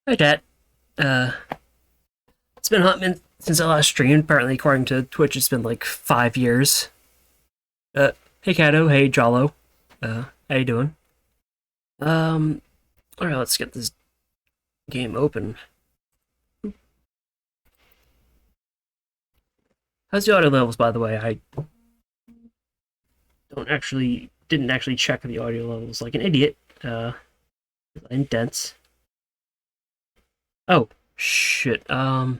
Hi, chat. Uh, it's been a hot minute since I last streamed. Apparently, according to Twitch, it's been like 5 years. Hey, Kato. Hey, Jollo. How you doing? Um, all right, let's get this game open. How's the audio levels, by the way? I didn't actually check the audio levels like an idiot. I'm dense. Oh, shit. There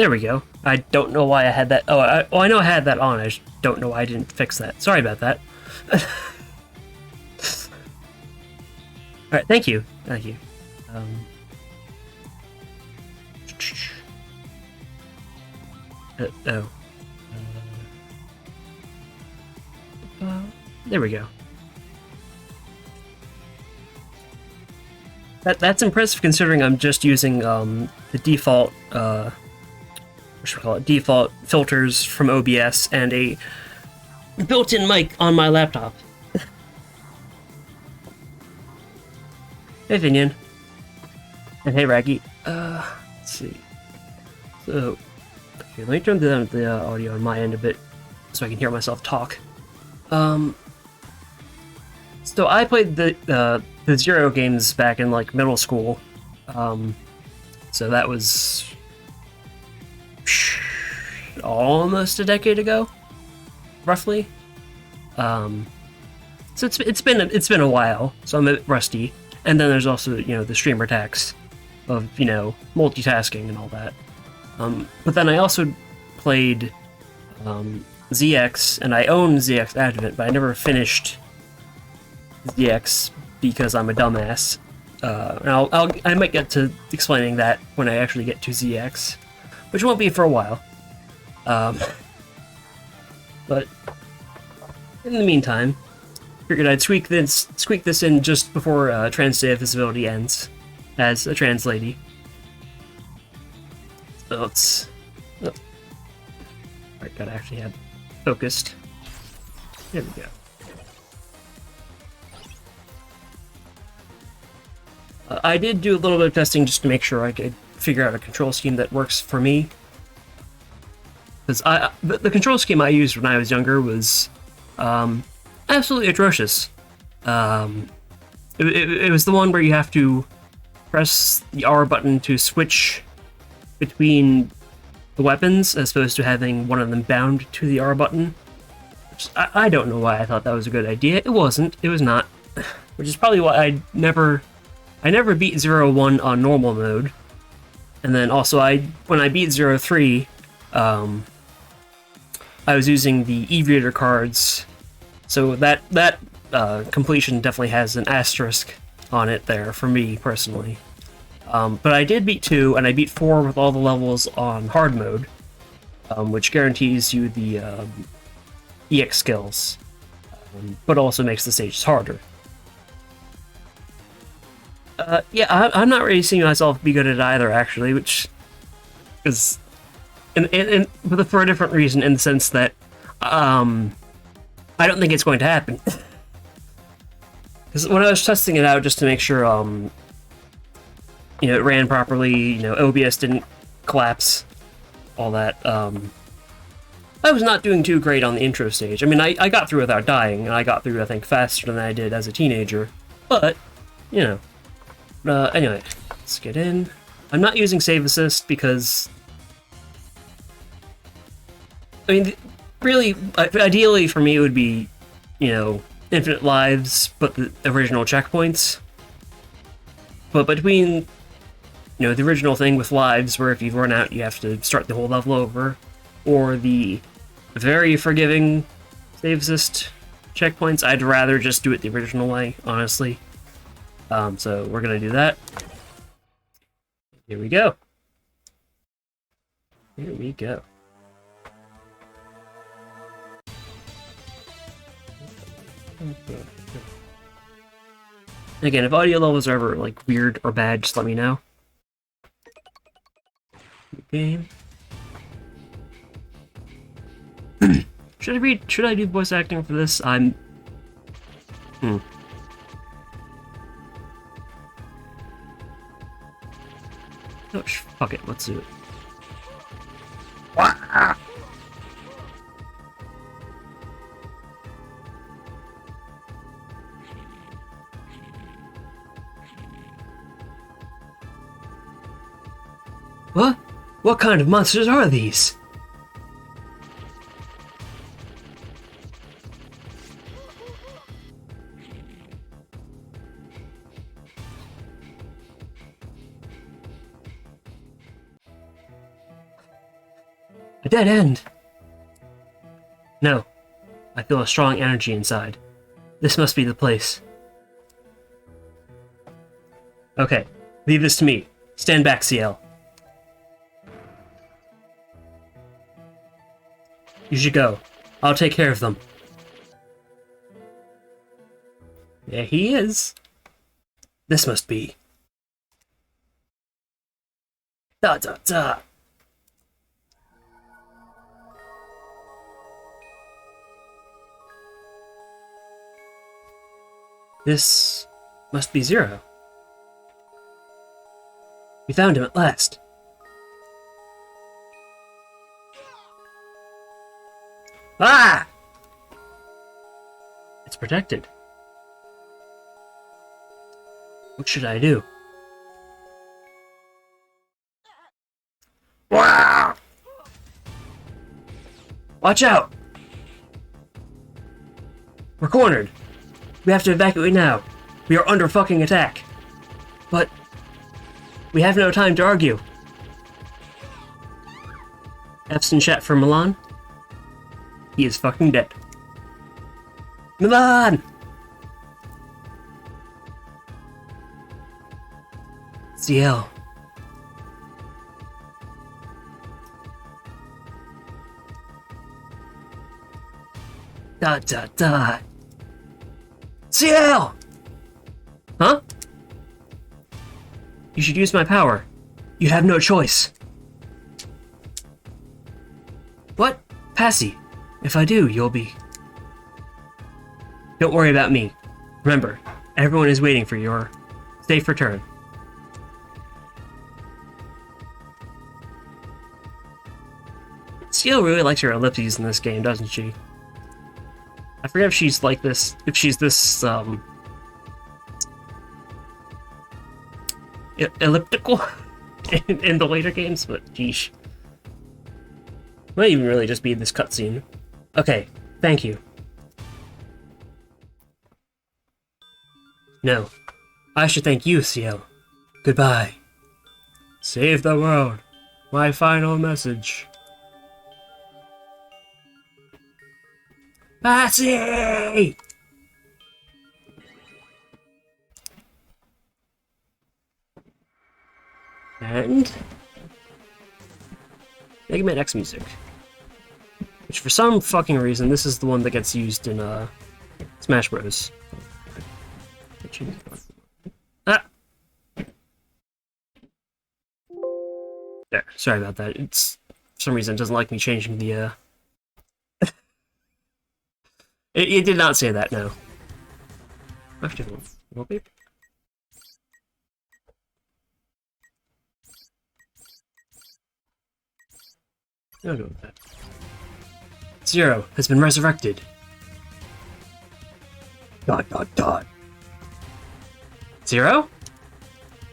we go. I don't know why I had that. I know I had that on. I just don't know why I didn't fix that. Sorry about that. Alright, thank you. Thank you. Oh. There we go. That's impressive considering I'm just using the default default filters from OBS and a built-in mic on my laptop. Hey Vinian. And hey Raggy. Let's see. So okay, let me turn down the audio on my end a bit so I can hear myself talk. So I played the Zero games back in like middle school. So that was almost a decade ago, roughly. So it's been a while, so I'm a bit rusty. And then there's also the streamer tax of multitasking and all that. But then I also played ZX, and I own ZX Advent, but I never finished ZX because I'm a dumbass. And I might get to explaining that when I actually get to ZX, which won't be for a while. But in the meantime, figured I'd squeak this in just before Trans Day of Visibility ends, as a trans lady. So let's. Oh. Alright, gotta actually have focused. There we go. I did do a little bit of testing just to make sure I could figure out a control scheme that works for me. Because the control scheme I used when I was younger was absolutely atrocious. It was the one where you have to press the R button to switch between the weapons as opposed to having one of them bound to the R button. Which I don't know why I thought that was a good idea. It wasn't. It was not. Which is probably why I never beat 01 on normal mode. And then also when I beat 03, I was using the e-reader cards, so that completion definitely has an asterisk on it there for me personally. But I did beat 2, and I beat 4 with all the levels on hard mode, which guarantees you the EX skills, but also makes the stages harder. Yeah, I'm not really seeing myself be good at either, actually, which is but for a different reason, in the sense that I don't think it's going to happen. Because when I was testing it out just to make sure it ran properly, OBS didn't collapse, all that, I was not doing too great on the intro stage. I mean, I got through without dying, and I got through, I think, faster than I did as a teenager, but, anyway, let's get in. I'm not using Save Assist because, I mean, really, ideally for me it would be, infinite lives, but the original checkpoints. But between, the original thing with lives, where if you run out you have to start the whole level over, or the very forgiving Save Assist checkpoints, I'd rather just do it the original way, honestly. So we're gonna do that. Here we go. Here we go. Again, if audio levels are ever like weird or bad, just let me know. Game. Should I do voice acting for this? I'm Hmm. Oh, fuck it, let's do it. What? What kind of monsters are these? A dead end. No. I feel a strong energy inside. This must be the place. Okay, leave this to me. Stand back, CL. You should go. I'll take care of them. There he is. This must be. Da da da. This must be Zero. We found him at last. Ah! It's protected. What should I do? Wow! Watch out! We're cornered. We have to evacuate now. We are under fucking attack. But we have no time to argue. Epson chat for Milan. He is fucking dead. Milan! CL. Da. CL! Huh? You should use my power. You have no choice. What? Passy. If I do, you'll be... Don't worry about me. Remember, everyone is waiting for your safe return. CL really likes her ellipses in this game, doesn't she? I forget if she's like this, if she's this, elliptical in the later games, but geesh. Might even really just be this cutscene. Okay, thank you. No, I should thank you, CL. Goodbye. Save the world. My final message. Passy! And Mega Man X music. Which for some fucking reason, this is the one that gets used in Smash Bros. Ah! There, sorry about that. It's for some reason it doesn't like me changing the It did not say that, no. Actually, wallpaper. I'll go with that. Zero has been resurrected. ... Zero?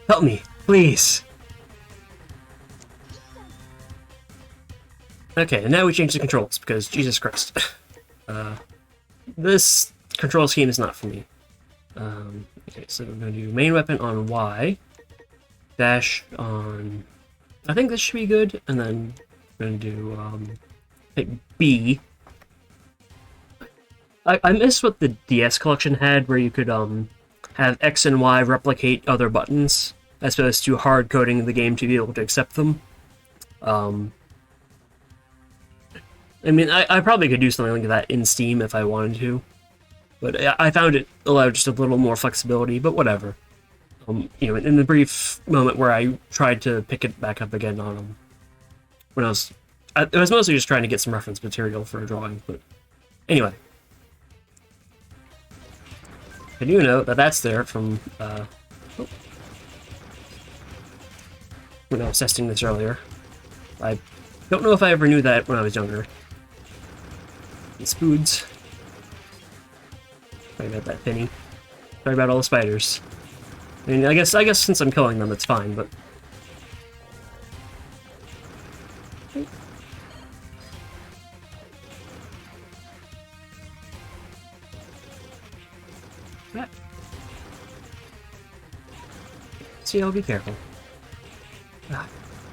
Help me, please. Okay, and now we change the controls, because Jesus Christ. This control scheme is not for me. Okay, so we're going to do main weapon on Y. Dash on... I think this should be good, and then we're going to do, hit B. I miss what the DS collection had, where you could, have X and Y replicate other buttons, as opposed to hard coding the game to be able to accept them. I mean, I probably could do something like that in Steam if I wanted to, but I found it allowed just a little more flexibility, but whatever. You know, in the brief moment where I tried to pick it back up again on when I was mostly just trying to get some reference material for a drawing, but anyway. I do know that that's there from, when I was testing this earlier. I don't know if I ever knew that when I was younger. These foods. Sorry about that, Penny. Sorry about all the spiders. I mean, I guess since I'm killing them, it's fine, but... See, I'll be careful.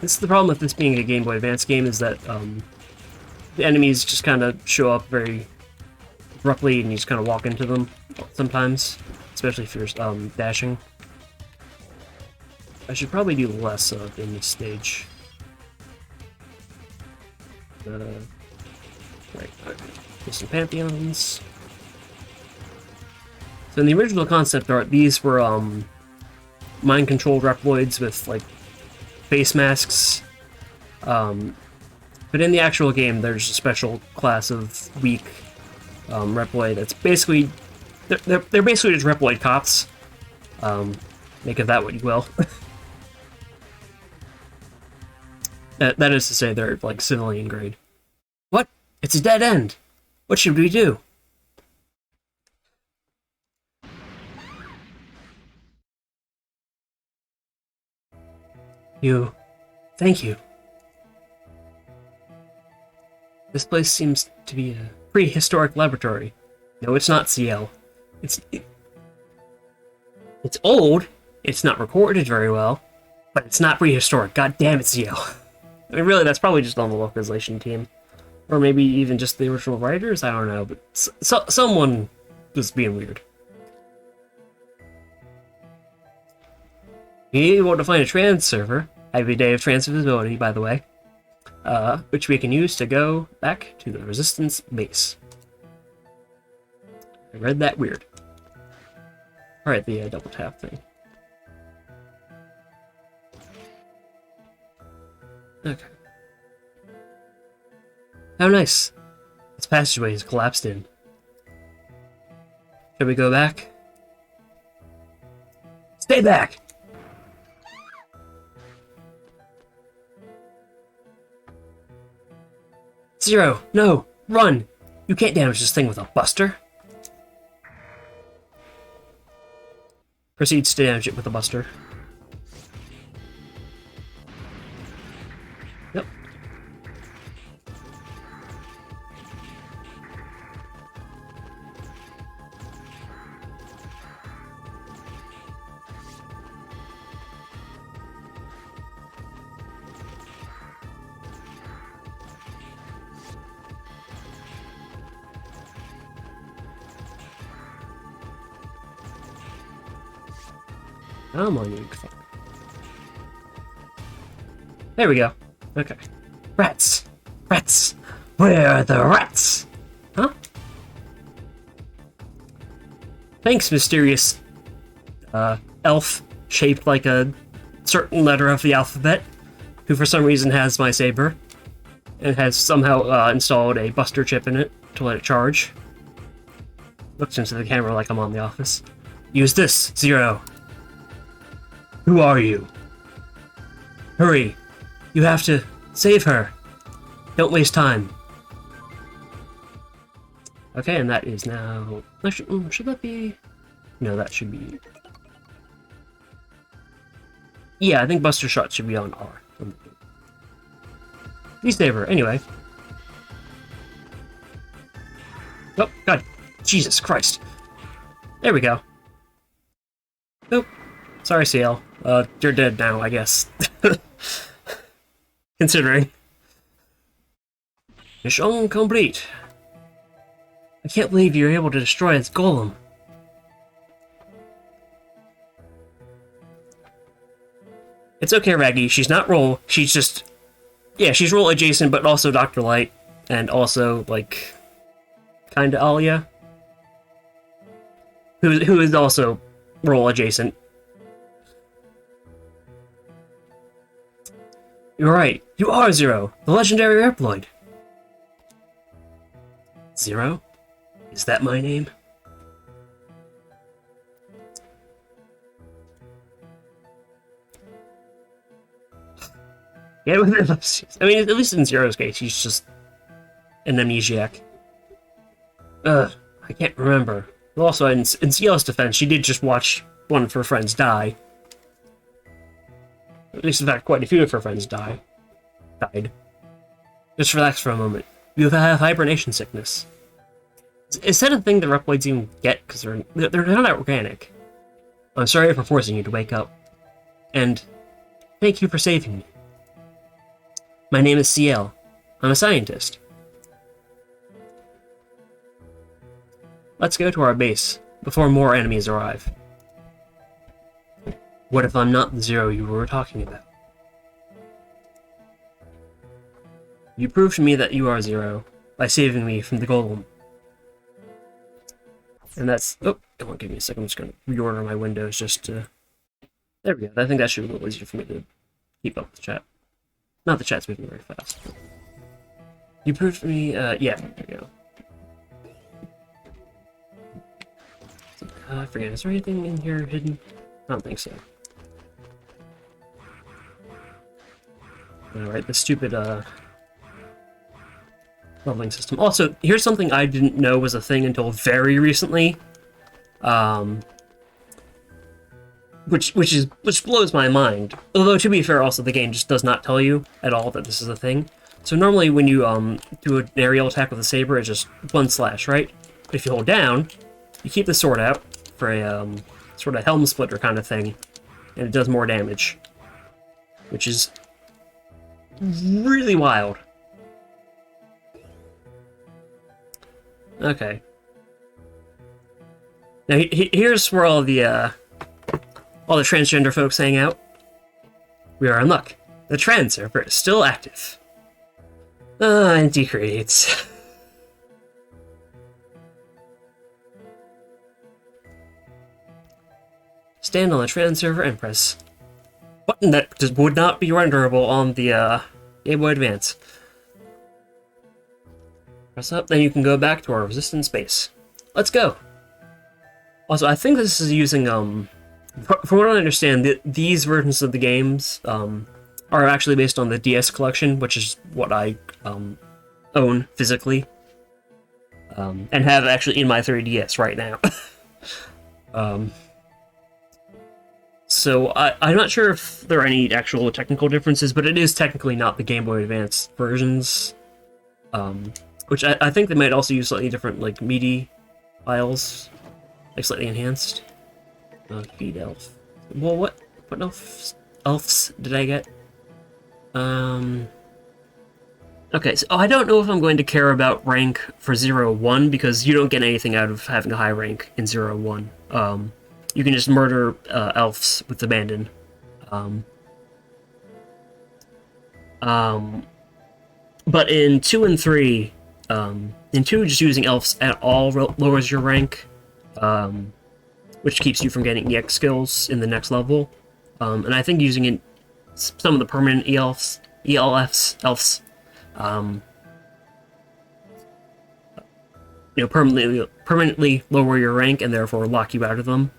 This is the problem with this being a Game Boy Advance game, is that the enemies just kind of show up very abruptly, and you just kind of walk into them sometimes, especially if you're dashing. I should probably do less of in this stage. Right, there's some Pantheons. So in the original concept art, these were mind-controlled Reploids with like face masks. But in the actual game, there's a special class of weak Reploid that's basically they're basically just Reploid cops. Make of that what you will. That is to say, they're like civilian grade. What? It's a dead end. What should we do? Thank you. This place seems to be a prehistoric laboratory. No, it's not, CL. It's old, it's not recorded very well, but it's not prehistoric. God damn it, CL. I mean, really, that's probably just on the localization team. Or maybe even just the original writers, I don't know, but someone was being weird. You want to find a trans server. Every day of transvisibility, by the way. Which we can use to go back to the Resistance base. I read that weird. Alright, the double tap thing. Okay. How nice. This passageway is collapsed in. Should we go back? Stay back! Zero, no, run! You can't damage this thing with a buster. Proceeds to damage it with a buster. Yep. Come on, you fuck. There we go. Okay. Rats! Rats! Where are the rats? Huh? Thanks, mysterious elf shaped like a certain letter of the alphabet, who for some reason has my saber, and has somehow installed a buster chip in it to let it charge. Looks into the camera like I'm on The Office. Use this, Zero. Who are you? Hurry! You have to save her! Don't waste time. Okay, and that is now... Should that be... No, that should be... Yeah, I think Buster Shot should be on R. Please save her, anyway. Oh, God. Jesus Christ. There we go. Nope. Sorry, CL. You're dead now, I guess. Considering. Mission complete. I can't believe you're able to destroy its golem. It's okay, Raggy. She's not roll. She's just... Yeah, she's roll adjacent, but also Dr. Light. And also, like... Kinda Alia. Who is also roll adjacent. You're right. You are Zero, the legendary Reploid. Zero? Is that my name? Yeah, I mean, at least in Zero's case, he's just an amnesiac. I can't remember. Also, in Ciela's defense, she did just watch one of her friends die. At least, in fact, quite a few of her friends died. Just relax for a moment. You have hibernation sickness. Is that a thing that Reploids even get? Because they're not organic. I'm sorry for forcing you to wake up. And thank you for saving me. My name is Ciel. I'm a scientist. Let's go to our base, before more enemies arrive. What if I'm not the Zero you were talking about? You proved to me that you are Zero, by saving me from the golem. And that's... Oh, come on, give me a second. I'm just going to reorder my windows just to... There we go. I think that should be a little easier for me to keep up with the chat. Not the chat's moving very fast. You proved to me... yeah, there we go. I forget, is there anything in here hidden? I don't think so. Alright, the stupid, leveling system. Also, here's something I didn't know was a thing until very recently. Which blows my mind. Although, to be fair, also, the game just does not tell you at all that this is a thing. So normally when you, do an aerial attack with a saber, it's just one slash, right? But if you hold down, you keep the sword out for a, sort of helm splitter kind of thing, and it does more damage. Which is really wild. Okay. Now here's where all the transgender folks hang out. We are in luck. The trans server is still active. Anti-creates. Stand on the trans server and press button that just would not be renderable on the Game Boy Advance. Press up, then you can go back to our resistance base. Let's go! Also, I think this is using, from what I understand, these versions of the games, are actually based on the DS collection, which is what I, own physically. And have actually in my 3DS right now. So I'm not sure if there are any actual technical differences, but it is technically not the Game Boy Advance versions. Which I think they might also use slightly different, like, MIDI files. Like, slightly enhanced. Feed elf. Well, what elves did I get? Okay, so I don't know if I'm going to care about rank for 0-1, because you don't get anything out of having a high rank in 0-1. You can just murder elves with abandon. But in 2 and 3, in 2, just using elves at all lowers your rank, which keeps you from getting EX skills in the next level. And I think using some of the permanent elves, permanently lower your rank and therefore lock you out of them.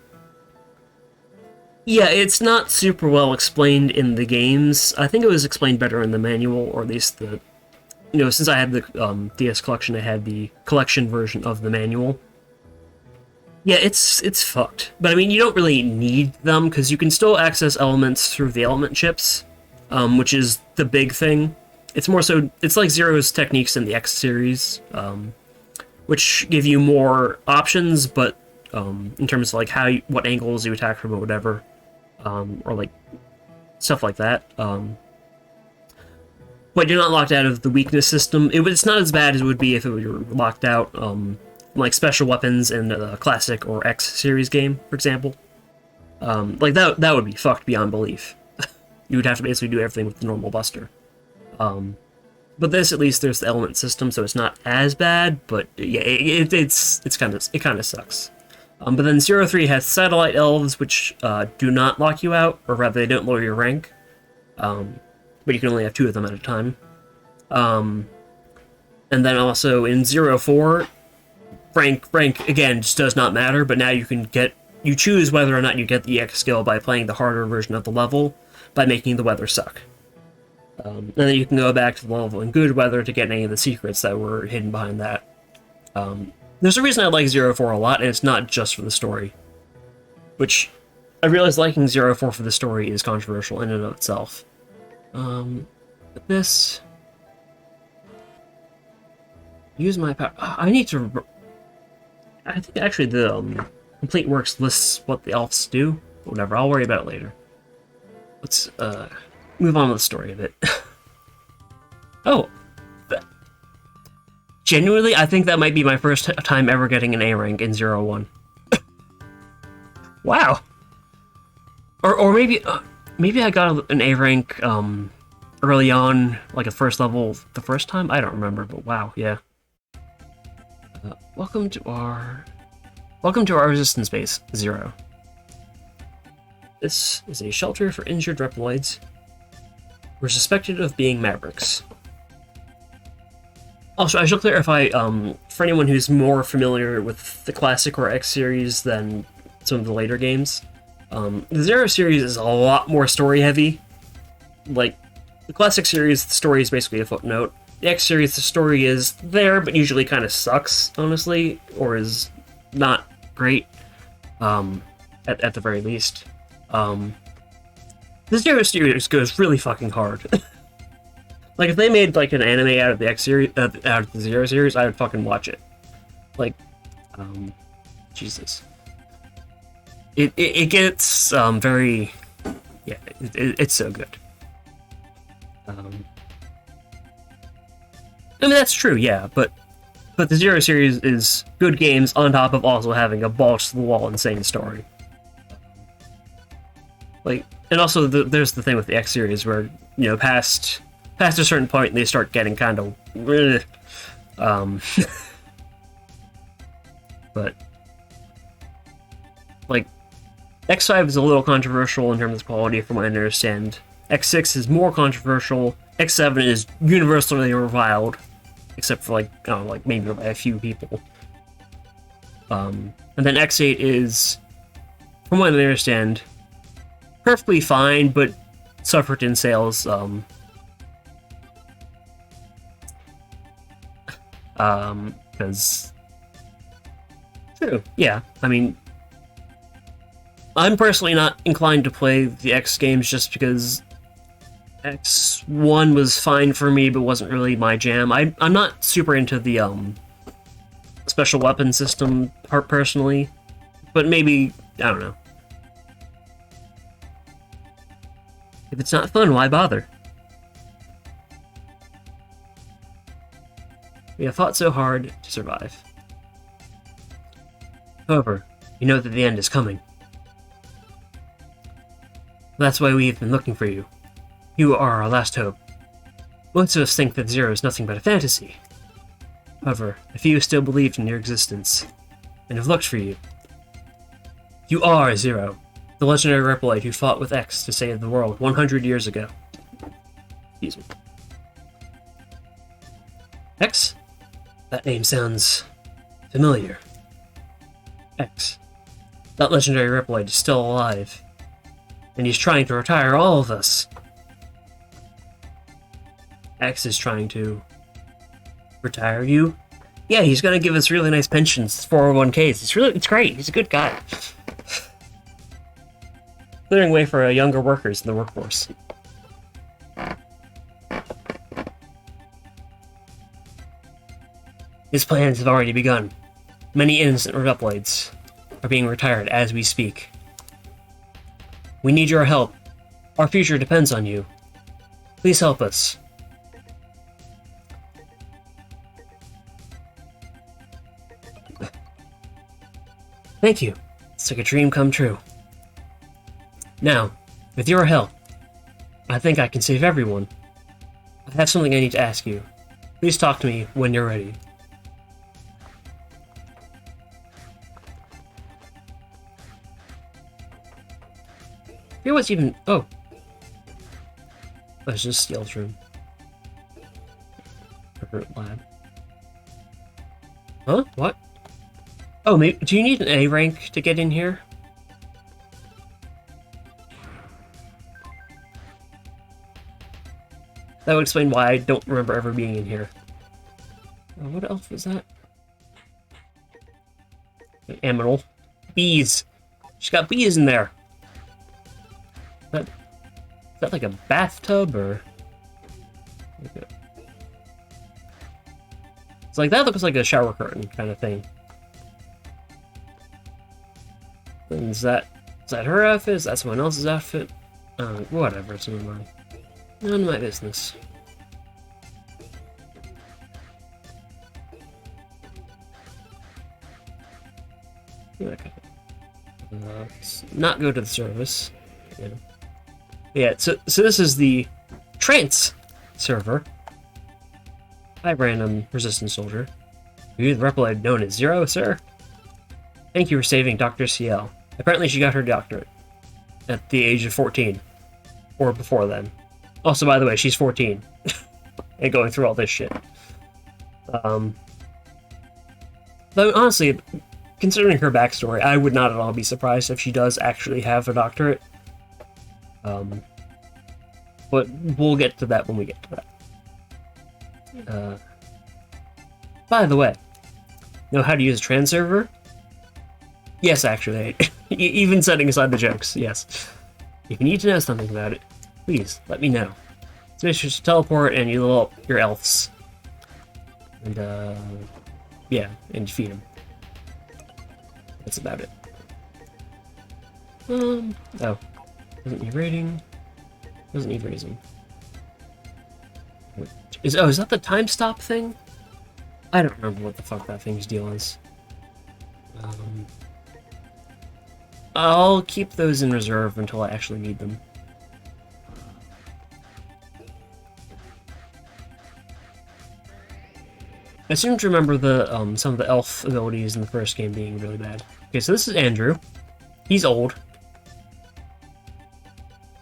Yeah, it's not super well explained in the games. I think it was explained better in the manual, or at least the... since I had the DS collection, I had the collection version of the manual. Yeah, it's fucked. But I mean, you don't really need them, because you can still access elements through the element chips, which is the big thing. It's more so... It's like Zero's techniques in the X series, which give you more options, but in terms of like what angles you attack from or whatever, or like stuff like that. But you're not locked out of the weakness system. It's not as bad as it would be if it were locked out, like special weapons in the classic or X series game, for example. Like that would be fucked beyond belief. You would have to basically do everything with the normal Buster. But this, at least, there's the element system, so it's not as bad. But yeah, it kind of sucks. But then 0-3 has satellite elves, which do not lock you out, or rather, they don't lower your rank. But you can only have 2 of them at a time. And then also in 0-4, rank again just does not matter. But now you choose whether or not you get the EX skill by playing the harder version of the level by making the weather suck. And then you can go back to the level in good weather to get any of the secrets that were hidden behind that. There's a reason I like Zero 4 a lot, and it's not just for the story. Which, I realize liking Zero 4 for the story is controversial in and of itself. But this... Use my power... I need to... I think actually the Complete Works lists what the elves do. Whatever, I'll worry about it later. Let's move on with the story a bit. Oh! Genuinely, I think that might be my first time ever getting an A rank in 0-1. Wow! Or maybe I got an A rank early on, like a first level the first time? I don't remember, but wow, yeah. Welcome to our resistance base, 0. This is a shelter for injured Reploids. We're suspected of being Mavericks. Also, I should clarify, for anyone who's more familiar with the Classic or X series than some of the later games, the Zero series is a lot more story-heavy. Like, the Classic series, the story is basically a footnote. The X series, the story is there, but usually kind of sucks, honestly, or is not great, at the very least. The Zero series goes really fucking hard. Like, if they made, like, an anime out of the X series, out of the Zero series, I would fucking watch it. Like, Jesus. It gets, very... Yeah, it's so good. I mean, that's true, yeah, but the Zero series is good games on top of also having a balls-to-the-wall insane story. Like, and also there's the thing with the X series where, you know, past a certain point they start getting kind of but like X5 is a little controversial in terms of quality from what I understand. X6 is more controversial. X7 is universally reviled, except for, like, I don't know, like maybe by a few people. And then X8 is, from what I understand, perfectly fine, but suffered in sales. Because... True, yeah. I mean, I'm personally not inclined to play the X games just because X1 was fine for me, but wasn't really my jam. I'm not super into the, special weapon system part personally, but maybe, I don't know. If it's not fun, why bother? We have fought so hard to survive. However, you know that the end is coming. That's why we have been looking for you. You are our last hope. Most of us think that Zero is nothing but a fantasy. However, a few still believed in your existence, and have looked for you. You are Zero, the legendary Reploid who fought with X to save the world 100 years ago. Excuse me. X? That name sounds familiar. X. That legendary Reploid is still alive, and he's trying to retire all of us. X is trying to retire you? Yeah, he's gonna give us really nice pensions, 401ks. It's great. He's a good guy. Clearing way for younger workers in the workforce. His plans have already begun. Many innocent Reploids are being retired as we speak. We need your help. Our future depends on you. Please help us. Thank you. It's like a dream come true. Now, with your help, I think I can save everyone. I have something I need to ask you. Please talk to me when you're ready. Here was even... Oh. That's just Steel's room. Lab. Huh? What? Oh, maybe... Do you need an A rank to get in here? That would explain why I don't remember ever being in here. What elf was that? Aminal. Bees. She's got bees in there. Is that like a bathtub or? It's like that looks like a shower curtain kind of thing. And is that her outfit? Is that someone else's outfit? Whatever. It's none of my business. Let's not go to the service. Yeah, so this is the trance server. Hi, random resistance soldier. You're the Replade known as Zero, sir? Thank you for saving Dr. CL. Apparently she got her doctorate at the age of 14. Or before then. Also, by the way, she's 14. And going through all this shit. Though, honestly, considering her backstory, I would not at all be surprised if she does actually have a doctorate. But we'll get to that when we get to that. By the way, know how to use a trans server? Yes, actually. Even setting aside the jokes, yes. If you need to know something about it, please let me know. So make sure to teleport and you level up your elves. And, yeah, and feed them. That's about it. Oh. Doesn't need rating. Doesn't need raising. Is that the time stop thing? I don't remember what the fuck that thing's deal is. I'll keep those in reserve until I actually need them. I seem to remember the some of the elf abilities in the first game being really bad. Okay, so this is Andrew. He's old.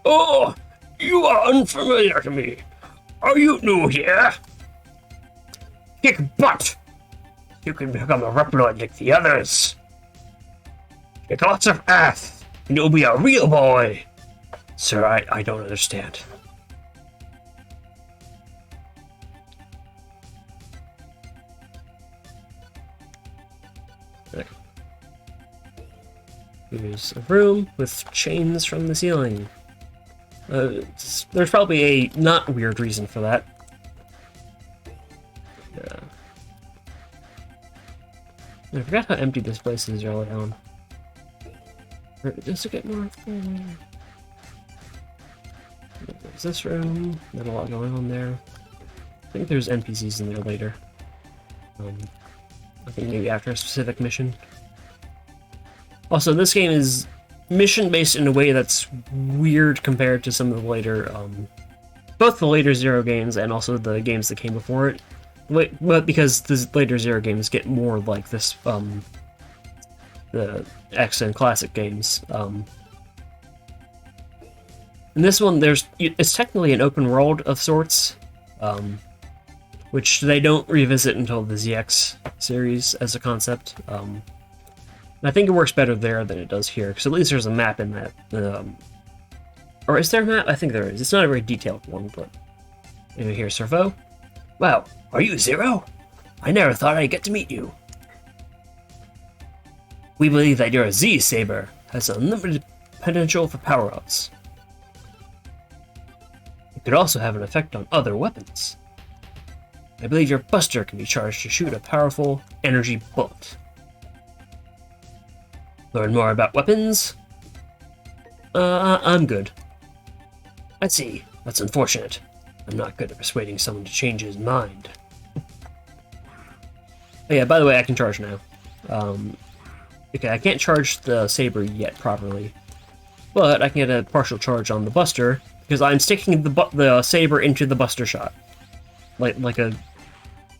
Oh, you are unfamiliar to me. Are you new here? Kick butt! You can become a Reploid like the others. Get lots of ass, and you'll be a real boy. Sir, I don't understand. Here's a room with chains from the ceiling. There's probably a not weird reason for that. Yeah. I forgot how empty this place is early on. Just to get more. There's this room. Not a lot going on there. I think there's NPCs in there later. I think maybe after a specific mission. Also, this game is mission-based in a way that's weird compared to some of the later, both the later Zero games and also the games that came before it. But because the later Zero games get more like this, the X and classic games. In this one, it's technically an open world of sorts, which they don't revisit until the ZX series as a concept. I think it works better there than it does here, because at least there's a map in that. Or is there a map? I think there is. It's not a very detailed one, but... Anyway, here's Servo. Wow, are you Zero? I never thought I'd get to meet you. We believe that your Z-Saber has unlimited potential for power-ups. It could also have an effect on other weapons. I believe your Buster can be charged to shoot a powerful energy bullet. Learn more about weapons? I'm good. I see. That's unfortunate. I'm not good at persuading someone to change his mind. Oh yeah, by the way, I can charge now. Okay, I can't charge the Saber yet properly. But I can get a partial charge on the Buster, because I'm sticking the Saber into the Buster shot. Like a,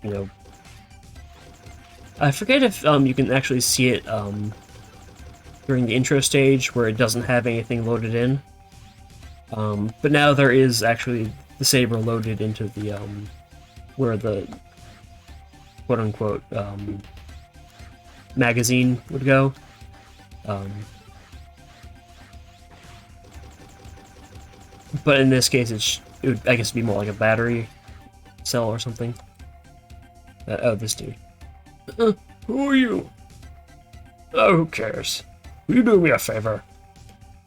you know... I forget if you can actually see it, during the intro stage where it doesn't have anything loaded in. But now there is actually the Saber loaded into the, where the quote-unquote, magazine would go. But in this case, it's it would, I guess, be more like a battery cell or something. Oh, this dude. Who are you? Oh, who cares? Will you do me a favor?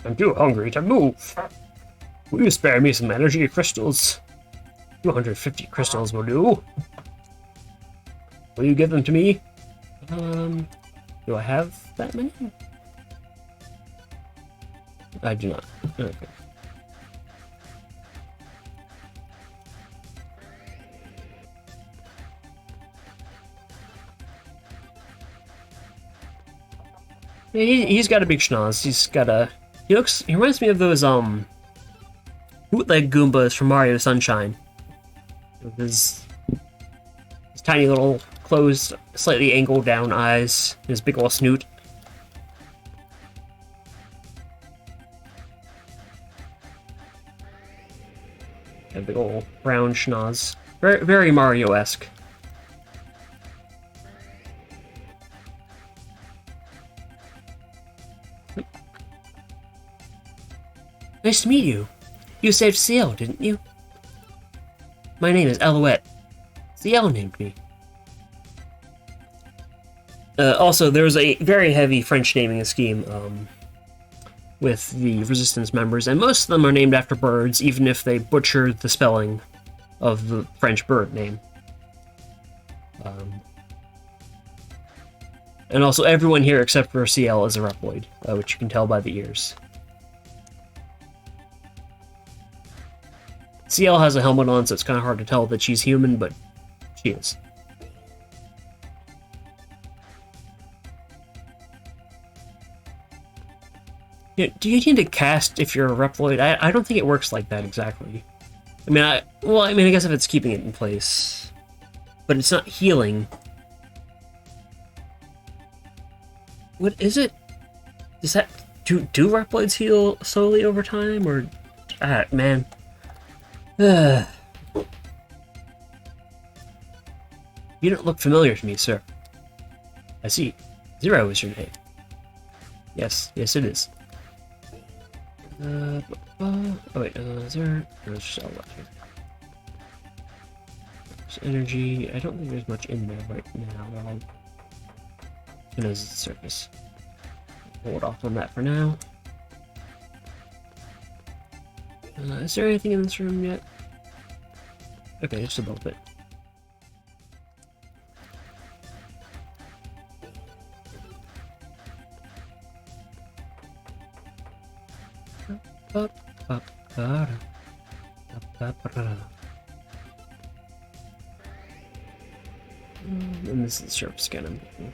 I'm too hungry to move. Will you spare me some energy crystals? 250 crystals will do. Will you give them to me? Do I have that many? I do not. Okay. Yeah, he's got a big schnoz. He's got a... He reminds me of those, bootleg Goombas from Mario Sunshine. With his tiny little closed, slightly angled down eyes, his big ol' snoot. A big ol' brown schnoz. Very, very Mario-esque. Nice to meet you. You saved Ciel, didn't you? My name is Alouette. Ciel named me. Also, there was a very heavy French naming scheme with the Resistance members, and most of them are named after birds, even if they butchered the spelling of the French bird name. And also, everyone here except for Ciel is a Reploid, which you can tell by the ears. Ciel has a helmet on, so it's kind of hard to tell that she's human, but she is. Yeah, do you need to cast if you're a Reploid? I don't think it works like that exactly. I mean, I guess if it's keeping it in place, but it's not healing. What is it? Does that do Reploids heal slowly over time, or man? You don't look familiar to me, sir. I see. Zero is your name. Yes, it is. Oh wait, is there... No, it's just all left here. There's energy. I don't think there's much in there right now, but I'll... Who knows the surface. Hold off on that for now. Is there anything in this room yet? Okay, just a little bit. And this is the surface scan I'm looking.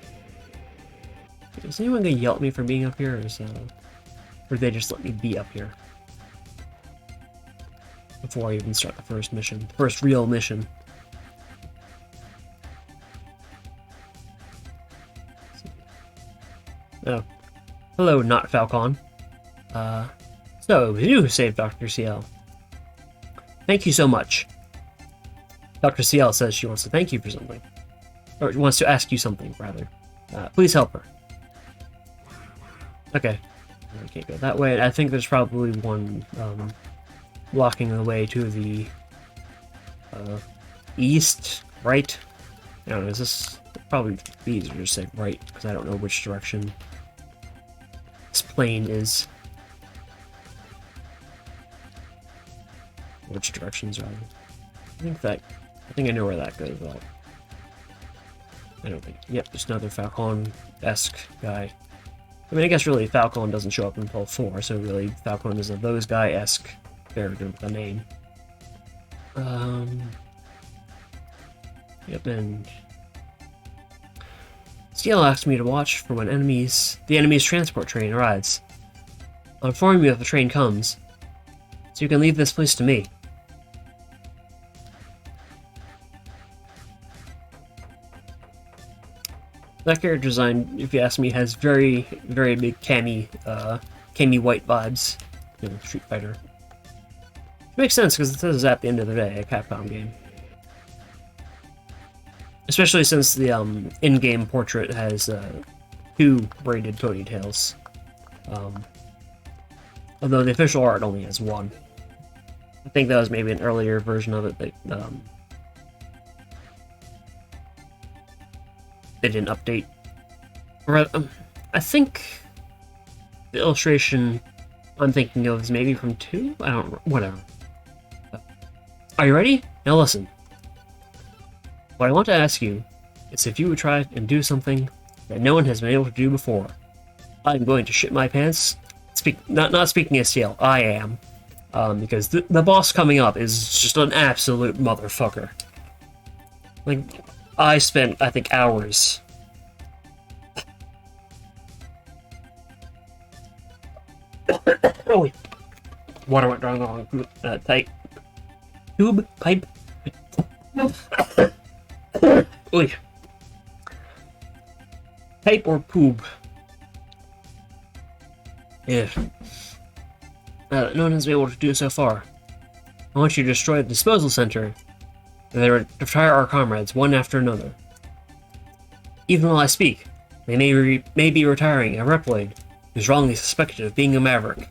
Is anyone gonna yell at me for being up here, or they just let me be up here? Before I even start the first mission. The first real mission. Oh. Hello, not Falcon. So, you saved Dr. Ciel. Thank you so much. Dr. Ciel says she wants to thank you for something. Or wants to ask you something, rather. Please help her. Okay. I can't go that way. I think there's probably one, blocking the way to the east, right? I don't know, is this probably be easier to say right, because I don't know which direction this plane is. Which directions are they? I think I know where that goes, but I don't think. Yep, just another Falcon-esque guy. I mean, I guess really Falcon doesn't show up until 4, so really Falcon is a those guy-esque character with a name. Yep, and Ciel asked me to watch for when the enemy's transport train arrives. I'll inform you if the train comes, so you can leave this place to me. That character design, if you ask me, has very, very big Cammy White vibes. You know, Street Fighter. Makes sense, because this is at the end of the day a Capcom game. Especially since the in-game portrait has 2 braided ponytails. Although the official art only has 1. I think that was maybe an earlier version of it that they didn't update. I think the illustration I'm thinking of is maybe from 2? I don't know. Whatever. Are you ready? Now listen. What I want to ask you is if you would try and do something that no one has been able to do before. I'm going to shit my pants. Not speaking as STL, I am. Because the boss coming up is just an absolute motherfucker. Like, I spent, I think, hours. Oh, wait. Water went down the wrong tight tube pipe. Oy. Pipe or poop. Yeah. No one has been able to do so far. I want you to destroy the disposal center, and then retire our comrades one after another. Even while I speak, they may be retiring a Reploid who's wrongly suspected of being a Maverick.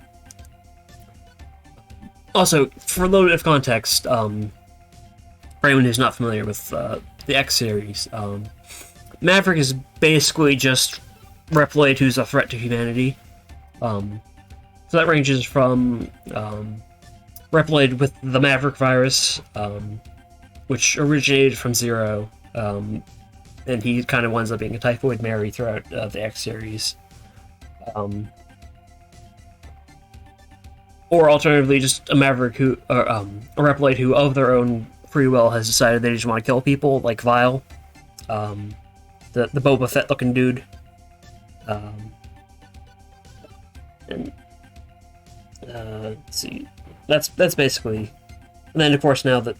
Also, for a little bit of context, for anyone who's not familiar with the X series, Maverick is basically just Reploid who's a threat to humanity. So that ranges from Reploid with the Maverick virus, which originated from Zero, and he kind of winds up being a Typhoid Mary throughout the X series. Or alternatively, just a Maverick a Reploid who, of their own free will, has decided they just want to kill people, like Vile, the Boba Fett looking dude. And let's see, that's basically. And then, of course, now that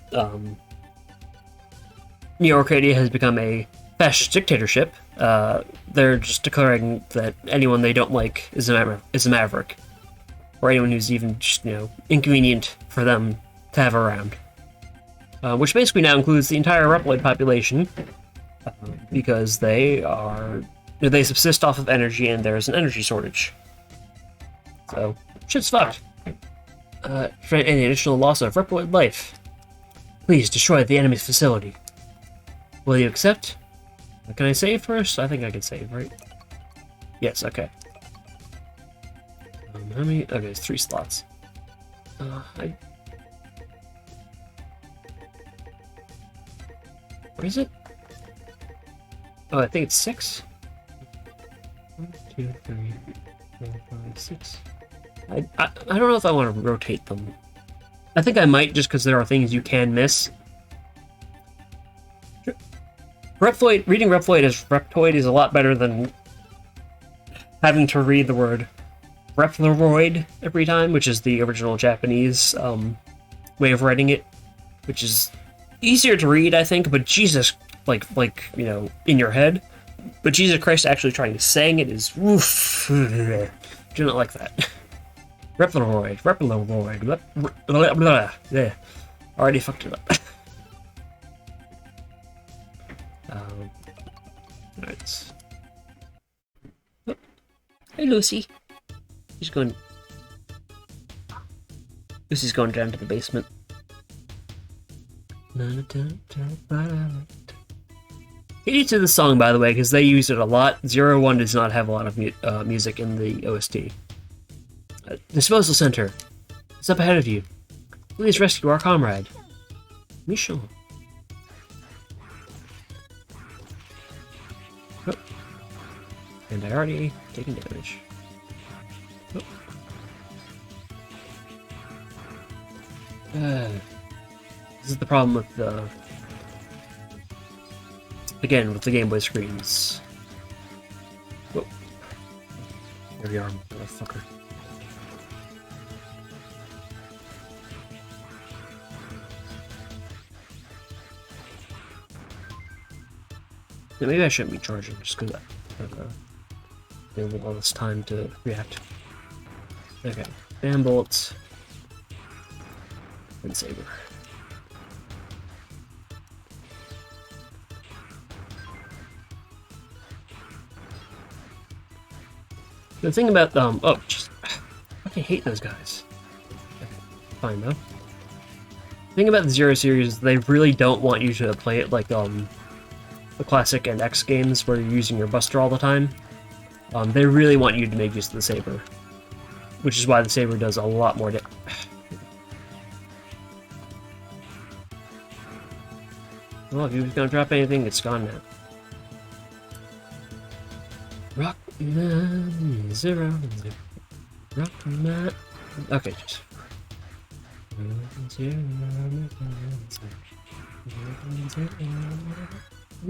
Neo Arcadia has become a fascist dictatorship, they're just declaring that anyone they don't like is a Maverick, or anyone who's even just, inconvenient for them to have around. Which basically now includes the entire Reploid population, because they subsist off of energy, and there's an energy shortage. So, shit's fucked. Prevent any additional loss of Reploid life. Please destroy the enemy's facility. Will you accept? Can I save first? I think I can save, right? Yes, okay. How many? Okay, it's 3 slots. Where is it? Oh, I think it's 6. 1, 2, 3, 4, 5, 6. I don't know if I want to rotate them. I think I might, just because there are things you can miss. Reading Reploid as Reptoid is a lot better than having to read the word Reploid every time, which is the original Japanese way of writing it, which is easier to read, I think, but Jesus, like in your head. But Jesus Christ, actually trying to sing it is oof. Do not like that. Reploid. Yeah, already fucked it up. Alright. Oh. Hey, Lucy. Lucy's going down to the basement. Hate to the song, by the way, because they use it a lot. 01 does not have a lot of music in the OST. Disposal center. It's up ahead of you. Please rescue our comrade. Michel. Oh. And I already taken damage. Oh. This is the problem with the... Again, with the Game Boy screens. Whoa. There we are, motherfucker. Yeah, maybe I shouldn't be charging, just because I have all this time to react. Okay, Bam Bolts. And Saber. The thing about, oh, just, I fucking hate those guys. Okay, fine, though. thing about the Zero series is they really don't want you to play it like the classic and X games where you're using your Buster all the time. They really want you to make use of the Saber, which is why the Saber does a lot more damage. Well, if he was gonna drop anything, it's gone now. Rockman zero. Rockman. Okay, just. I'm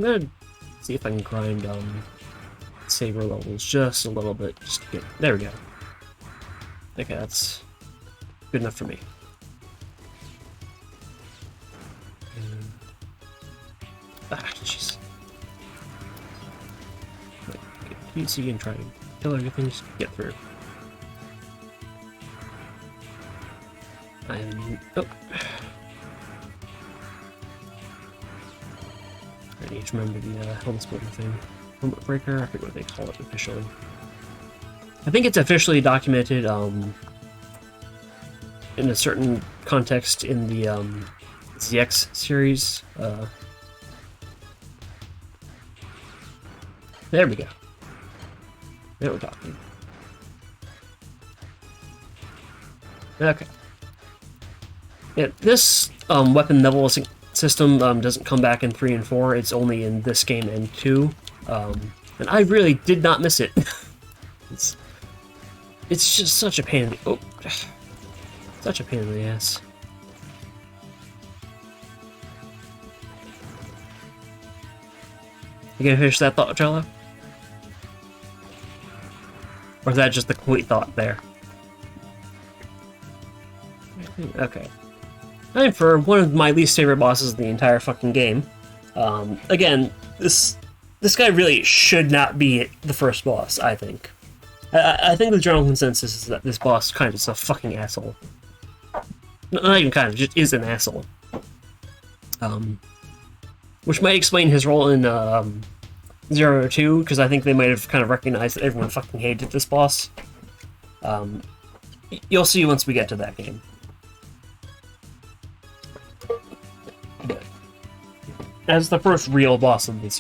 gonna see if I can grind Saber levels just a little bit, just to get. There we go. Okay, that's good enough for me. Jeez. Get PC and try and kill everything, just get through. Oh. I need to remember the helmet splitting thing. Helmet breaker, I forget what they call it officially. I think it's officially documented in a certain context in the ZX series. There we go. Now we're talking. Okay. Yeah, this weapon level system doesn't come back in 3 and 4. It's only in this game and 2. And I really did not miss it. It's just such a pain in the such a pain in the ass. You gonna finish that thought, Jello? Or is that just the complete thought there? Okay. Time for one of my least favorite bosses in the entire fucking game. Again, this guy really should not be the first boss, I think. I think the general consensus is that this boss kind of is a fucking asshole. Not even kind of, just is an asshole. Which might explain his role in Zero 2, because I think they might have kind of recognized that everyone fucking hated this boss. You'll see once we get to that game. But as the first real boss of the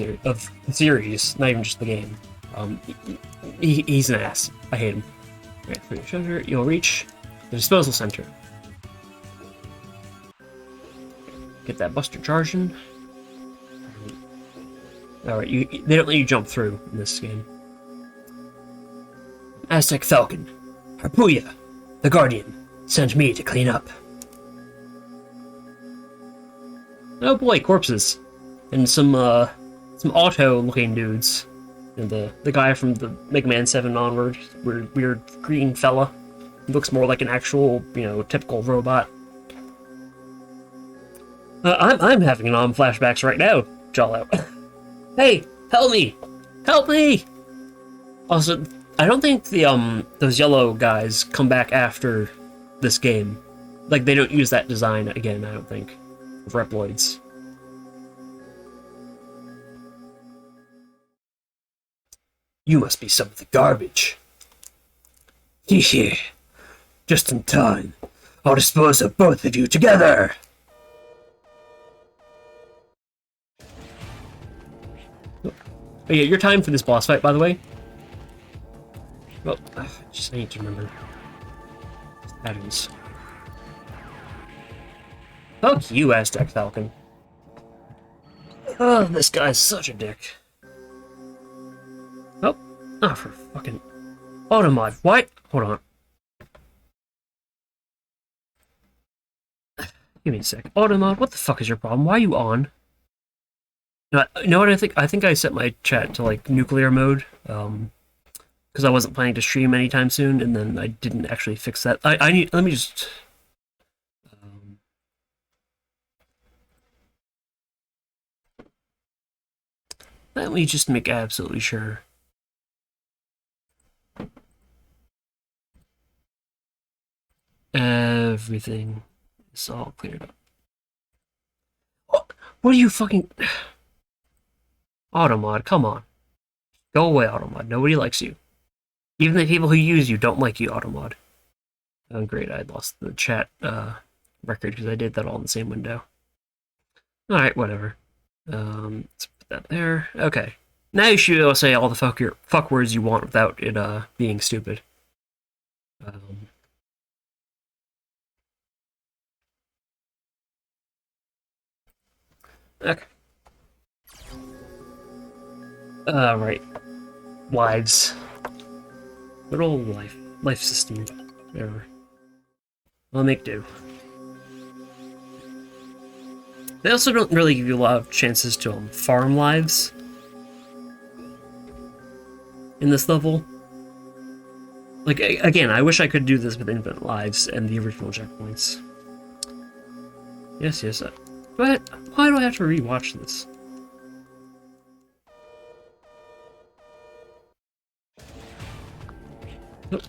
series, not even just the game, he's an ass. I hate him. Right, for your treasure, you'll reach the disposal center. Get that Buster charging. Alright, they don't let you jump through in this game. Aztec Falcon, Harpuya, the Guardian, sent me to clean up. Oh boy, corpses. And some auto-looking dudes. And the guy from the Mega Man 7 onward, weird green fella. He looks more like an actual, typical robot. I'm having flashbacks right now, Jollo. Hey, help me! Help me! Also, I don't think the those yellow guys come back after this game. Like, they don't use that design again, I don't think, of Reploids. You must be some of the garbage. Hehe. Just in time. I'll dispose of both of you together! Oh yeah, your time for this boss fight, by the way. Well, I need to remember. Patterns. Fuck you, Aztec Falcon. Oh, this guy's such a dick. Oh, for fucking Automod. What? Hold on. Give me a sec. Automod, what the fuck is your problem? Why are you on? You know what I think? I think I set my chat to like nuclear mode, because I wasn't planning to stream anytime soon, and then I didn't actually fix that. Let me just. Let me just make absolutely sure. Everything is all cleared up. What are you fucking... Automod, come on. Go away, Automod. Nobody likes you. Even the people who use you don't like you, Automod. Oh, great, I lost the chat record because I did that all in the same window. Alright, whatever. Let's put that there. Okay. Now you should be able to say all the fuck words you want without it being stupid. Okay. Right. Lives. Good old life system. Whatever. I'll make do. They also don't really give you a lot of chances to farm lives in this level. Like, again, I wish I could do this with infinite lives and the original checkpoints. Yes. But why do I have to rewatch this? Nope.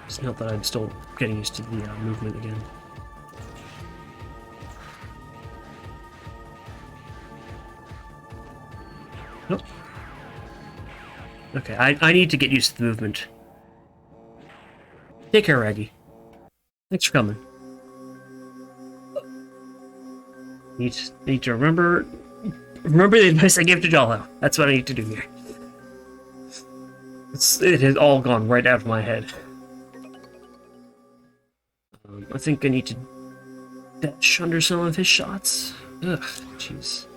Just note that I'm still getting used to the movement again. Nope. Okay, I need to get used to the movement. Take care, Raggy. Thanks for coming. Need to remember the advice I gave to Jollo. That's what I need to do here. It has all gone right out of my head. I think I need to dash under some of his shots. Ugh, jeez.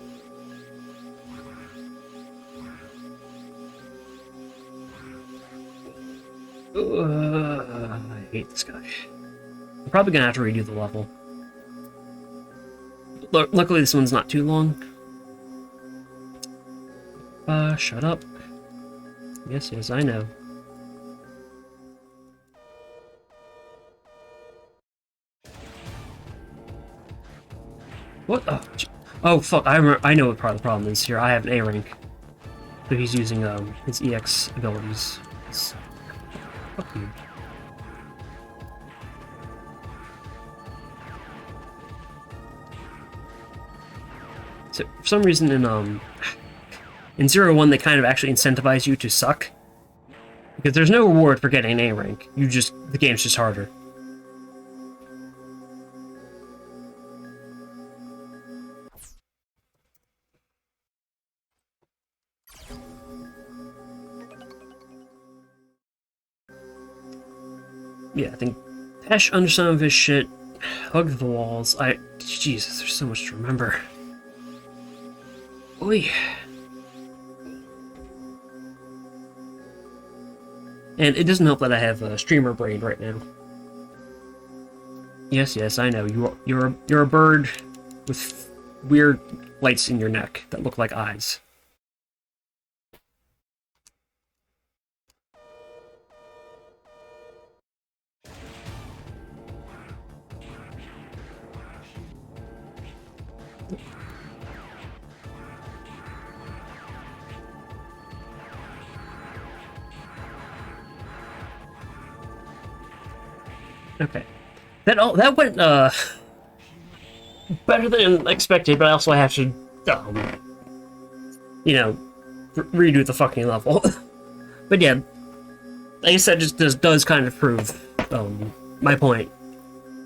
I hate this guy. I'm probably gonna have to redo the level. Luckily, this one's not too long. Shut up. Yes, I know. What? Oh, fuck! I know what part of the problem is here. I have an A rank, so he's using his EX abilities. Fuck you. So for some reason in 0-1 they kind of actually incentivize you to suck. Because there's no reward for getting an A rank. The game's just harder. Yeah, I think dash under some of his shit, hug the walls. Jesus, there's so much to remember. Oy. And it doesn't help that I have a streamer brain right now. Yes, I know. You're a bird with weird lights in your neck that look like eyes. Okay. That went better than expected, but I also have to redo the fucking level. But yeah, like I said, just does kind of prove my point,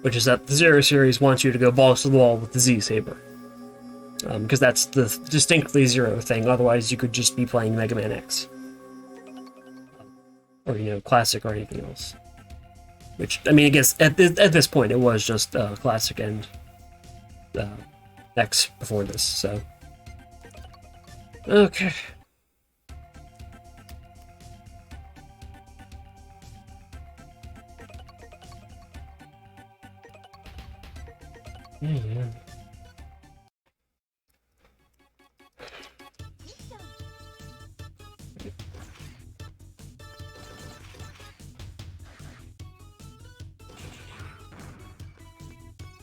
which is that the Zero series wants you to go balls to the wall with the Z Saber. Because that's the distinctly Zero thing, otherwise you could just be playing Mega Man X. Or, Classic or anything else. Which, I mean, I guess at this point it was just Classic and X before this, so. Okay. Yeah.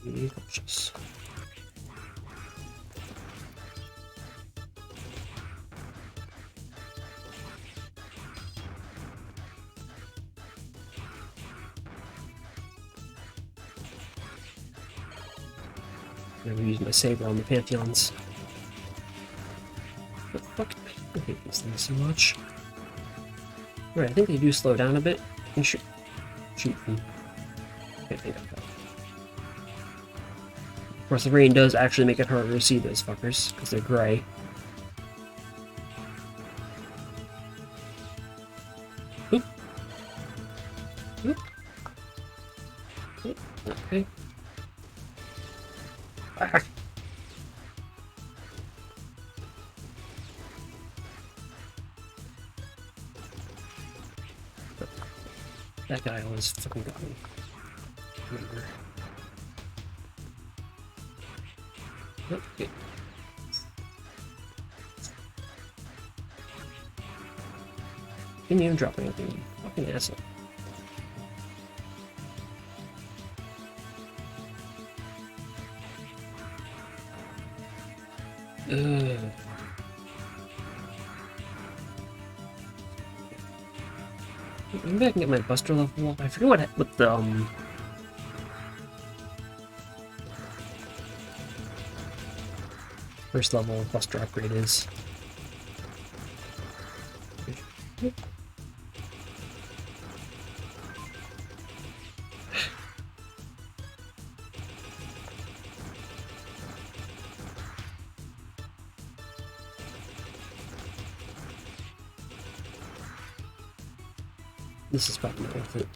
Be cautious. I'm gonna use my saber on the Pantheons. I hate these things so much. Alright, I think they do slow down a bit. And shoot them. Can't think of that. Of course, the rain does actually make it harder to see those fuckers, because they're gray. Oop. Oop. Oop. Okay. Ah. That guy always fucking got me. Remember. Okay. Didn't even drop anything, you fucking asshole. Ugh. Maybe I can get my Buster level up. I forget what the first level Buster upgrade is. This is probably not worth it.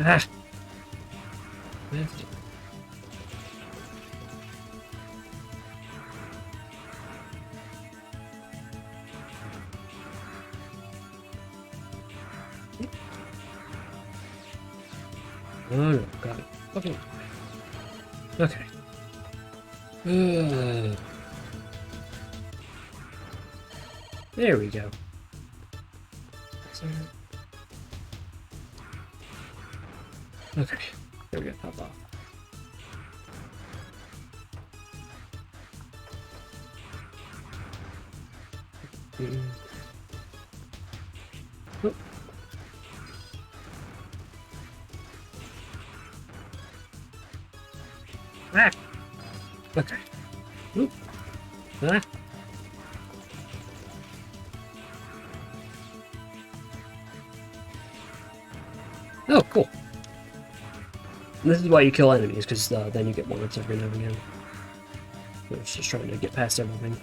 Ah! Oh no, got it. Okay. Okay. There we go. Okay, there we go, pop off. Oop. Ah! Okay. Oop. Ah! Oh, cool. And this is why you kill enemies, because then you get one-ups every now and again. I was just trying to get past everything.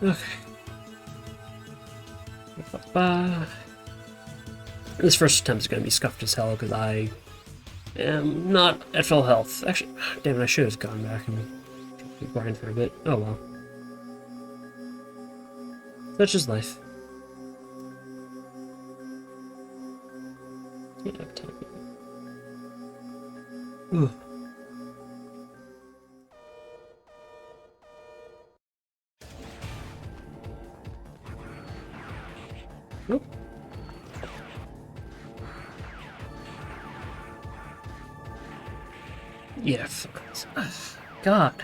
Okay. This first attempt is going to be scuffed as hell, because I am not at full health. Actually, damn it, I should have gone back and grind for a bit. Oh well. Such is life. Can't have time. Ugh. Nope. Yeah, God.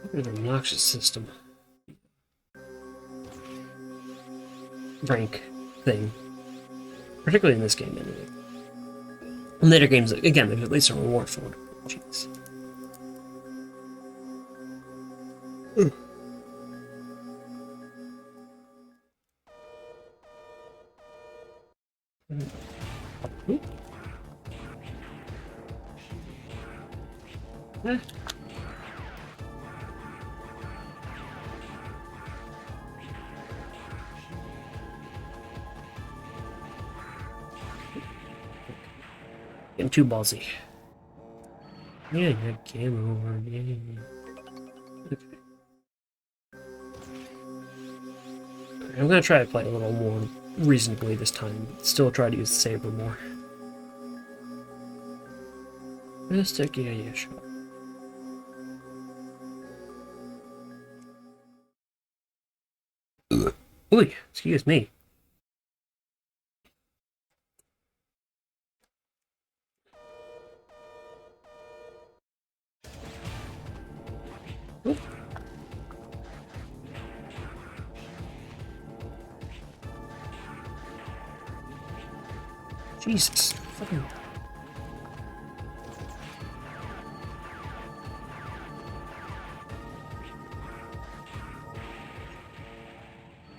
What an obnoxious system. Rank thing. Particularly in this game, anyway. In later games, again, there's at least a reward for it. Jeez. Getting too ballsy. Yeah, game over. Yeah. Okay. I'm gonna try to play a little more reasonably this time. Still try to use the saber more. Mystic, yeah, sure. Ooh, excuse me. Ooh. Jesus. Fucking.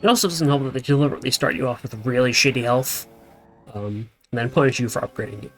It also doesn't help that they deliberately start you off with really shitty health, and then punish you for upgrading it.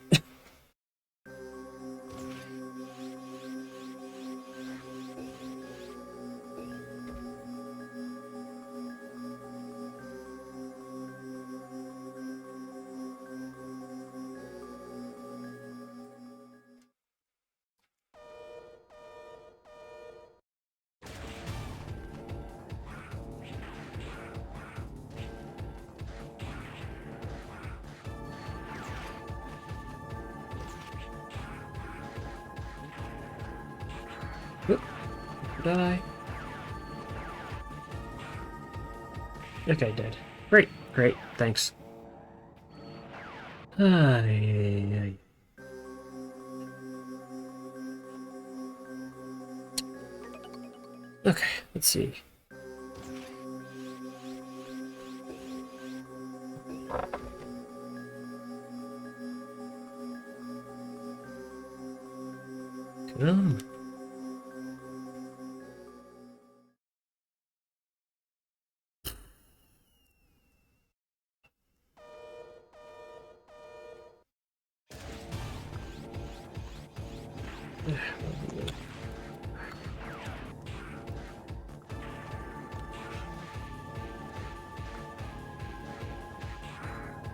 Oop, die. Okay, dead. Great, great, thanks. Ay. Okay, let's see. Come on.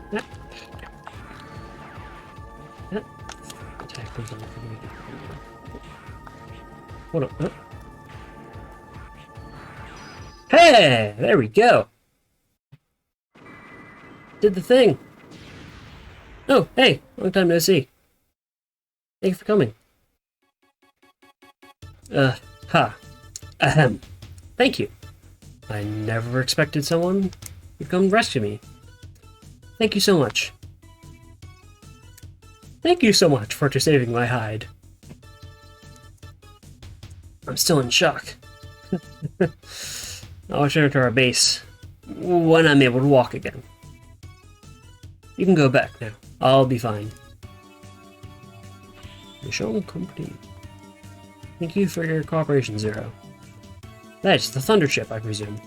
Yep. Yep. Attack goes on. Hold up. Oh. Hey! There we go! Did the thing! Oh, hey! Long time no see. Thank you for coming. Ahem. Thank you. I never expected someone to come rescue me. Thank you so much. Thank you so much for saving my hide. I'm still in shock. I'll return to our base when I'm able to walk again. You can go back now. I'll be fine. Michelle Company. Thank you for your cooperation, Zero. That's the Thunder Chip, I presume.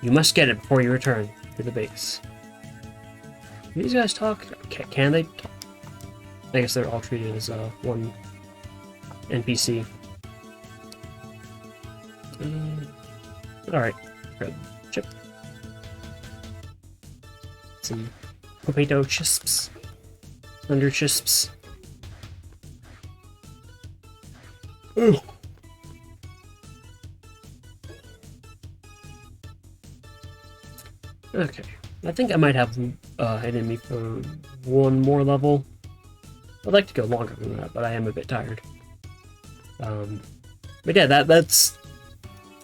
You must get it before you return to the base. Do these guys talk? Can they talk? I guess they're all treated as one NPC. Alright, grab the chip. Some potato chisps. Thunder chisps. Ooh. Okay, I think I might have hidden me for one more level. I'd like to go longer than that, but I am a bit tired. But yeah, that's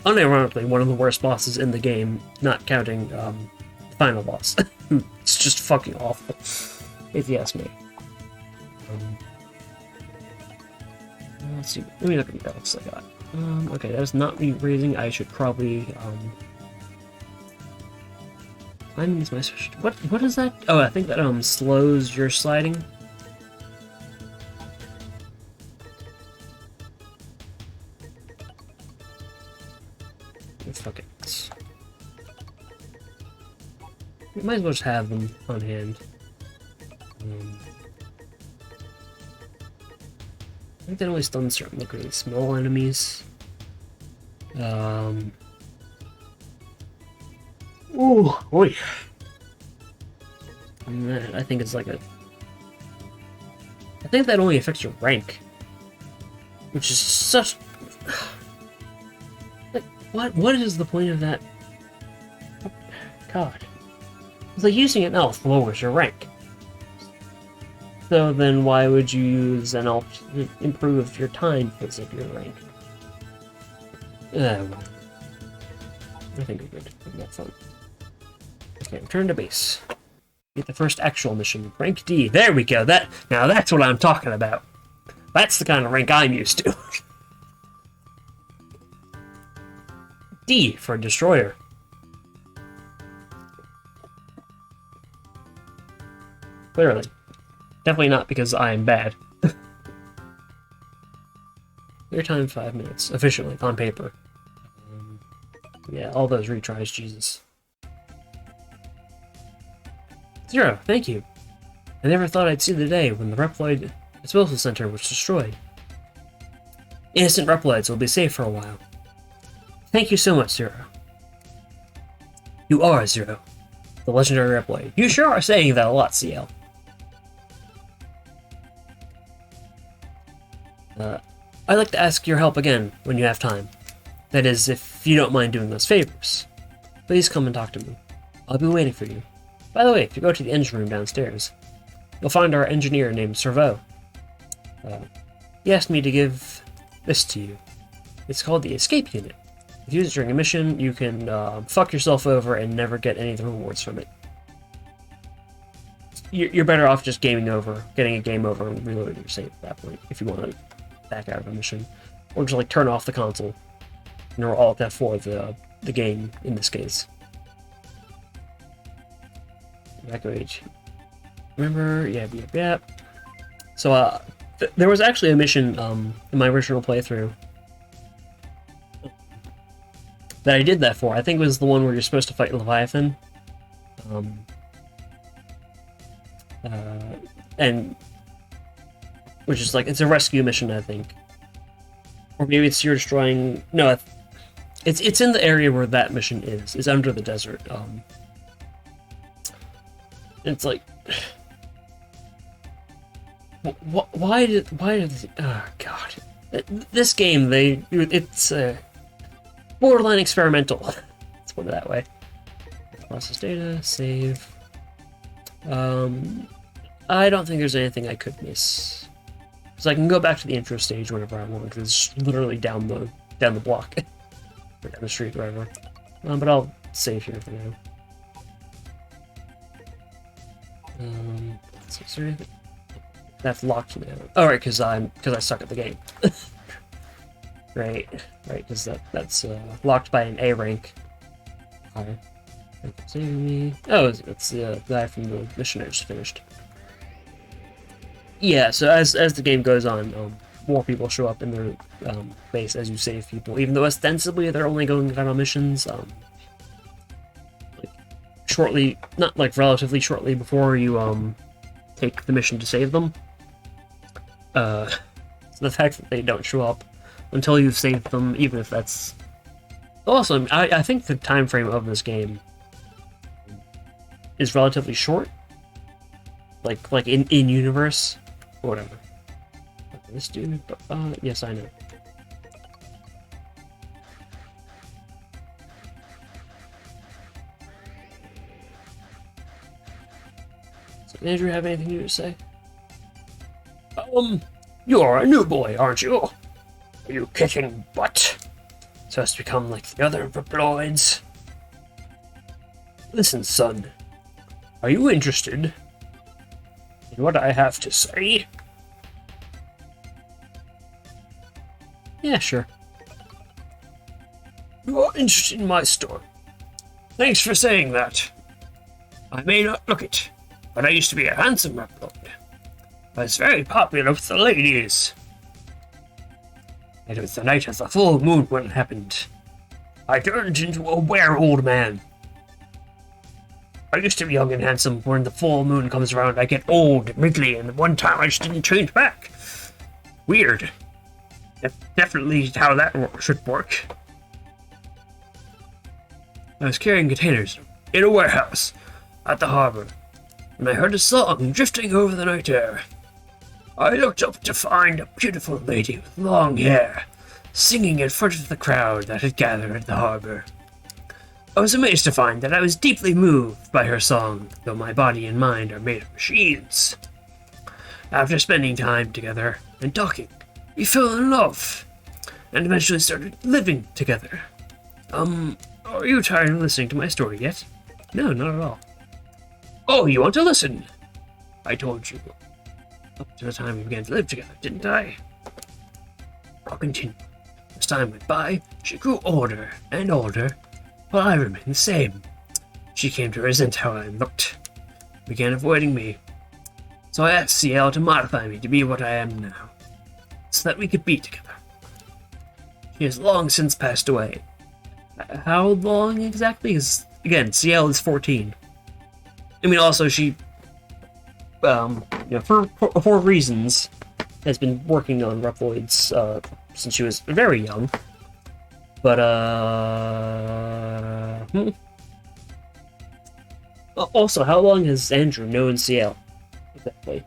unironically one of the worst bosses in the game, not counting the final boss. It's just fucking awful, if you ask me. Let's see. Let me look at the relics I got. Okay, that is not me raising. I should probably climbing is my special. What is that? Oh, I think that slows your sliding. Fuck it. We might as well just have them on hand. I think that only stuns certain like really small enemies. Ooh, oi. And that, I think it's like a. I think that only affects your rank, which is such. Like, what is the point of that? God, it's like using an elf lowers your rank. So then why would you use an elf to improve your time because of your rank? Well, I think we're good. That's fun. Okay, return to base. Get the first actual mission. Rank D. There we go. Now that's what I'm talking about. That's the kind of rank I'm used to. D for Destroyer. Clearly. Definitely not because I am bad. Your time 5 minutes, officially, on paper. Yeah, all those retries, Jesus. Zero, thank you. I never thought I'd see the day when the Reploid disposal center was destroyed. Innocent Reploids will be safe for a while. Thank you so much, Zero. You are Zero, the legendary Reploid. You sure are saying that a lot, CL. I'd like to ask your help again when you have time. That is, if you don't mind doing those favors. Please come and talk to me. I'll be waiting for you. By the way, if you go to the engine room downstairs, you'll find our engineer named Servo. He asked me to give this to you. It's called the Escape Unit. If you use it during a mission, you can fuck yourself over and never get any of the rewards from it. You're better off just getting a game over, and reloading your save at that point, if you want to back out of a mission. Or just, like, turn off the console. And we're all at F4, the game, in this case. Evacuate. Remember? Yep. So, there was actually a mission, in my original playthrough that I did that for. I think it was the one where you're supposed to fight Leviathan. And which is like, it's a rescue mission, I think. Or maybe it's you're destroying... No, it's in the area where that mission is. It's under the desert. It's like... Why did... Oh, God. This game, it's borderline experimental. Let's put it that way. Process data, save. I don't think there's anything I could miss. So I can go back to the intro stage whenever I want, because it's literally down the block. Or down the street, wherever. But I'll save here for now. Is there anything? That's locked now. Oh, right, because I suck at the game. Right, because that's locked by an A rank. Alright. Saving me. Oh, it's the guy from the mission I just finished. Yeah, so as the game goes on, more people show up in their base as you save people, even though ostensibly they're only going out on missions relatively shortly before you take the mission to save them. So the fact that they don't show up until you've saved them, even if that's... Also, I think the time frame of this game is relatively short. Like in universe. Or whatever. Okay, this dude, yes, I know. So, Andrew, have anything new to say? You're a new boy, aren't you? Are you kicking butt? So as to become like the other Reploids? Listen, son. Are you interested in what I have to say? Yeah, sure. You're interested in my story. Thanks for saying that. I may not look it, but I used to be a handsome Reploid. I was very popular with the ladies. It was the night of the full moon when it happened. I turned into a were-old man. I used to be young and handsome. When the full moon comes around, I get old and wrinkly, and one time I just didn't change back. Weird. That's definitely how that should work. I was carrying containers in a warehouse at the harbor, and I heard a song drifting over the night air. I looked up to find a beautiful lady with long hair, singing in front of the crowd that had gathered at the harbor. I was amazed to find that I was deeply moved by her song, though my body and mind are made of machines. After spending time together and talking, we fell in love, and eventually started living together. Are you tired of listening to my story yet? No, not at all. Oh, you want to listen? I told you. Up to the time we began to live together, didn't I? I'll continue. As time went by, she grew older and older, while I remained the same. She came to resent how I looked, began avoiding me. So I asked CL to modify me to be what I am now, so that we could be together. She has long since passed away. How long exactly? Because, again, CL is 14. I mean, also she, for reasons, has been working on Reploids since she was very young. But also, how long has Andrew known CL? Exactly.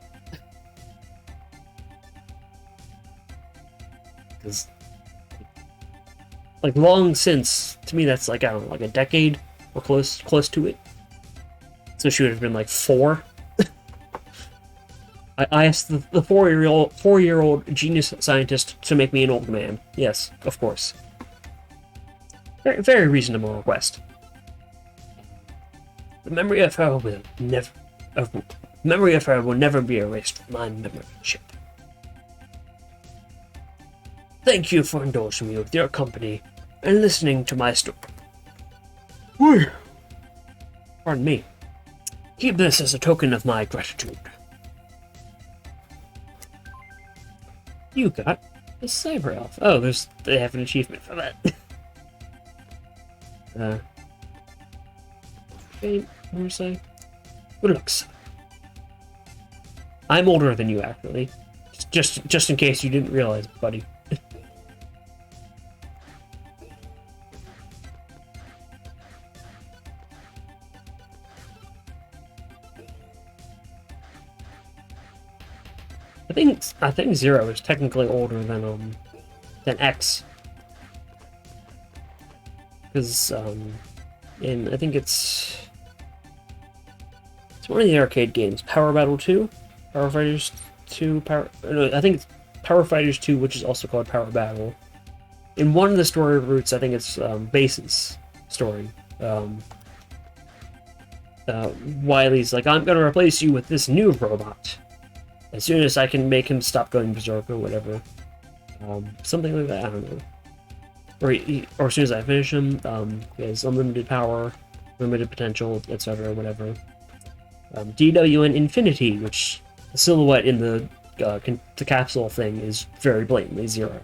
Because, like, long since, to me, that's like, I don't know, like a decade or close to it. So she would have been like 4. I asked the 4-year-old genius scientist to make me an old man. Yes, of course. Very, very reasonable request. The memory of her will never be erased from my memory chip. Thank you for indulging me with your company and listening to my story. Pardon me. Keep this as a token of my gratitude. You got a cyber elf. Oh, they have an achievement for that. Okay, what do I say? Good looks. I'm older than you, actually. Just in case you didn't realize, buddy. I think Zero is technically older than X. Because and I think it's one of the arcade games, Power Battle 2, Power Fighters 2, I think it's Power Fighters 2, which is also called Power Battle. In one of the story routes, I think it's Base's story. Wily's like, I'm gonna replace you with this new robot as soon as I can make him stop going berserk or whatever. Something like that, I don't know. Or as soon as I finish him, he has unlimited power, limited potential, etc., whatever. DWN Infinity, which the silhouette in the capsule thing is very blatantly Zero.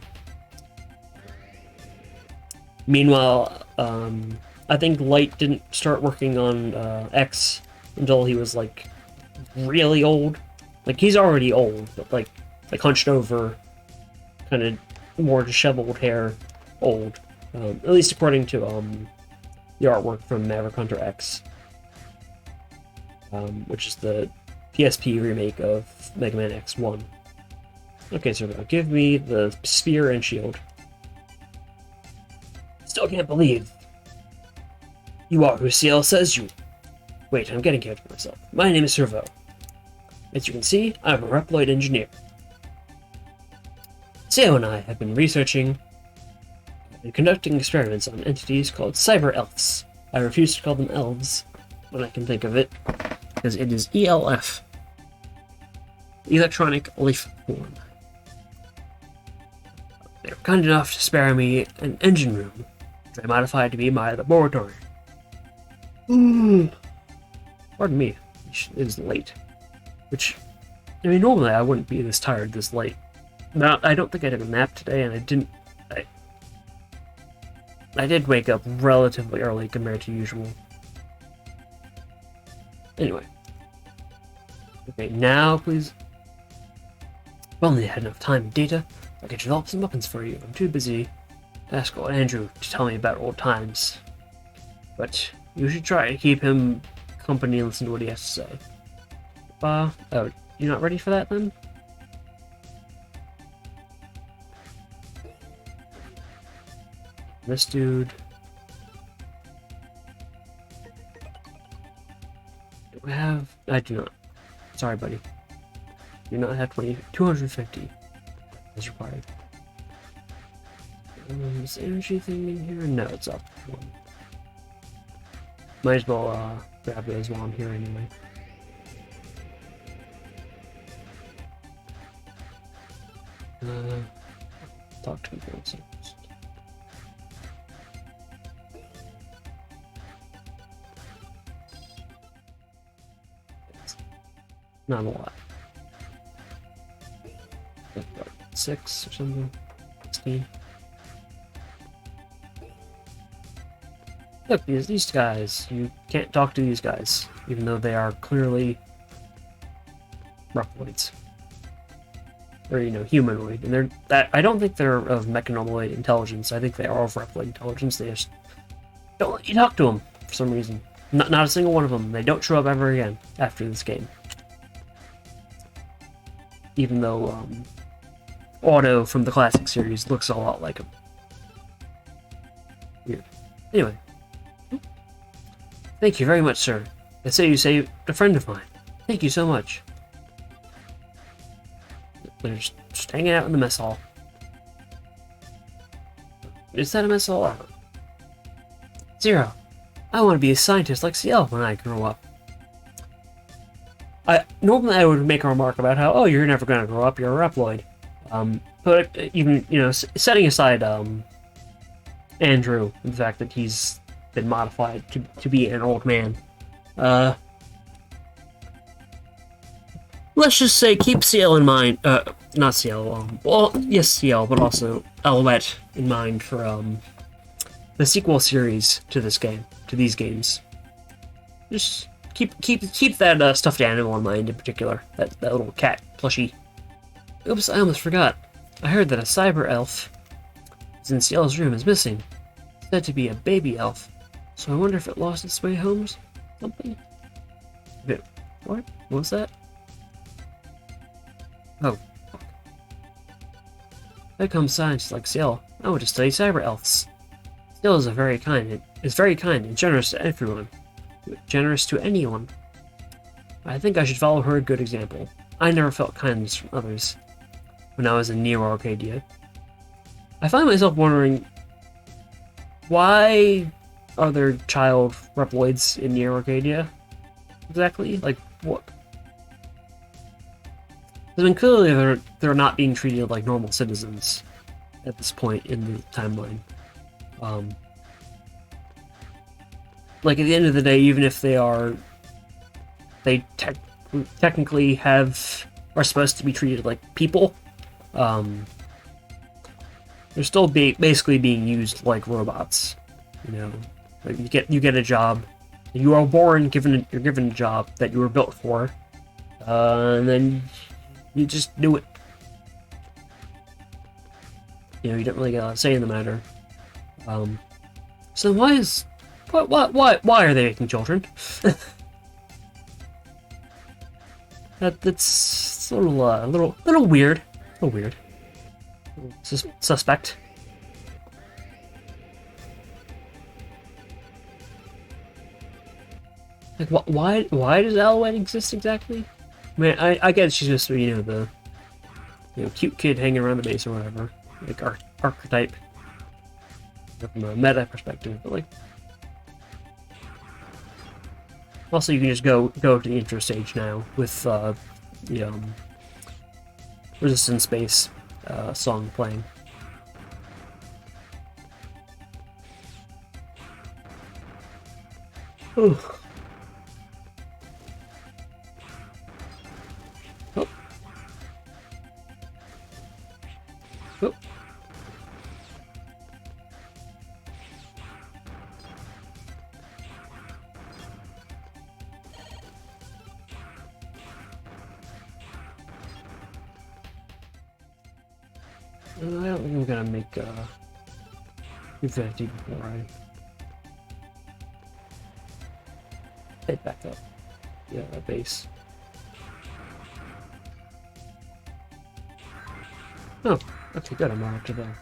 Meanwhile, I think Light didn't start working on X until he was like really old. Like he's already old, but like hunched over, kind of more disheveled hair, old. At least according to the artwork from Maverick Hunter X, which is the PSP remake of Mega Man X1. Okay, so now give me the spear and shield. Still can't believe you are who CL says you. Wait, I'm getting ahead of myself. My name is Servo. As you can see, I'm a Reploid engineer. CL and I have been researching and conducting experiments on entities called cyber elves. I refuse to call them elves when I can think of it, because it is ELF. Electronic Life Form. They were kind enough to spare me an engine room, which I modified to be my laboratory. Pardon me, it is late. Which, I mean, normally I wouldn't be this tired this late. Now, I don't think I took a nap today, and I did wake up relatively early compared to usual. Anyway. Okay, now, please. If only I had enough time and data, I could develop some weapons for you. I'm too busy to ask old Andrew to tell me about old times. But you should try to keep him company and listen to what he has to say. Oh, you're not ready for that then? This dude. Do I have? I do not. Sorry, buddy. Do not have 250 as required. Is the energy thing in here? No, it's up. Might as well grab those while I'm here anyway. Talk to me for a second. Not a lot. Like, what, 6 or something? 16? Look, these guys. You can't talk to these guys, even though they are clearly Reploids. Or, humanoid. And I don't think they're of mechanoid intelligence. I think they are of Reploid intelligence. They just don't let you talk to them for some reason. Not a single one of them. They don't show up ever again after this game. Even though Otto from the classic series looks a lot like him. Weird. Anyway. Thank you very much, sir. They say you saved a friend of mine. Thank you so much. They're just hanging out in the mess hall. Is that a mess hall? Zero. I want to be a scientist like Ciel when I grow up. Normally I would make a remark about how, oh, you're never going to grow up, you're a Reploid. But even, setting aside Andrew, the fact that he's been modified to be an old man, let's just say keep Ciel in mind, not Ciel, well, yes, Ciel, but also Alouette in mind for the sequel series to this game, to these games. Just keep that stuffed animal in mind in particular, that little cat plushie. Oops, I almost forgot. I heard that a cyber elf in Ciel's room is missing. It's said to be a baby elf, so I wonder if it lost its way home. Something. What? What was that? Oh. Here comes scientists like Ciel. I want to study cyber elves. Ciel is very kind and generous to everyone. Generous to anyone. I think I should follow her good example. I never felt kindness from others when I was in Neo Arcadia. I find myself wondering, why are there child Reploids in Neo Arcadia? Exactly? Like, what? I mean, clearly they're not being treated like normal citizens at this point in the timeline. Like, at the end of the day, even if they technically are supposed to be treated like people, they're still basically being used like robots. Like you get a job, you are born you're given a job that you were built for, and then you just do it. You don't really get a say in the matter. So why are they making children? That's a little weird. A little weird. Suspect. Like, why does Alouette exist exactly? I mean, I guess she's just the cute kid hanging around the base or whatever, like archetype from a meta perspective, but like. Also, you can just go to the intro stage now with the Resistance Base song playing. Ooh. Oh. Oh. I don't think I'm gonna make Infinity before I head back up. Yeah, that base. Oh, okay, good. I'm on up to there.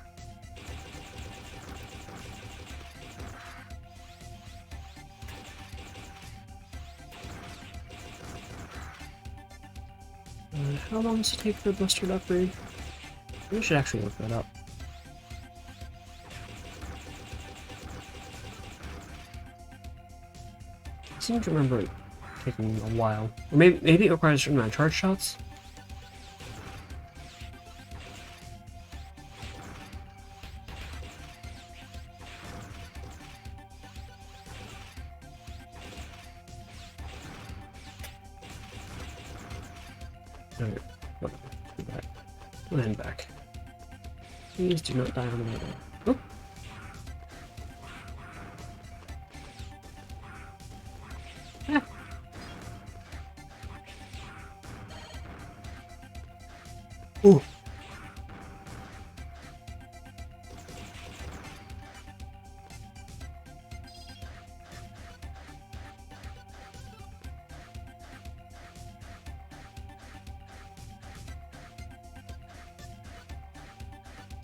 How long does it take for a Buster to upgrade? We should actually look that up. I seem to remember it taking a while. Or maybe it requires a certain amount of charge shots? Alright, go back. Land back. Please do not die on the way. Oh. Ooh.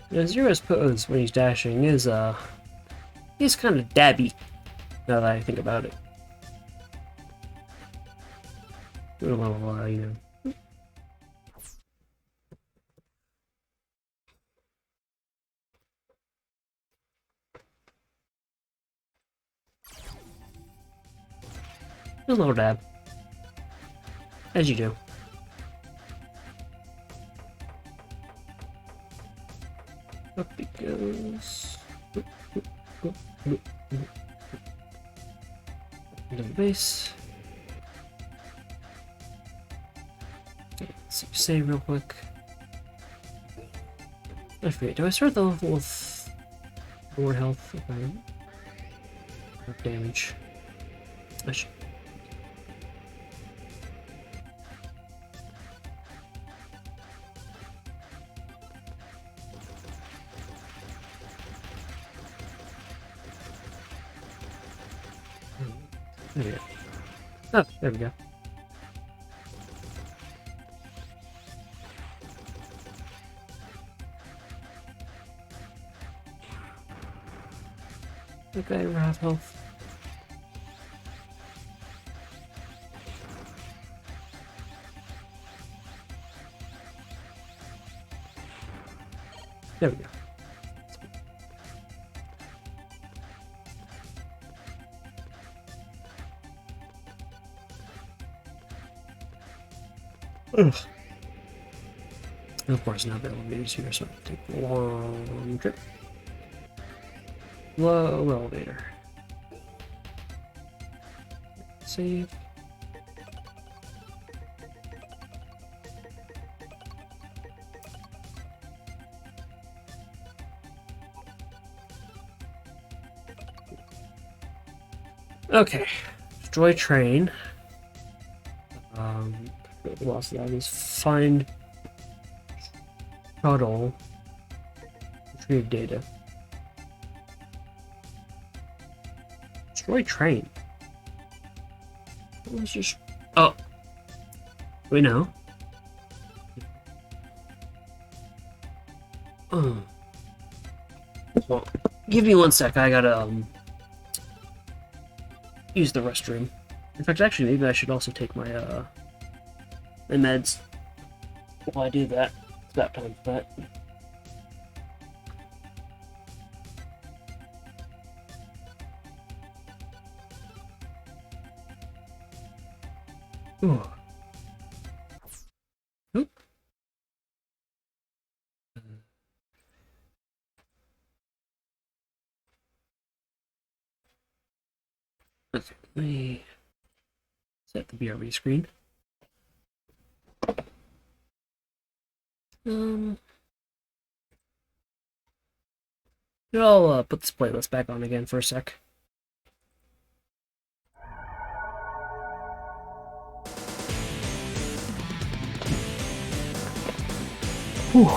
Yeah, Zero's pose when he's dashing is he's kind of dabby. Now that I think about it, a little, you know. A little dab. As you do. Up it goes. Into the base. Let's save real quick. I forget, do I start the level with more health? Okay. Or damage. I should. There we go. Oh, there we go. Think I ever have health? There we go. Ugh. And of course, now the elevator's here, so I have to take a long trip. Low elevator. Save. Okay. Destroy train. What else that is? Find shuttle. Retrieve data. Destroy train. What was just? Oh, wait, no. Oh. Well, give me 1 sec. I gotta use the restroom. In fact, actually, maybe I should also take my my meds. While I do that, it's about time for that. Ooh. Oop. Okay, let me set the BRB screen. I'll put this playlist back on again for a sec. Whew.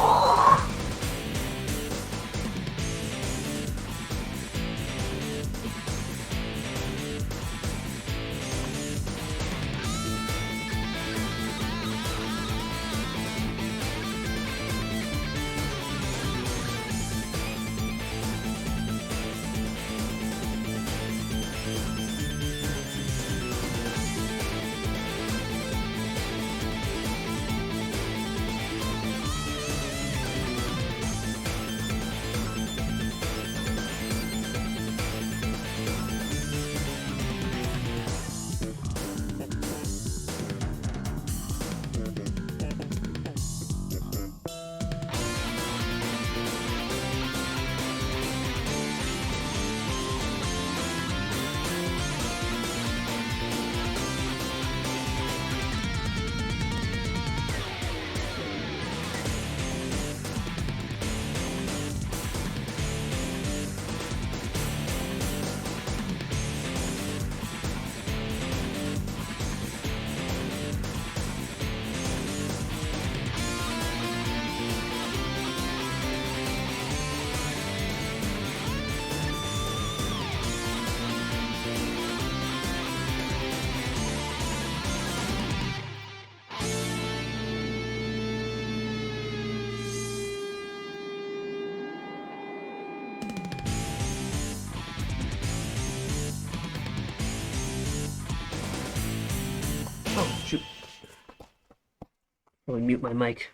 Let me mute my mic.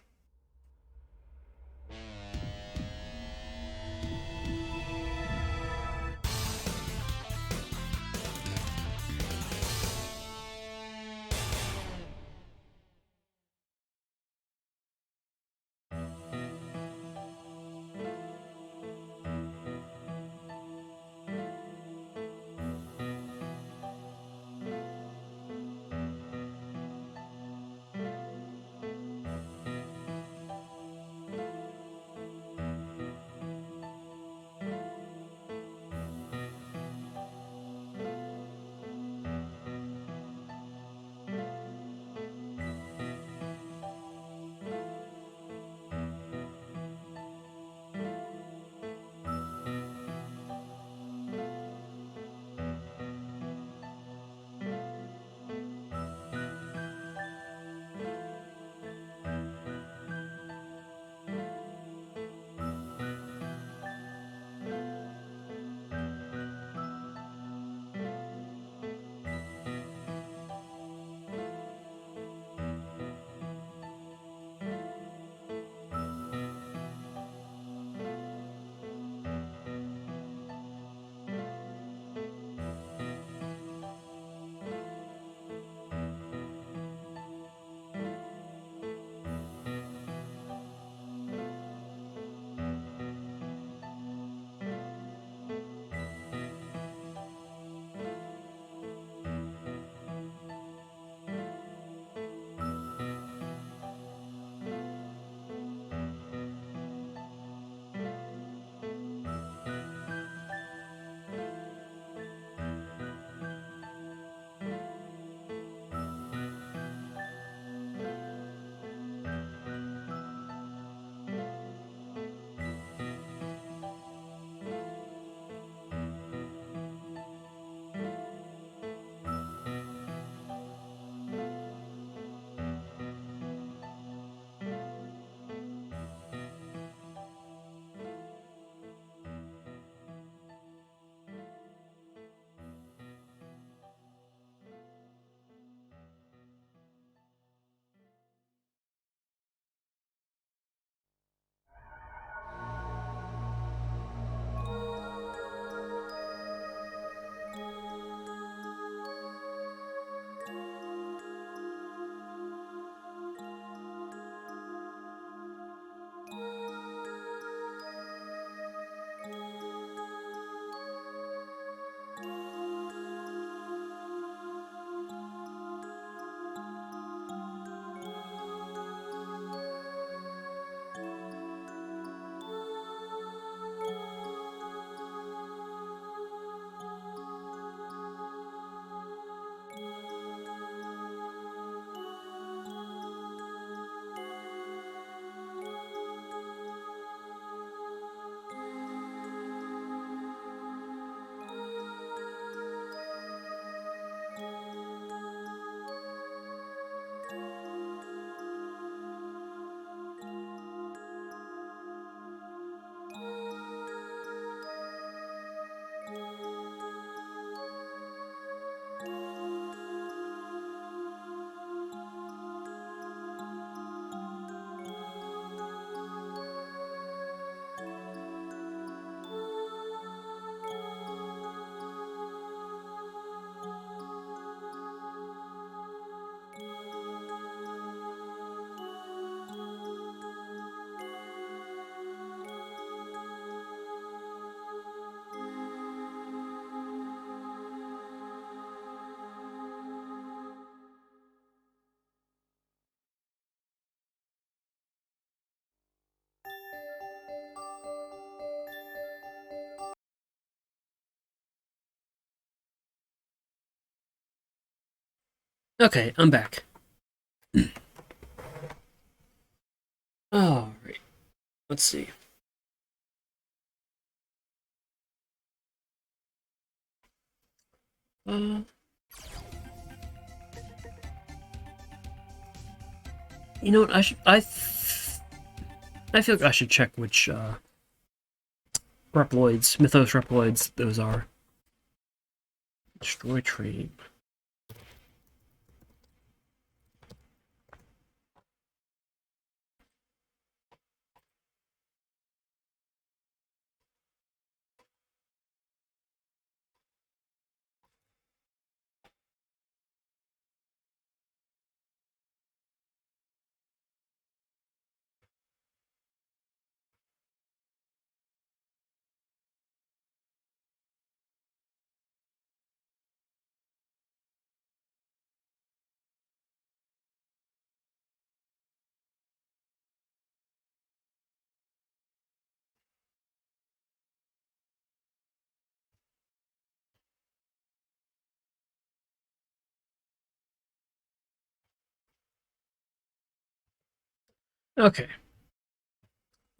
Okay, I'm back. Alright, let's see. You know what? I feel like I should check which Reploids, Mythos Reploids, those are. Destroy trade. Okay.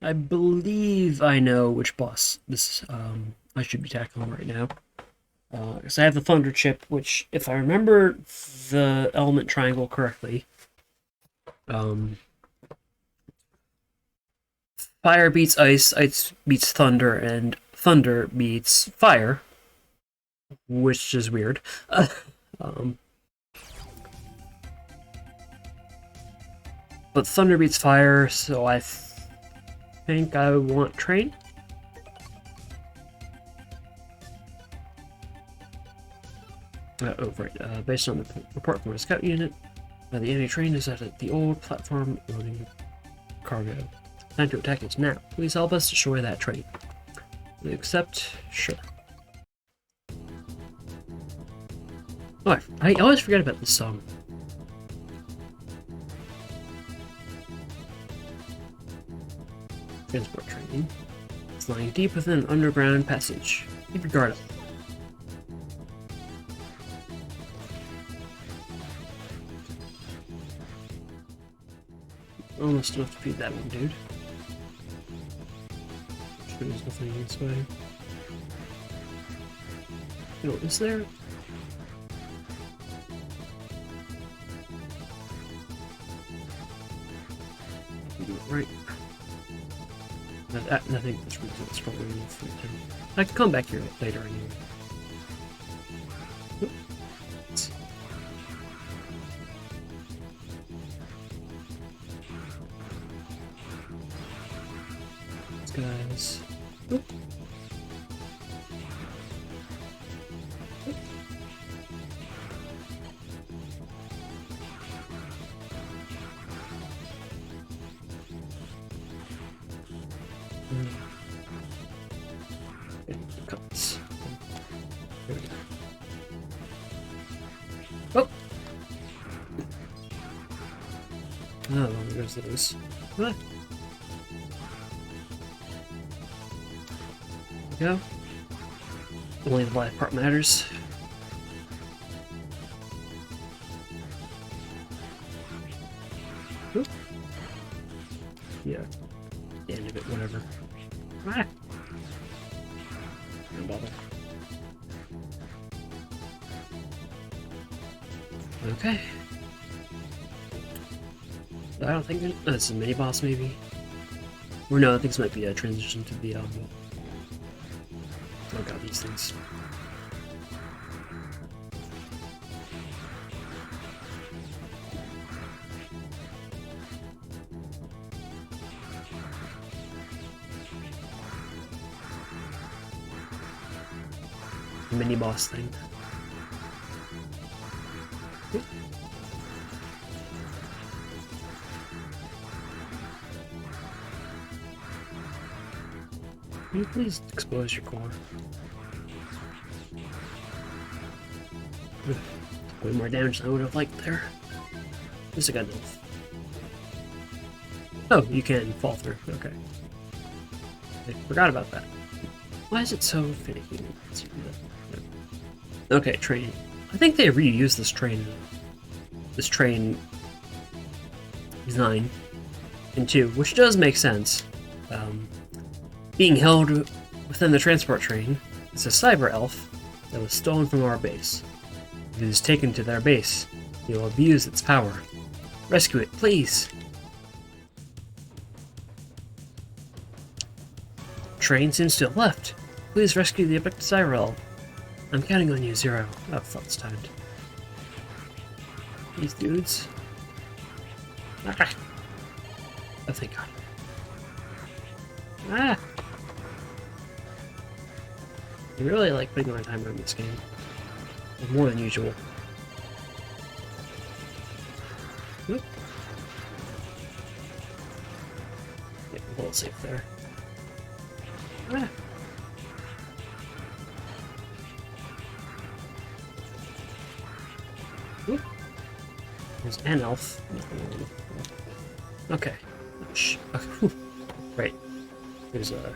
I believe I know which boss this I should be tackling right now. Because I have the Thunder Chip, which, if I remember the element triangle correctly, um, fire beats ice, ice beats thunder, and thunder beats fire, which is weird. um, but thunder beats fire, so I think I want train. Right. Based on the report from a scout unit, the enemy train is at the old platform loading cargo. Time to attack it now. Please help us destroy that train. We accept? Sure. Oh, I always forget about this song. Transport train. It's lying deep within an underground passage. Keep your guard up. Almost enough to feed that one, dude. Sure there's nothing this way. No, is there? Right. I think this route is probably enough for him. I can come back here later anyway. These guys. Oop. Cuts. There we go. Oh! Oh, there's those. What? There we go. Only the life part matters. Oop. Yeah. The end of it, whatever. Ah! Don't bother. Okay. I don't think it's a mini boss, maybe. Or no, I think this might be a transition to the oh god, these things. Mini boss thing. Oop. Can you please expose your core? Way more damage than I would have liked there. At least I got enough. Oh, you can fall through. Okay. I forgot about that. Why is it so finicky? Okay, train. I think they reused this train design in 2, which does make sense. Being held within the transport train is a cyber elf that was stolen from our base. If it is taken to their base, they will abuse its power. Rescue it, please! Train seems to have left. Please rescue the abducted cyber elf. I'm counting on you, Zero. Oh, thought it's timed. These dudes. Ah. Oh, thank God. Ah! I really like putting my timer in this game. More than usual. Oop. Yeah, a little safe there. Ah. Oop. There's an elf. Okay. Shh. Okay. Right. There's a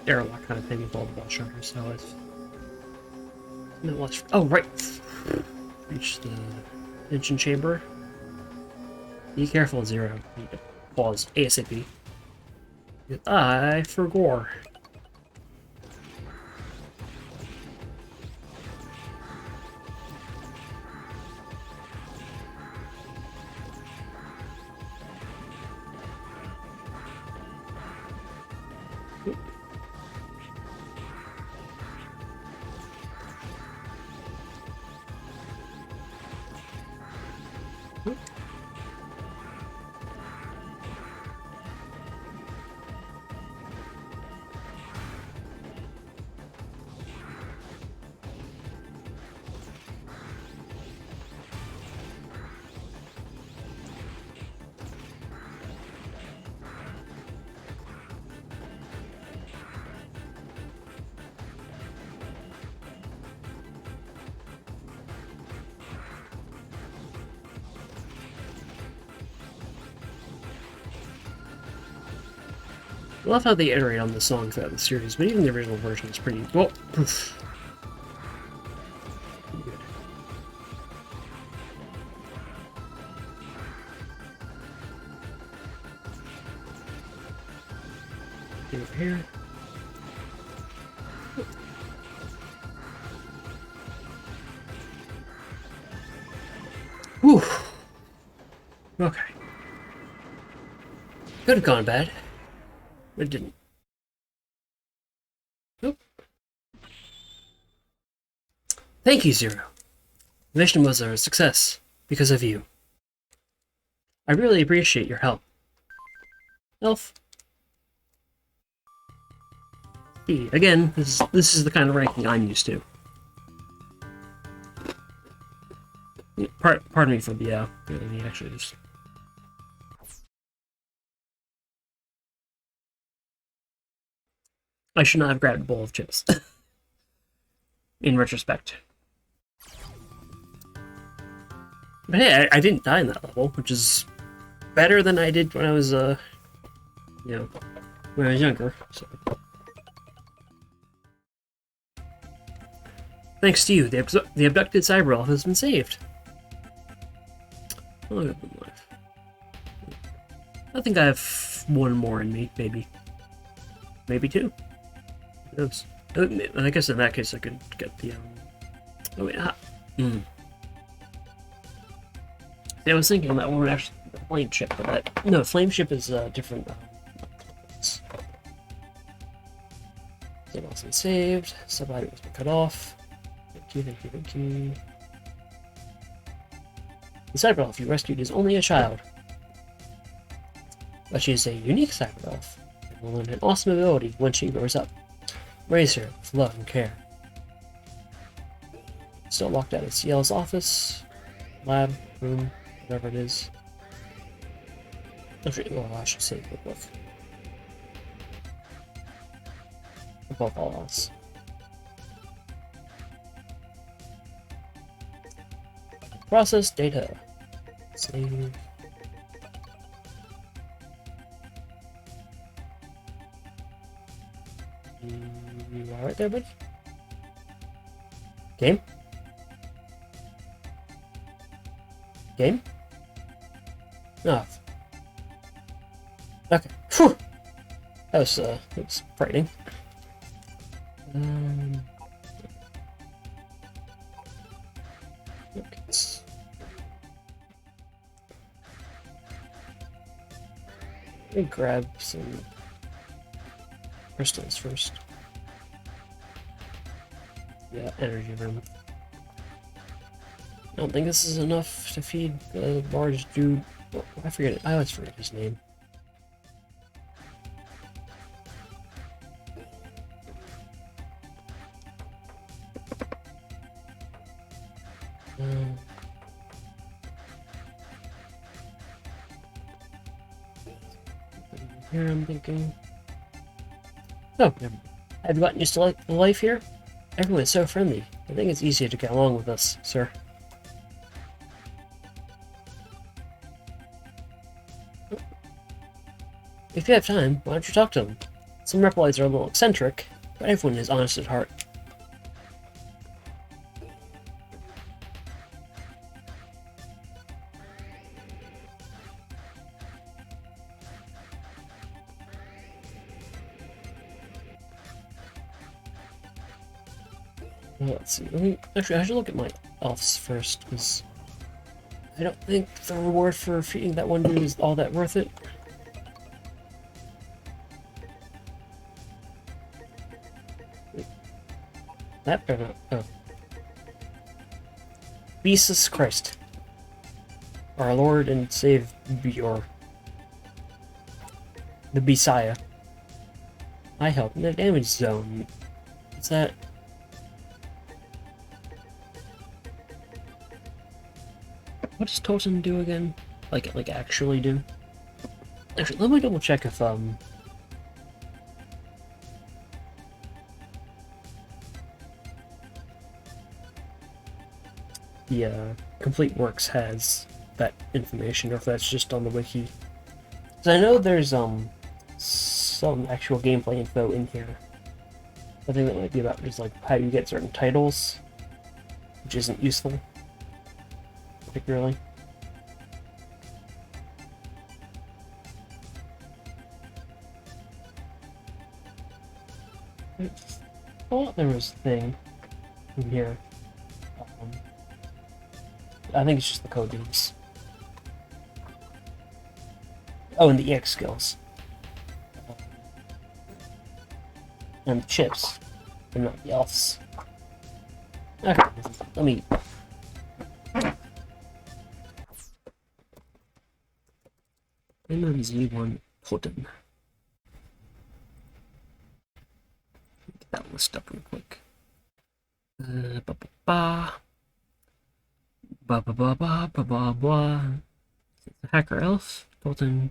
airlock kind of thing with all the ball shutters, so it's no let's right. Reach the engine chamber. Be careful, Zero. Pause ASAP. I for gore. I love how they iterate on the song throughout the series, but even the original version is pretty... well, poof. Pretty good. Get over here. Whew. Okay. Could have gone bad. It didn't. Nope. Thank you, Zero. The mission was a success because of you. I really appreciate your help. Elf. See, again, this is the kind of ranking I'm used to. Pardon me for the actually just... I should not have grabbed a bowl of chips. In retrospect. But hey, I didn't die in that level, which is better than I did when I was, you know, when I was younger, so. Thanks to you, the abducted cyber elf has been saved. Oh, life. I think I have one more in me, maybe. Maybe two. Who knows? I guess in that case I could get the, oh wait, See, I was thinking that one would actually be the flame ship, but that... No, flame ship is different. Save also saved. Somebody was cut off. Thank you, thank you, thank you. The cyber elf you rescued is only a child, but she is a unique cyber elf and will learn an awesome ability when she grows up. Raise her with love and care. Still locked out at Ciel's office, lab, room, whatever it is. Well, I should say the book. Above all else. Process data. Save. You alright there, buddy? Game? Game? No. Okay. Whew. That was frightening. Okay. Let me grab some crystals first. Yeah, energy room. I don't think this is enough to feed the large dude. Oh, I forget it. I always forget his name. Here I'm thinking. Oh, never mind. Have you gotten used to life here? Everyone is so friendly. I think it's easier to get along with us, sir. If you have time, why don't you talk to them? Some Replites are a little eccentric, but everyone is honest at heart. Let's see. Actually, I should look at my elves first, because I don't think the reward for feeding that one dude is all that worth it. That better not. Oh. Jesus Christ. Our Lord and Savior. The Messiah. I help in the damage zone. What's that? What does Totem do again? Like actually do? Actually, let me double check if the Complete Works has that information, or if that's just on the wiki. Because I know there's some actual gameplay info in here. I think that might be about just like how you get certain titles, which isn't useful, particularly. I thought there was a thing in here. I think it's just the code names. Oh, and the EX skills. And the chips. But not the elves. Okay, let me... Z1 Totem. Get that list up real quick. Hacker elf, Totem.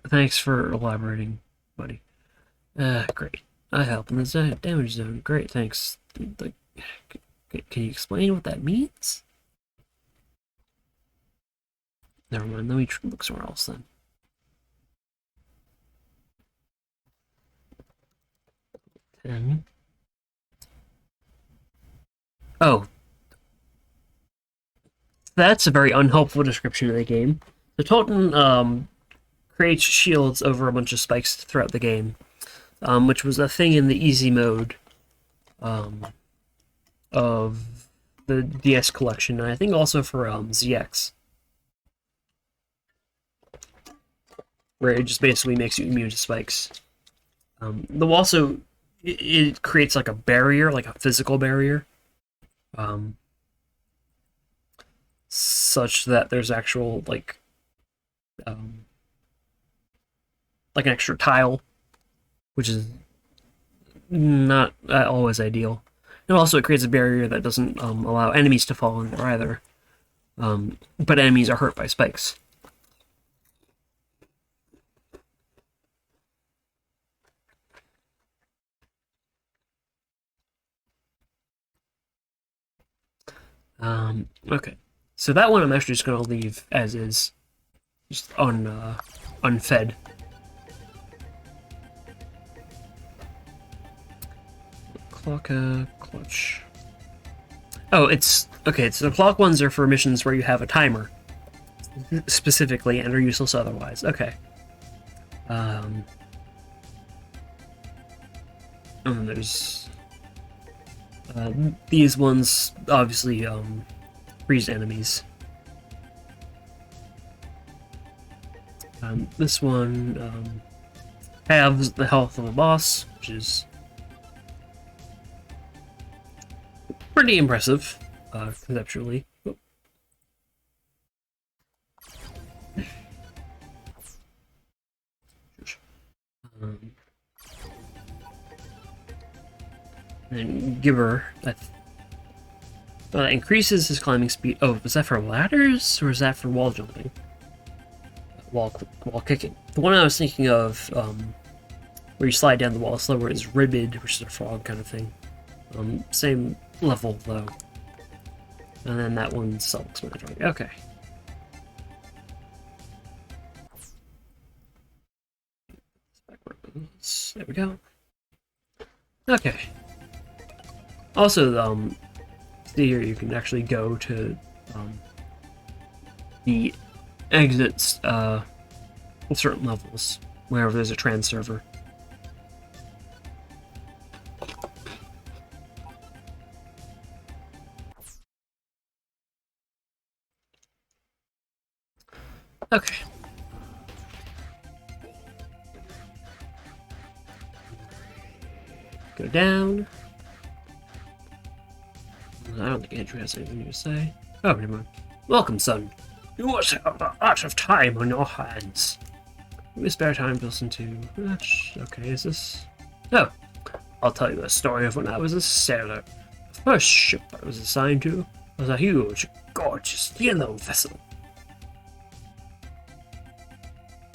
Thanks for elaborating, buddy. Great. I help in the damage zone. Great, thanks. Can you explain what that means? Never mind, let me look somewhere else then. Oh. That's a very unhelpful description of the game. The Totem creates shields over a bunch of spikes throughout the game, which was a thing in the easy mode of the DS collection, and I think also for ZX, where it just basically makes you immune to spikes. Though also, it creates like a barrier, like a physical barrier, such that there's actual like an extra tile, which is not always ideal. And also it creates a barrier that doesn't allow enemies to fall in there either. But enemies are hurt by spikes. Okay. So that one I'm actually just going to leave as is. Just unfed. Clutch. Oh, it's... Okay, so the clock ones are for missions where you have a timer. Specifically, and are useless otherwise. Okay. And then there's... these ones, obviously, freeze enemies. This one halves the health of a boss, which is pretty impressive, conceptually. And Gibber, that increases his climbing speed. Oh, was that for ladders, or is that for wall jumping? Wall kicking. The one I was thinking of, where you slide down the wall slower, is Ribbid, which is a frog kind of thing. Same level, though. And then that one's self-explanatory. Okay. There we go. Okay. Also, see here, you can actually go to the exits at certain levels, wherever there's a trans server. Okay. Go down. I don't think Andrew has anything to say. Oh, never mind. Welcome, son. You must have a lot of time on your hands. We spare time to listen to... Okay, is this... Oh, I'll tell you a story of when I was a sailor. The first ship I was assigned to was a huge, gorgeous yellow vessel.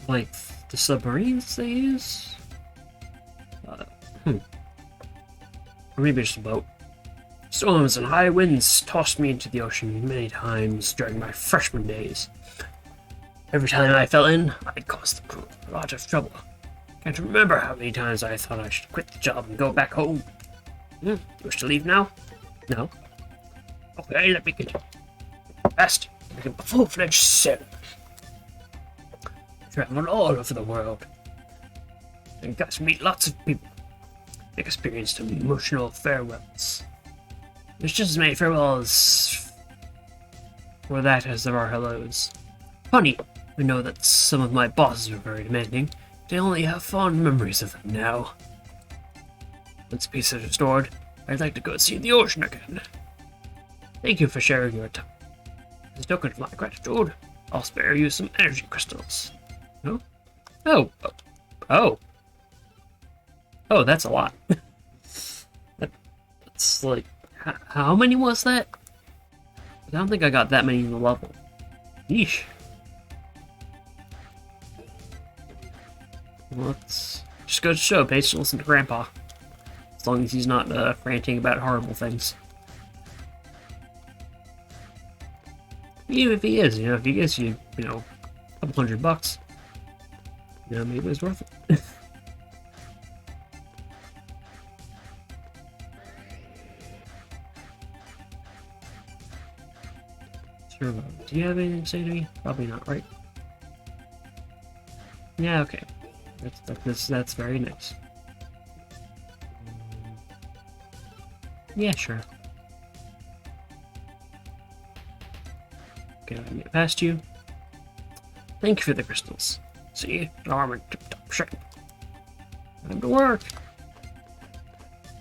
Like the submarines they use? Or maybe just a boat. Storms and high winds tossed me into the ocean many times during my freshman days. Every time I fell in, I caused the crew a lot of trouble. Can't remember how many times I thought I should quit the job and go back home. You wish to leave now? No? Okay, let me continue. Best, become a full-fledged sailor. Travel all over the world. And got to meet lots of people. Experienced emotional farewells. There's just as many farewells for that as there are hellos. Funny, I know that some of my bosses were very demanding, but I only have fond memories of them now. Once peace is restored, I'd like to go see the ocean again. Thank you for sharing your time. As a token of my gratitude, I'll spare you some energy crystals. No? Oh. Oh. Oh, that's a lot. That's like... How many was that? I don't think I got that many in the level. Yeesh. Let's just go to show page to listen to Grandpa. As long as he's not ranting about horrible things. Even if he is, if he gives you, a couple $100, maybe it's worth it. Sure. Do you have anything to say to me? Probably not, right? Yeah, okay. That's very nice. Yeah, sure. Okay, I get past you. Thank you for the crystals. See, armor tip-top shape. Time to work.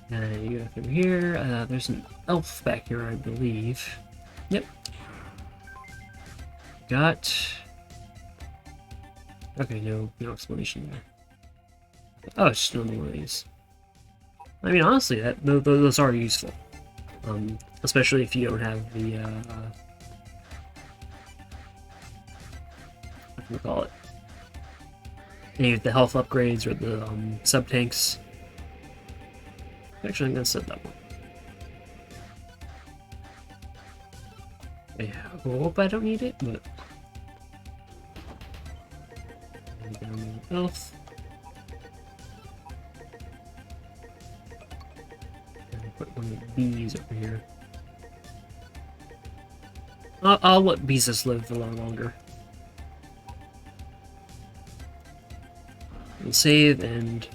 And you go through here. There's an elf back here, I believe. Yep. Got. Okay, no explanation there. Oh, it's just another one of these. I mean, honestly, those are useful. Especially if you don't have the, what do we call it? Any of the health upgrades or the, sub-tanks. Actually, I'm gonna set that one. Yeah, I hope I don't need it, but... Health. Put one of these over here. I'll let Beezus live a lot longer. We'll save and...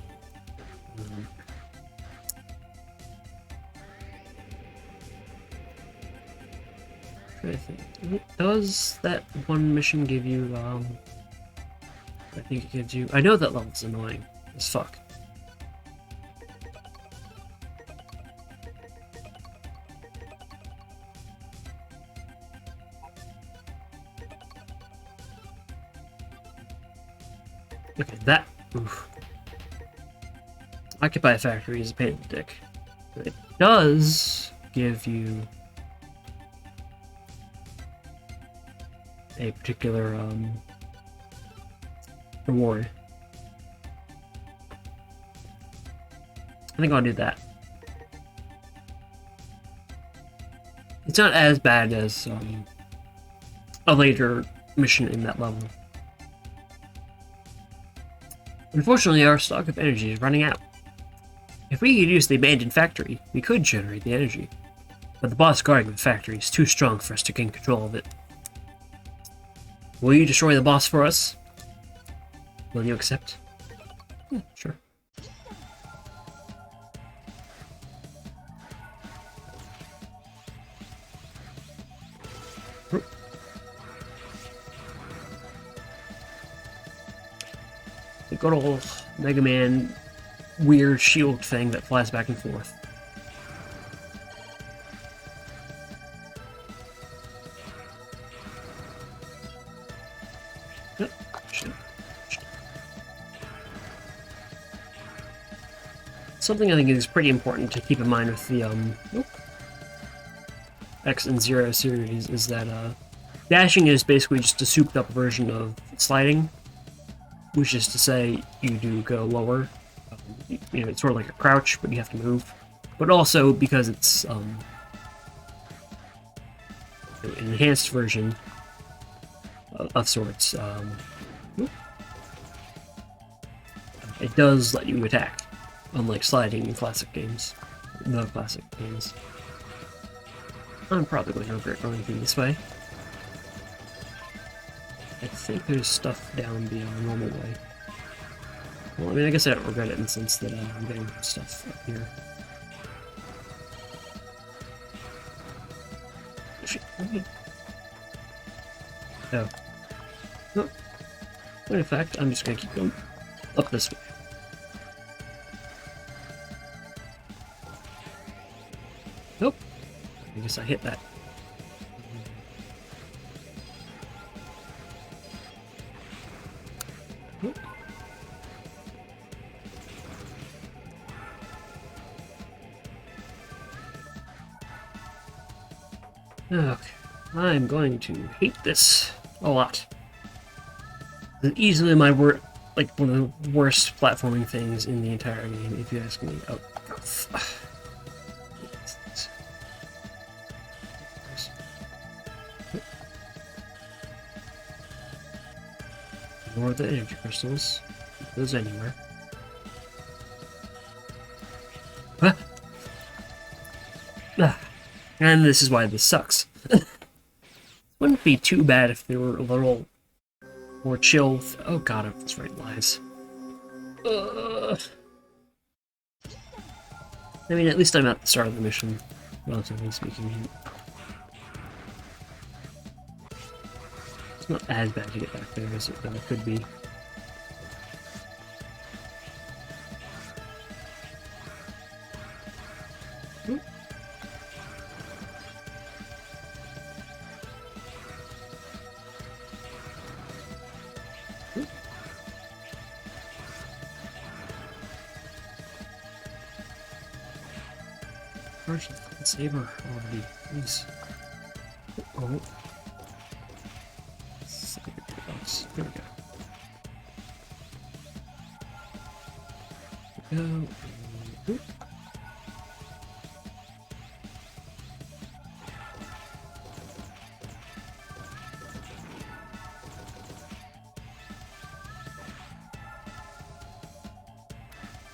I think. Does that one mission give you, I think it gives you... I know that level's annoying as fuck. Okay, that... Oof. Occupy a factory is a pain in the dick. But it does give you... a particular, reward. I think I'll do that. It's not as bad as, a later mission in that level. Unfortunately, our stock of energy is running out. If we could use the abandoned factory, we could generate the energy. But the boss guarding the factory is too strong for us to gain control of it. Will you destroy the boss for us? Will you accept? Yeah, sure. good old Mega Man weird shield thing that flies back and forth. Oh, shit. Something I think is pretty important to keep in mind with the X and Zero series is that dashing is basically just a souped up version of sliding, which is to say you do go lower. You know, it's sort of like a crouch, but you have to move. But also because it's an enhanced version of sorts, it does let you attack, unlike sliding in classic games, the classic games. I'm probably going to regret going through this way. I think there's stuff down the normal way. Well, I mean, I guess I don't regret it in the sense that I'm getting stuff up here. Oh. No. But in fact, I'm just gonna keep going up this way. Nope. I guess I hit that. Nope. Okay, I'm going to hate this a lot. It's easily my one of the worst platforming things in the entire game, if you ask me. Oh, ignore the energy crystals. Keep those anywhere. Huh? And this is why this sucks. Wouldn't be too bad if they were a little more chill. Oh god, if this right lies. I mean, at least I'm at the start of the mission, relatively speaking. It's not as bad to get back there as it could be. Saber already, please. Oh. There we go.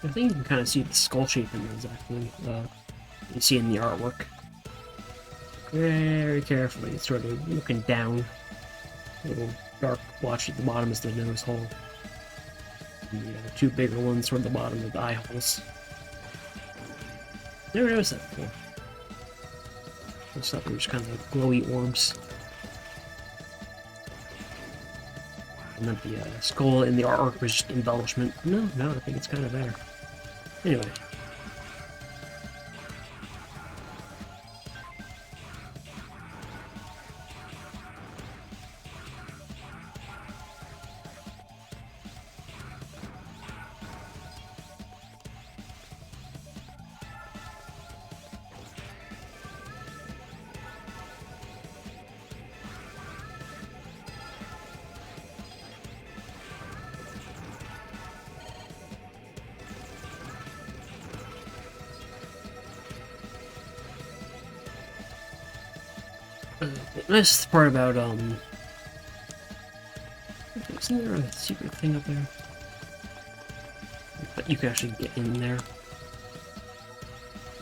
I think you can kind of see the skull shape in those, actually. You see in the artwork. Very carefully, it's sort of looking down. A little dark blotch at the bottom is the nose hole. And the two bigger ones toward the bottom of the eye holes. Never noticed that before. I just thought they were just kind of like glowy orbs. And that the skull in the artwork was just embellishment. No, I think it's kind of there. Anyway. The nice part about, isn't there a secret thing up there? But you can actually get in there.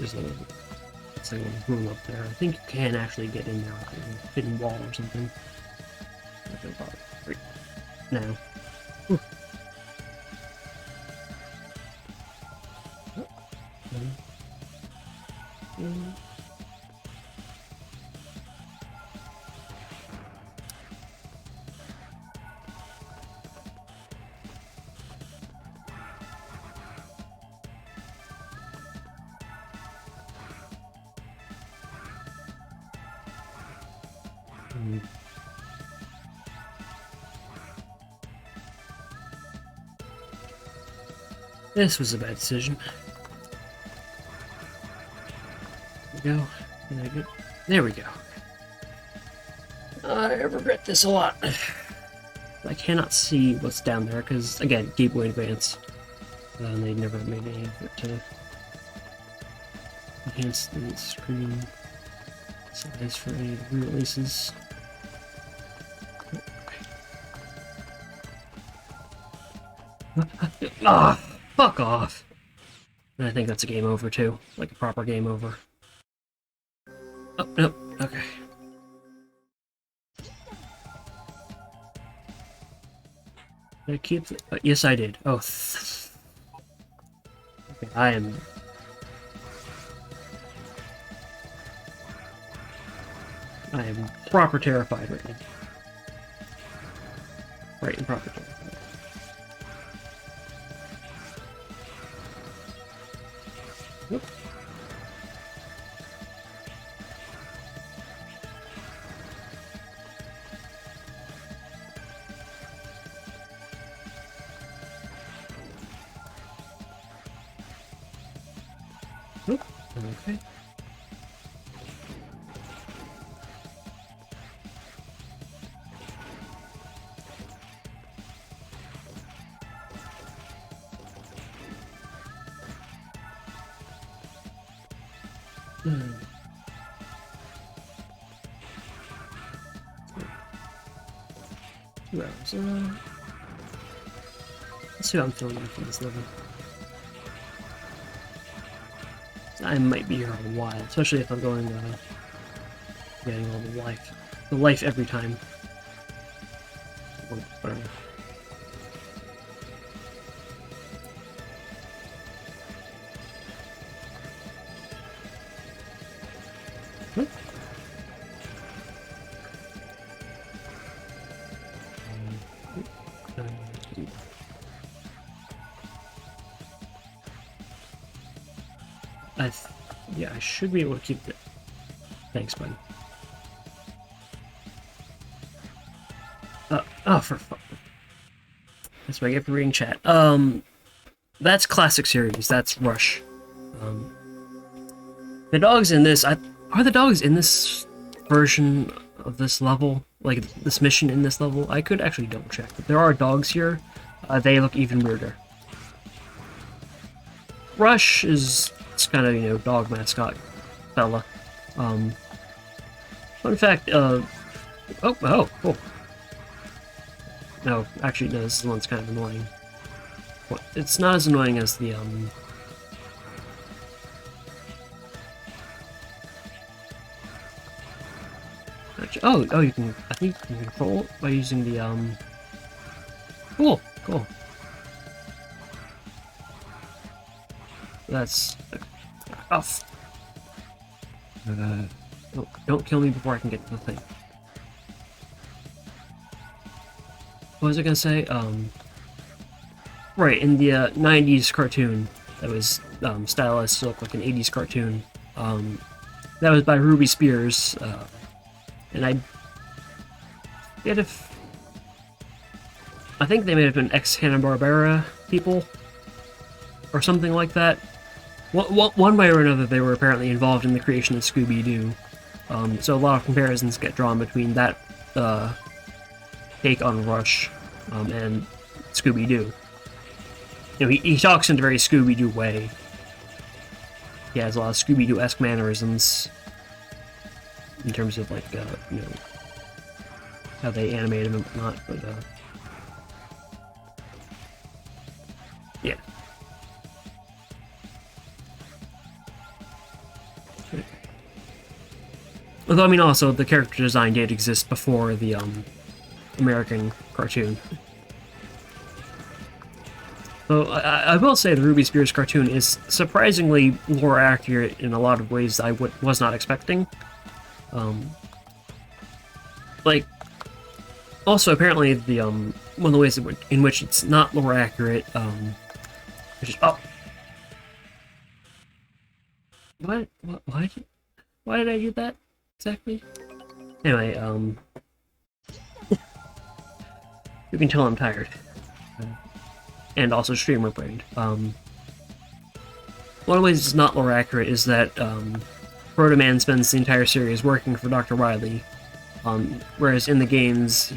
It's like a room up there. I think you can actually get in there, like a hidden wall or something. Right now. Ooh. Mm. This was a bad decision. There we go. There we go. I regret this a lot. I cannot see what's down there because, again, Game Boy Advance. They never made any effort to enhance the screen size for any of the re-releases. Ah, fuck off. And I think that's a game over too, like a proper game over. Oh, nope, okay. Did I keep it? Yes, I did. Oh. Okay, I am proper terrified right now. Right, and proper terrified. Whoop. Whoop. Okay. Let's see how I'm feeling after this level. I might be here a while, especially if I'm going, getting all the life every time. Whatever. Yeah, I should be able to keep it. Thanks, buddy. Oh, for fuck. That's what I get for reading chat. That's classic series. That's Rush. The dogs in this, are the dogs in this version of this level? Like, this mission in this level? I could actually double check, but there are dogs here. They look even weirder. Rush is kind of, you know, dog mascot fella. Fun fact, oh, cool. No, actually, no, this one's kind of annoying. Well, it's not as annoying as the, actually, oh, you can, I think you can control it by using the, cool. That's off. Oh, don't kill me before I can get to the thing. What was I gonna say? Right, in the 90s cartoon that was stylized to look like an 80s cartoon. That was by Ruby Spears, and I think they may have been ex-Hanna-Barbera people, or something like that. One way or another, they were apparently involved in the creation of Scooby-Doo. So a lot of comparisons get drawn between that take on Rush and Scooby-Doo. You know, he talks in a very Scooby-Doo way. He has a lot of Scooby-Doo-esque mannerisms in terms of, like, you know, how they animate him and whatnot, but, yeah. Although, I mean, also, the character design did exist before the, American cartoon. So, I will say the Ruby Spears cartoon is surprisingly lore accurate in a lot of ways I was not expecting. Like, also, apparently, the, one of the ways in which it's not lore accurate, which is, oh! What? Why did I do that? Exactly? Anyway, You can tell I'm tired. And also streamer brained. One of the ways it's not lore accurate is that Proto Man spends the entire series working for Dr. Wily, whereas in the games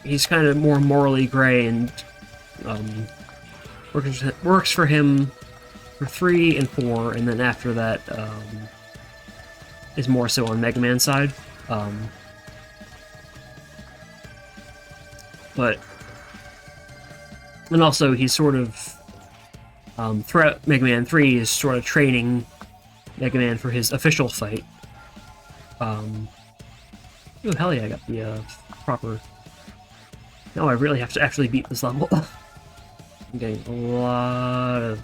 he's kind of more morally gray and works for him for 3 and 4, and then after that is more so on Mega Man's side. And also he's sort of throughout Mega Man 3 is sort of training Mega Man for his official fight. Oh hell yeah, I got the proper. Now I really have to actually beat this level. I'm getting a lot of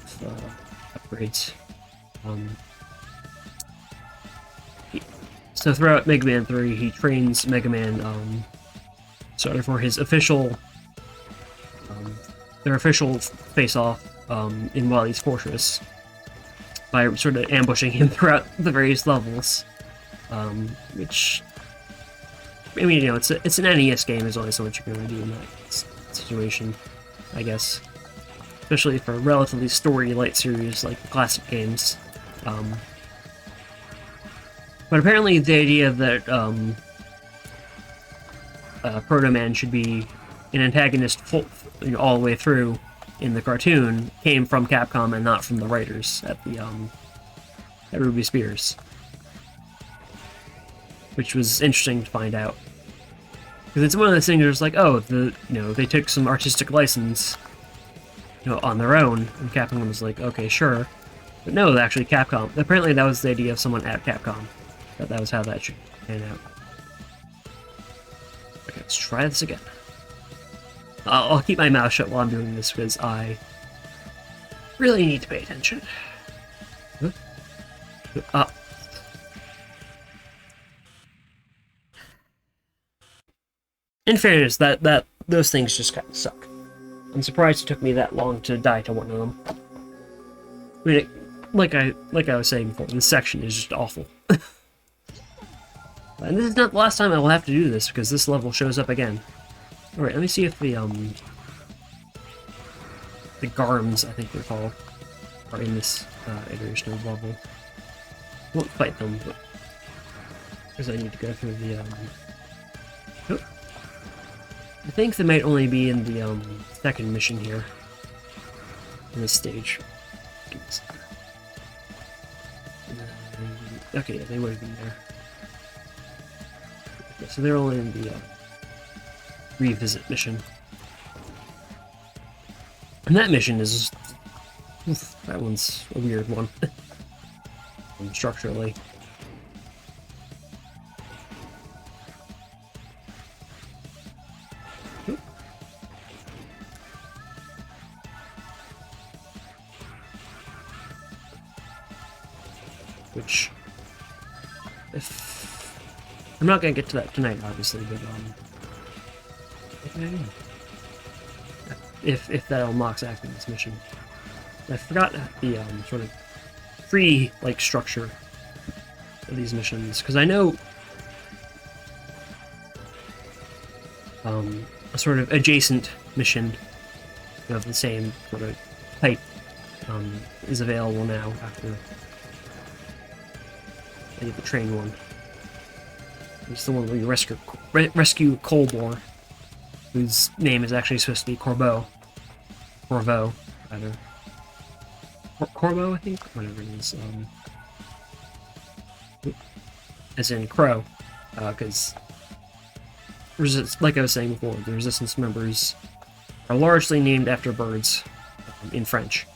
upgrades. So throughout Mega Man 3, he trains Mega Man sort of for his official, their official face-off in Wily's Fortress by sort of ambushing him throughout the various levels, which, I mean, you know, it's an NES game. There's only so much you can really do in that situation, I guess. Especially for a relatively story-light series like the classic games. But apparently the idea that Proto Man should be an antagonist all the way through in the cartoon came from Capcom and not from the writers at the at Ruby Spears, which was interesting to find out. Because it's one of those things where it's like, oh, they took some artistic license, on their own, and Capcom was like, okay, sure. But no, actually Capcom, apparently that was the idea of someone at Capcom, that was how that should pan out. Okay, let's try this again. I'll keep my mouth shut while I'm doing this, because I really need to pay attention. In fairness, those things just kind of suck. I'm surprised it took me that long to die to one of them. I mean, like I was saying before, this section is just awful. And this is not the last time I will have to do this, because this level shows up again. Alright, let me see if the Garms, I think they're called, are in this iteration of the level. I won't fight them, but because I need to go through the oh. I think they might only be in the second mission here in this stage. Okay, yeah, they would have been there. Okay, so they're only in the revisit mission. And that mission is... that one's a weird one. Structurally. Which... I'm not gonna get to that tonight, obviously, but if that unlocks after this mission. I forgot the sort of free structure of these missions, because I know a sort of adjacent mission of the same sort of type is available now after I get the train one. It's the one where you rescue Colbor, whose name is actually supposed to be Corbeau. Corvo, rather. Corbeau, I think? Whatever it is. As in Crow. Because, like I was saying before, the Resistance members are largely named after birds in French.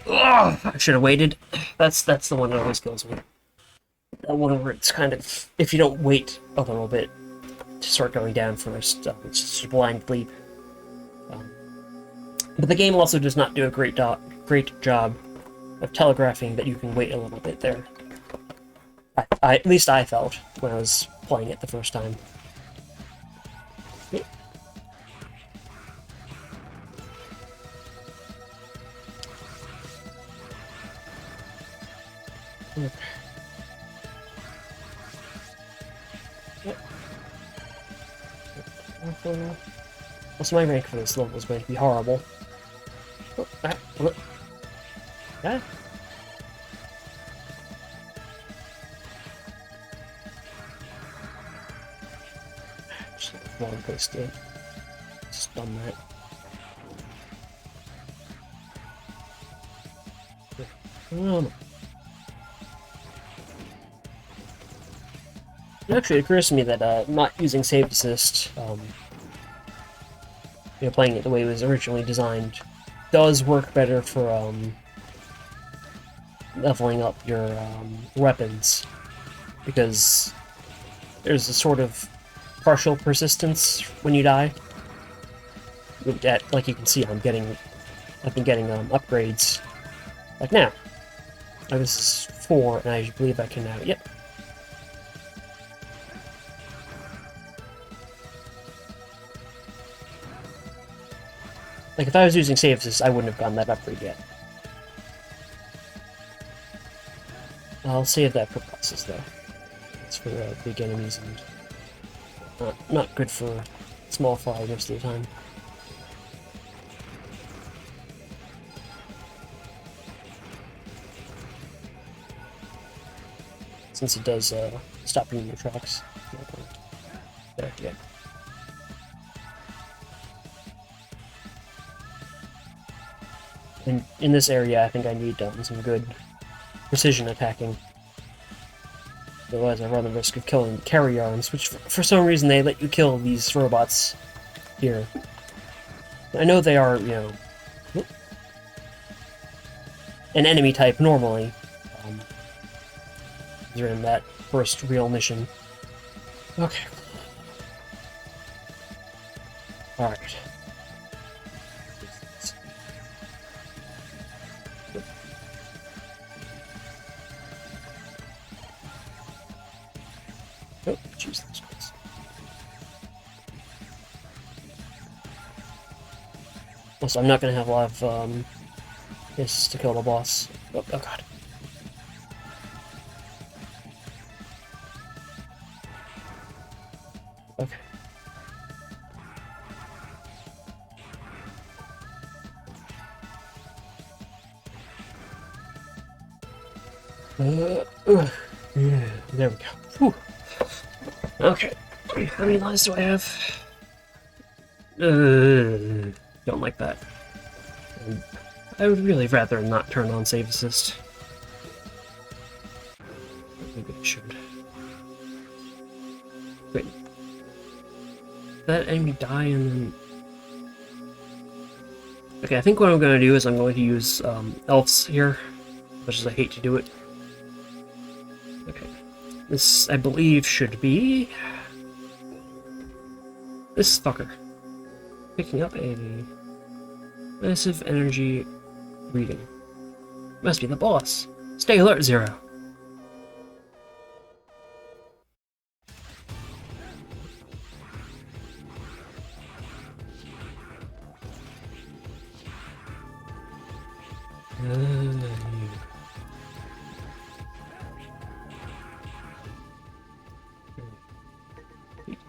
Oh, I should have waited. That's the one that always kills me. That one where it's kind of, if you don't wait a little bit to start going down first, it's just a blind leap. But the game also does not do a great job of telegraphing that you can wait a little bit there. At least I felt when I was playing it the first time. Yep. Also, my rank for this level is going to be horrible. Oh, look. Ah. Just the wrong place to stun that. It actually occurs to me that not using save assist, playing it the way it was originally designed, does work better for leveling up your weapons, because there's a sort of partial persistence when you die. Like you can see, I've been getting upgrades. Like now. Oh, this is 4, and I believe I can now. Yep. Like, if I was using save assist, I wouldn't have gotten that upgrade yet. I'll save that for bosses, though. It's for big enemies and not good for small fry most of the time. Since it does stop you in your tracks. There, yeah. And in this area, I think I need some good precision attacking. Otherwise, I run the risk of killing carry arms, which for some reason they let you kill these robots here. I know they are, an enemy type normally. They're in that first real mission. Okay. Alright. Oh, jeez, that's nice. Also, I'm not gonna have a lot of, this to kill the boss. Oh god. Okay. Yeah, there we go. Whew. Okay. How many lives do I have? Don't like that. I would really rather not turn on save assist. Maybe I should. Wait. That enemy die and then... Okay, I think what I'm going to do is I'm going to use elves here, much as I hate to do it. Okay. This, I believe, should be... this fucker. Picking up a massive energy reading. Must be the boss. Stay alert, Zero.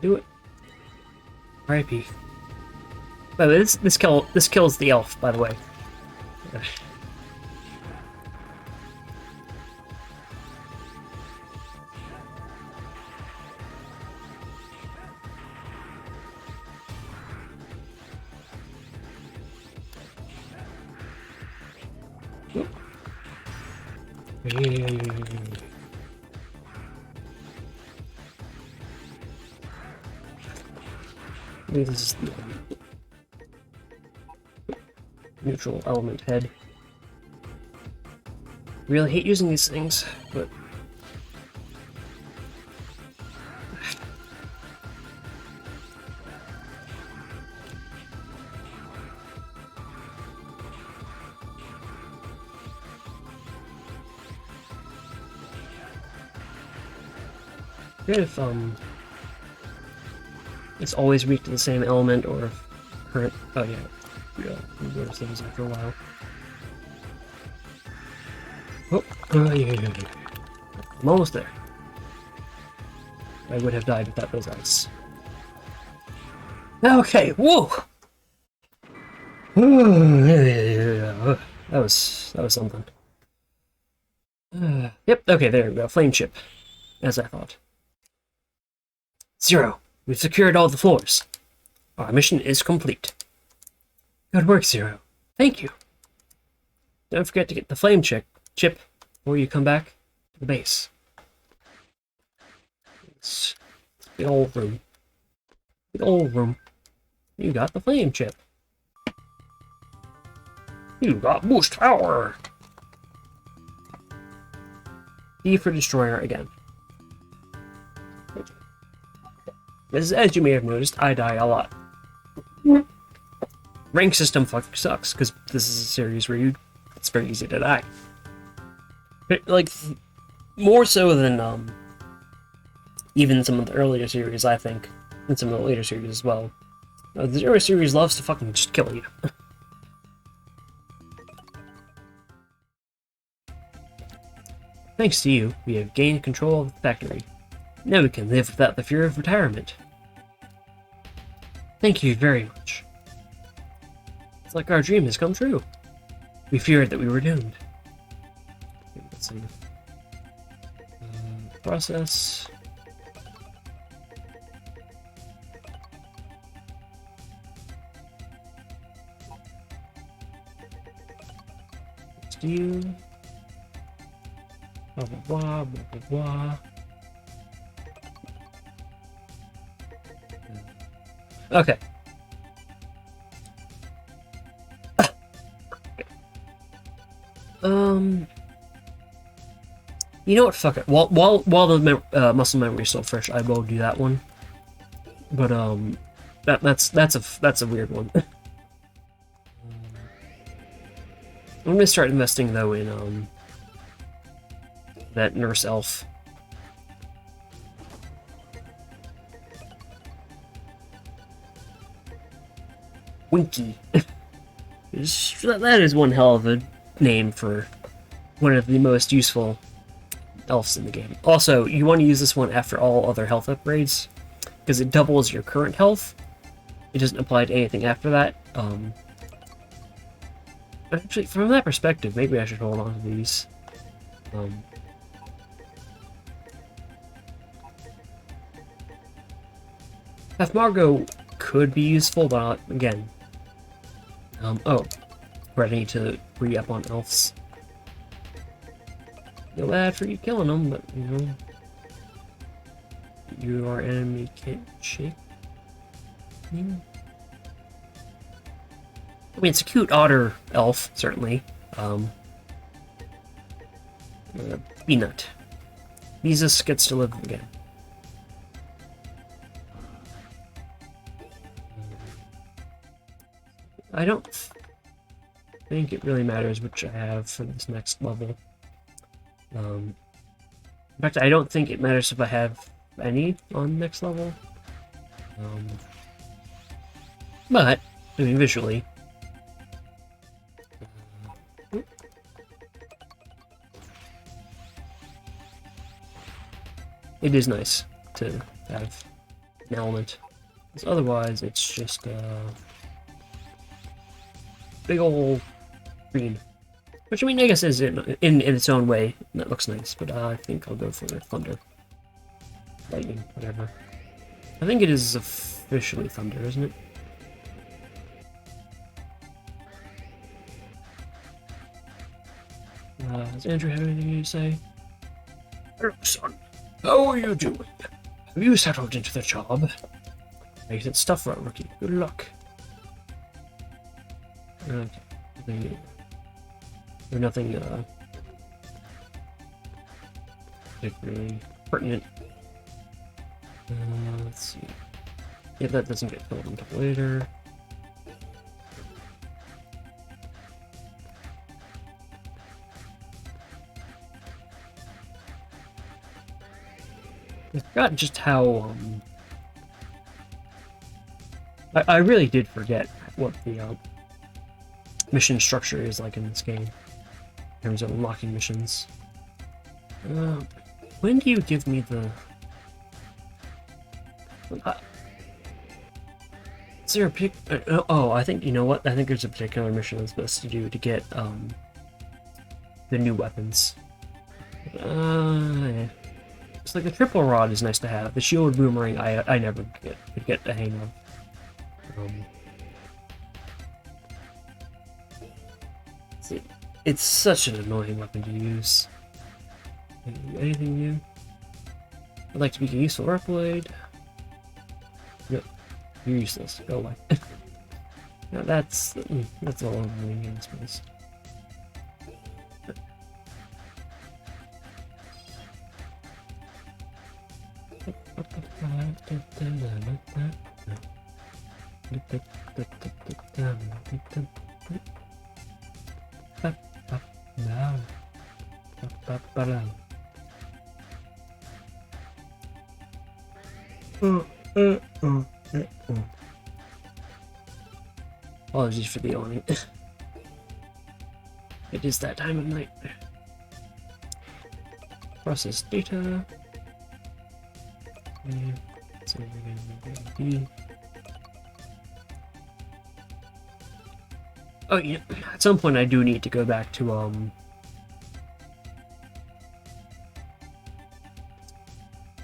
Do it. R.I.P. By the way, this kills the elf, by the way. Maybe this is the neutral element head. Really hate using these things, but good if it's always weak to the same element, or if current. Oh yeah, we notice things after a while. Oh, yeah. I'm almost there. I would have died without those ice. Okay, whoa! That was something. Yep, okay, there we go. Flame chip, as I thought. Zero, we've secured all the floors. Our mission is complete. Good work, Zero. Thank you. Don't forget to get the flame chip before you come back to the base. It's the old room. The old room. You got the flame chip. You got boost power. E for destroyer again. As you may have noticed, I die a lot. Rank system fucking sucks, because this is a series where it's very easy to die. But, like, more so than even some of the earlier series, I think, and some of the later series as well. The Zero series loves to fucking just kill you. Thanks to you, we have gained control of the factory. Now we can live without the fear of retirement. Thank you very much. It's like our dream has come true. We feared that we were doomed. Okay, let's see. Process. Let's do. Blah blah blah blah blah blah. Okay. You know what? Fuck it. While the muscle memory is still fresh, I will do that one. But that's a weird one. I'm gonna start investing though in that nurse elf. Winky. That is one hell of a name for one of the most useful elves in the game. Also, you want to use this one after all other health upgrades, because it doubles your current health. It doesn't apply to anything after that. Actually, from that perspective, maybe I should hold on to these. Half Margot could be useful, but again. Oh, right, I need to re-up on elves. Feel bad for you killing them, but you know, your enemy can't shake you. I mean, it's a cute otter elf, certainly. Peanut. Jesus gets to live again. I don't think it really matters which I have for this next level. In fact, I don't think it matters if I have any on next level. But, I mean, visually. It is nice to have an element. Because otherwise, it's just big ol' green. Which, I mean, I guess is in its own way. That looks nice, but I think I'll go for thunder. Lightning, whatever. I think it is officially thunder, isn't it? Does Andrew have anything to say? Hello, son. How are you doing? Have you settled into the job? Make that stuff right, rookie. Good luck. Okay. Nothing particularly pertinent. Let's see. Yeah, that doesn't get filled until later. I forgot just how I really did forget what the mission structure is like in this game in terms of unlocking missions. When do you give me the Is there a pick? Oh, I think you know what? I think there's a particular mission that's best to do to get the new weapons. Yeah. It's like the triple rod is nice to have. The shield boomerang I never could get the hang of. It's such an annoying weapon to use. Anything new? I'd like to be a useful arc blade. Yep, you're useless. Go away. Now that's a little annoying, I suppose. Apologies for the yawning. It is that time of night. Process data. Oh yeah, at some point I do need to go back to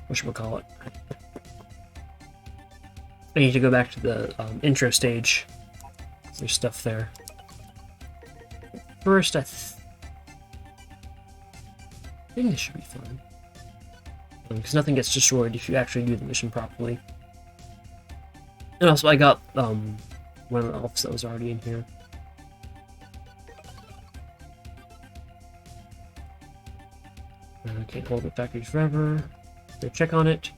whatchamacallit? I need to go back to the intro stage. There's stuff there. First, I think this should be fun. Because nothing gets destroyed if you actually do the mission properly. And also, I got one of the elves that was already in here. Can't hold the factory forever. So check on it.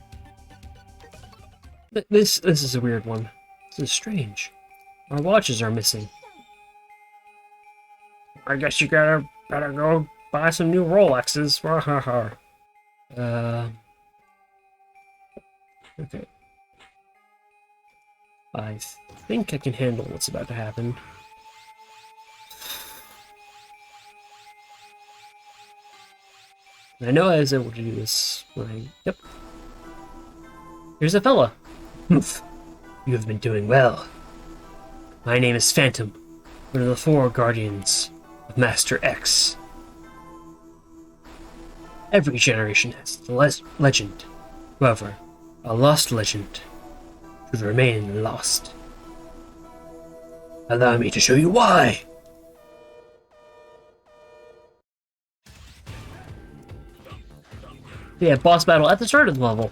This is a weird one. This is strange. Our watches are missing. I guess you better go buy some new Rolexes. Okay. I think I can handle what's about to happen. I know I was able to do this when Yep. Here's a fella. You have been doing well. My name is Phantom, one of the 4 guardians of Master X. Every generation has the legend. However, a lost legend should remain lost. Allow me to show you why! Yeah, boss battle at the start of the level.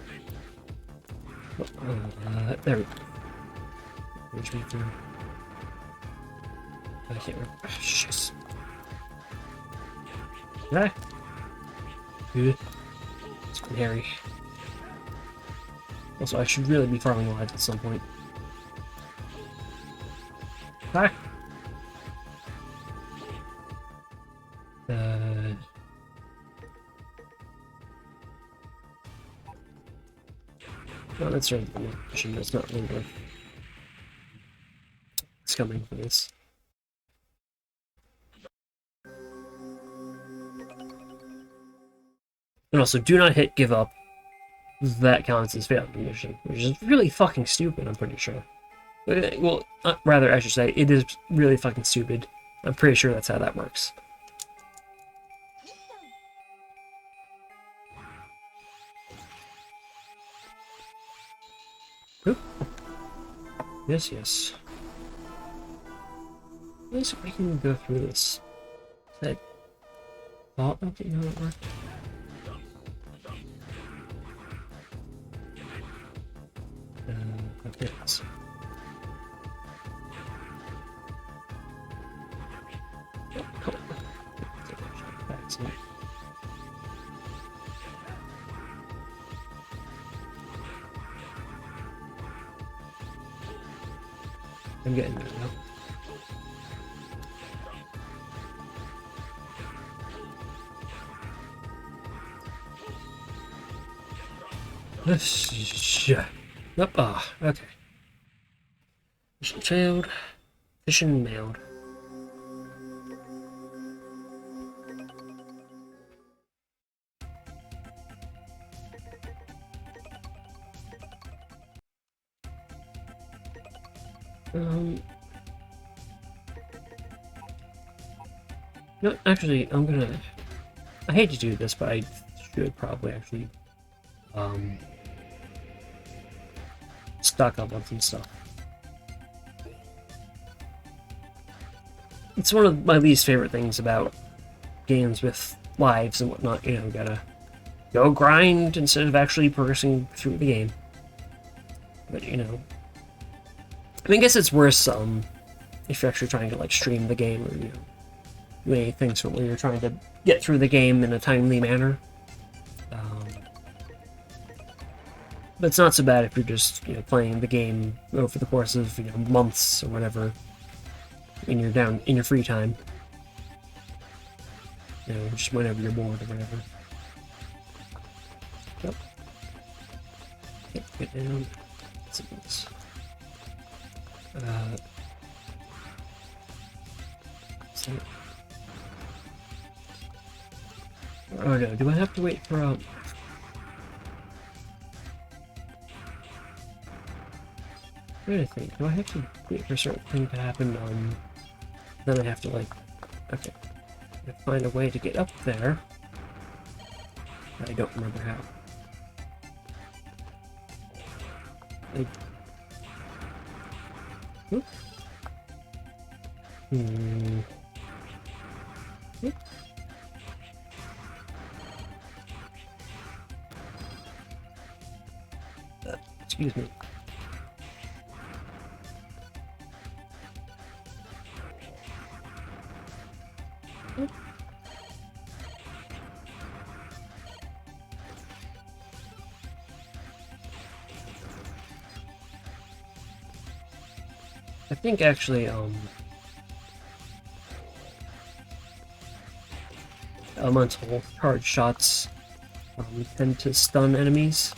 There we go. Which me through. I can't remember. Oh, shit. Did I? Good. It's been hairy. Also, I should really be farming lives at some point. Hi. No, that's right. That's not really good. It's coming for this. And also, do not hit give up. That counts as failed mission, which is really fucking stupid, I'm pretty sure. Well, rather, I should say, it is really fucking stupid. I'm pretty sure that's how that works. Oop. Yes, yes. At least we can go through this. That thought that you know it worked. Okay. I'm getting there now. Yep. Ah, okay. Mission failed. Mission mailed. Um, no, actually, I hate to do this, but I should probably actually um, stock up on some stuff. It's one of my least favorite things about games with lives and whatnot. You know, gotta go grind instead of actually progressing through the game. But you know, I mean, I guess it's worse if you're actually trying to like stream the game or do any things where you're trying to get through the game in a timely manner. But it's not so bad if you're just playing the game over the course of months or whatever in your free time. Just whenever you're bored or whatever. Yep. Get down. Let's see this. Oh no, do I have to wait for I'm trying to think, do I have to wait for a certain thing to happen? Then I have to okay. I have to find a way to get up there. I don't remember how. Oop. Oop. Excuse me. I think actually, elemental charge shots tend to stun enemies.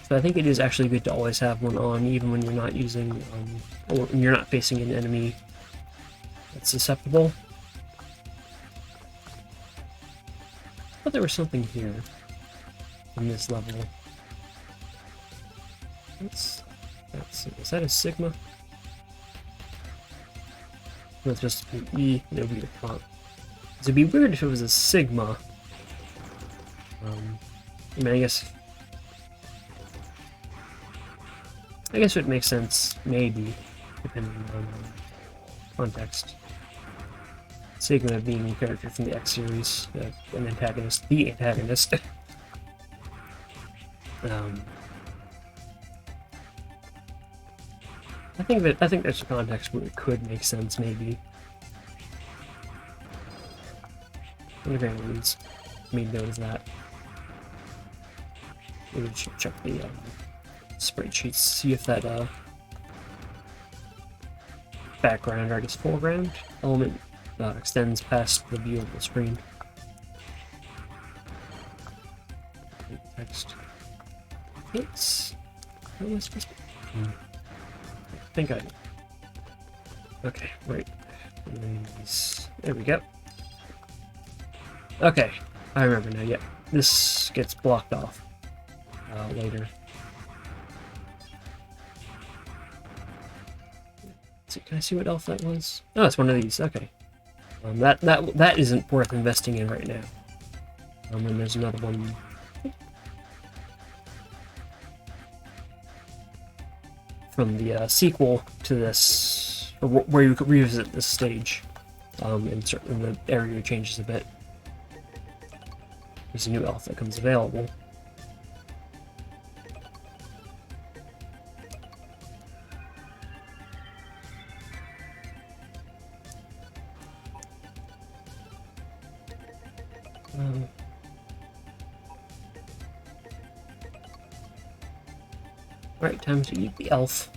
So I think it is actually good to always have one on, even when you're not using, or when you're not facing an enemy that's susceptible. But there was something here in this level. Is that a Sigma? It's just an E and a weird font. It'd be weird if it was a Sigma. I mean, I guess it would make sense, maybe, depending on context. Sigma being a character from the X series, an antagonist, the antagonist. I think there's a context where it could make sense, maybe. At the very least, made note of that. Maybe we should check the spreadsheets, see if that background, or I guess foreground element extends past the viewable screen. Text. It's. How am I supposed to? I think I. Okay, right. There we go. Okay, I remember now. Yeah, this gets blocked off later. Can I see what else that was? Oh, it's one of these. Okay, that isn't worth investing in right now. And there's another one. From the sequel to this, or where you could revisit this stage, and the area changes a bit. There's a new elf that comes available. Right, time to eat the elf.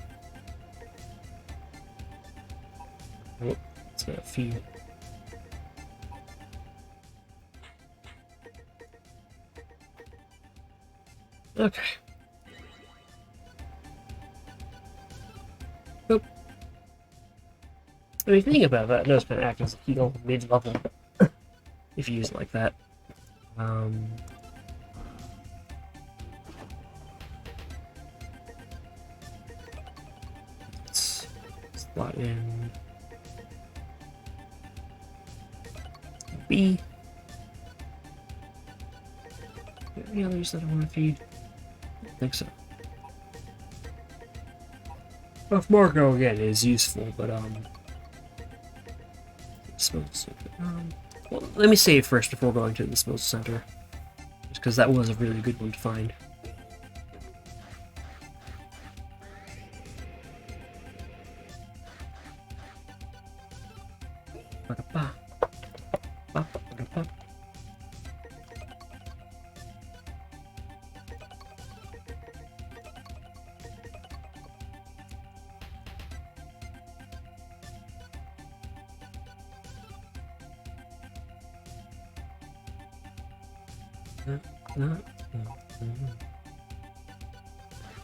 Oh, it's not feed. Okay. Boop. I mean, think about that. It does kind of act as a heal mid-level if you use it like that. Slot in B. Any others that I want to feed? I think so. Buff Marco again is useful, but well, let me save first before going to the disposal center, just because that was a really good one to find.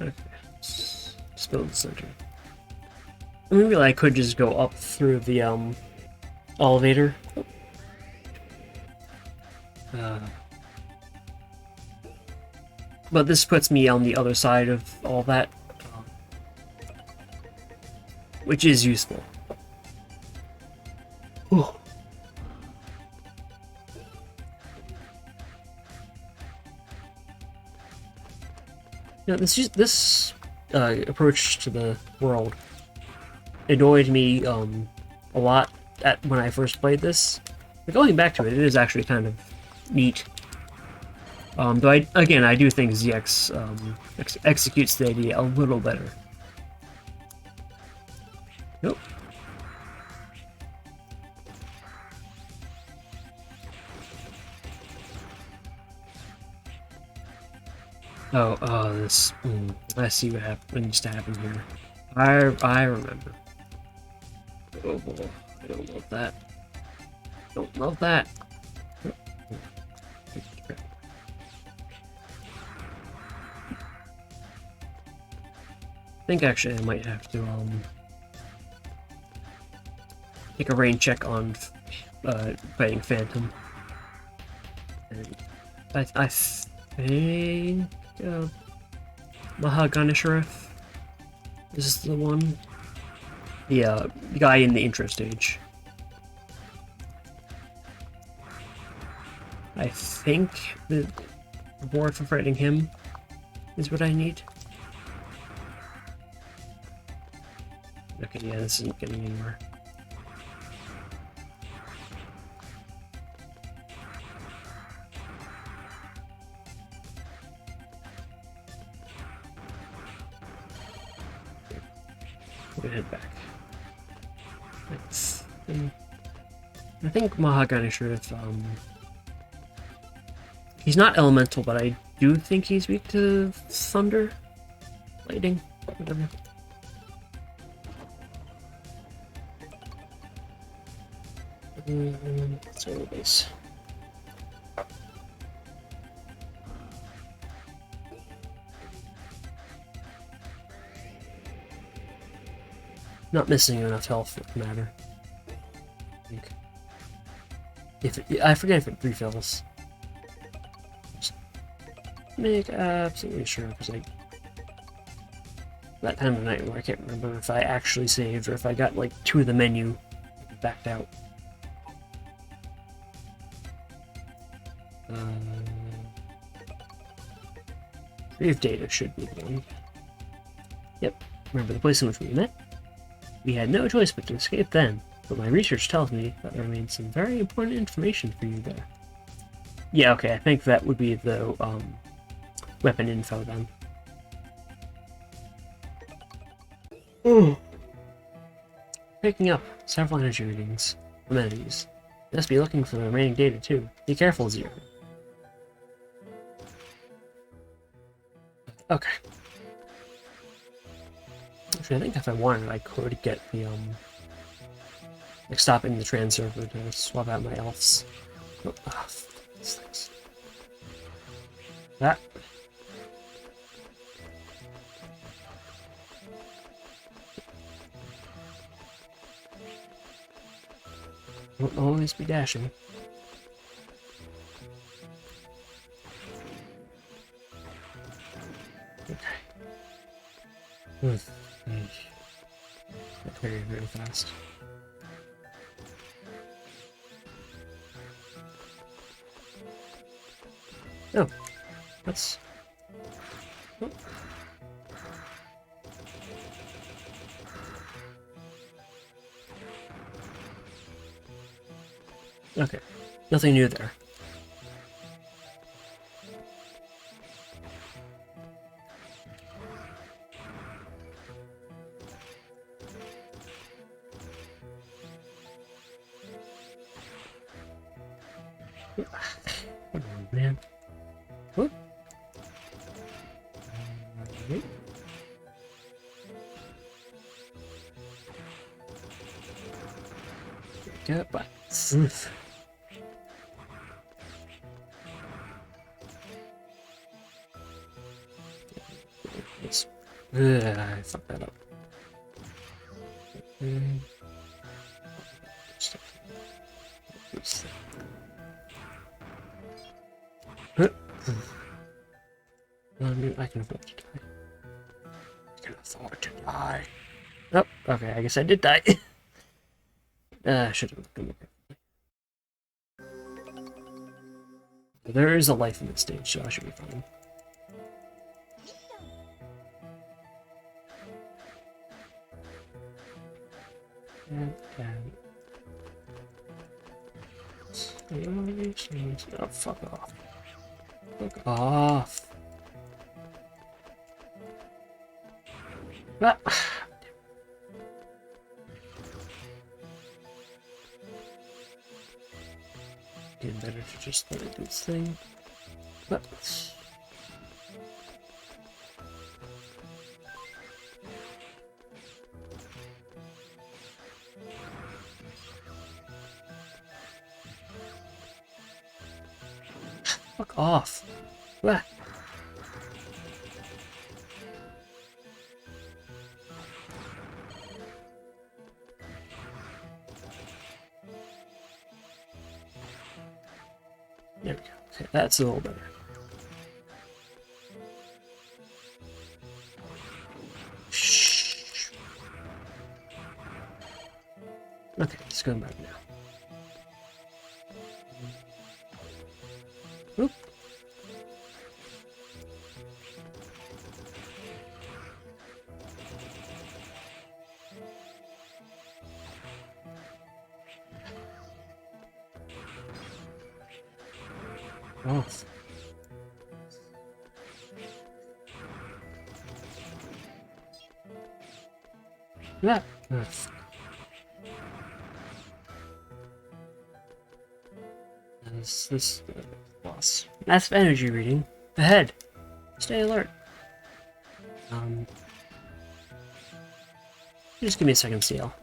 Okay. Disposal center. I mean, really, I could just go up through the elevator. But this puts me on the other side of all that, which is useful. Ooh. You know, this approach to the world annoyed me a lot when I first played this. But going back to it, it is actually kind of neat. Though I do think ZX executes the idea a little better. Nope. Oh, this. I see what needs to happen here. I remember. Oh boy, I don't love that. Don't love that. I think actually I might have to take a rain check on fighting Phantom. And I think Mahaganesharif is the one. The guy in the intro stage. I think the reward for fighting him is what I need. Okay, yeah, this isn't getting anywhere. We're gonna head back. I think Mahaganesharif, he's not elemental, but I do think he's weak to thunder, lightning, whatever. So base. Not missing enough health for the matter. I forget if it refills. Just make absolutely sure, because that time of night where I can't remember if I actually saved or if I got like 2 of the menu and backed out. Grave data should be the one. Yep, remember the place in which we met? We had no choice but to escape then, but my research tells me that there remains some very important information for you there. Yeah, okay, I think that would be the weapon info then. Picking up several energy readings from enemies. You must be looking for the remaining data too. Be careful, Zero. Okay. Actually, I think if I wanted, I could get the, like, stopping the transurfer to swap out my elves. Oh, these things. That. Won't always be dashing. Okay. very, very fast. Oh, that's... Oh. Okay, nothing new there. Come on, man. Whoop. Goodbye. I fucked that up. I can afford to die. I can afford to die. Oh, okay, I guess I did die. Should have been okay. There is a life in this stage, so I should be fine. Oh, fuck off. Fuck off. Ah. Getting better to just let it do its thing. But fuck off. Ah. There we go. Okay, that's a little better. Shh. Okay, it's going back now. Oop. Oh. Yeah. This boss. Massive energy reading. Ahead. Stay alert. Just give me a second, CL.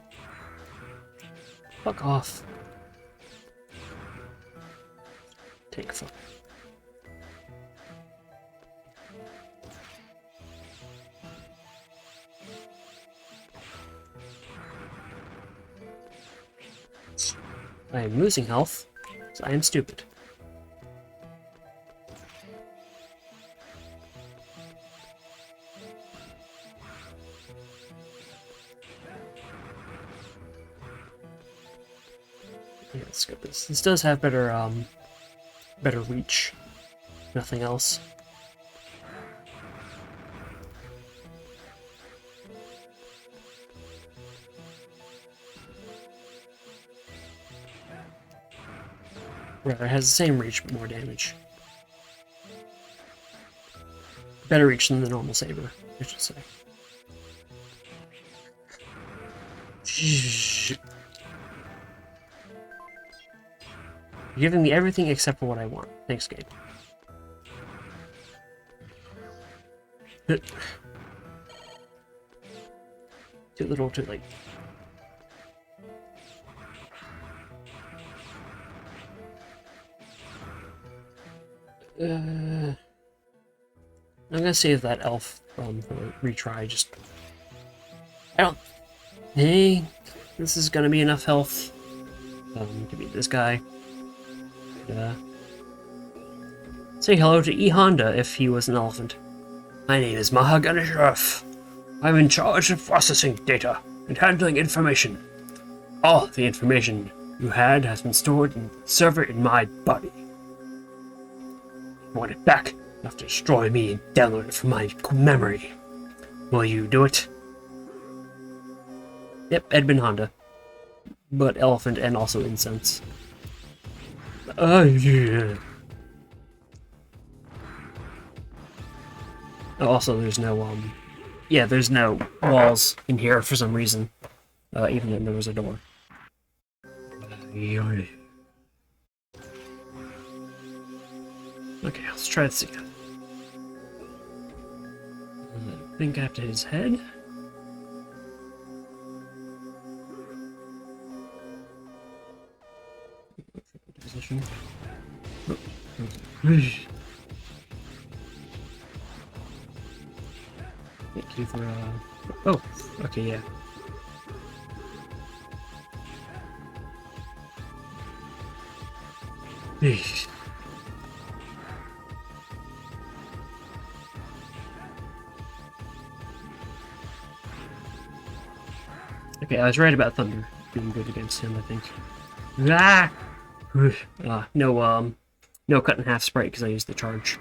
Fuck off. Take fuck. I am losing health, so I am stupid. Yeah, let's skip this. This does have better better reach. Nothing else. Right, it has the same reach but more damage. Better reach than the normal saber, I should say. You're giving me everything except for what I want. Thanks, game. Too little, too late. I'm gonna save that elf for retry. Just I don't think this is gonna be enough health to beat this guy. Say hello to E. Honda if he was an elephant. My name is Mahaganeshraff. I'm in charge of processing data. and handling information. All the information you had has been stored in the server in my body. You want it back? You have to destroy me and download it from my memory. Will you do it? Yep, Edmund Honda. But elephant and also incense. Yeah. Oh, also, there's no, yeah, there's no walls in here for some reason. Even though there was a door. Okay, let's try this again. I think I have to hit his head. Position. Thank you for, oh, okay, yeah. Okay, I was right about Thunder being good against him, I think. Ah! No cut in half sprite because I used the charge.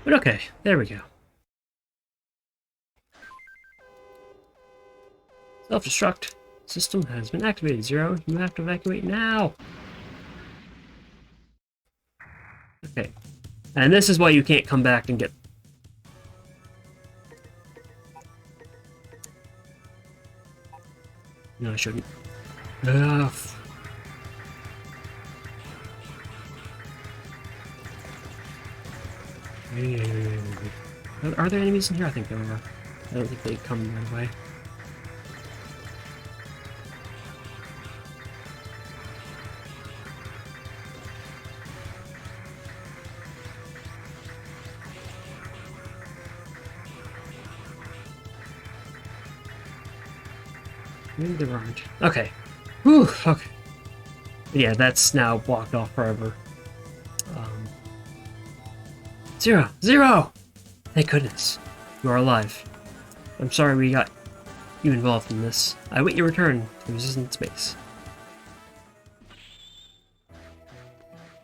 But okay, there we go. Self-destruct. System has been activated. Zero, you have to evacuate now! Okay. And this is why you can't come back and get... No, I shouldn't. Are there enemies in here? I think there are. I don't think they come right away. Maybe there aren't. Okay. Whew, okay. Yeah, that's now blocked off forever. Zero! Zero! Thank goodness. You are alive. I'm sorry we got you involved in this. I await your return to Resistance Base.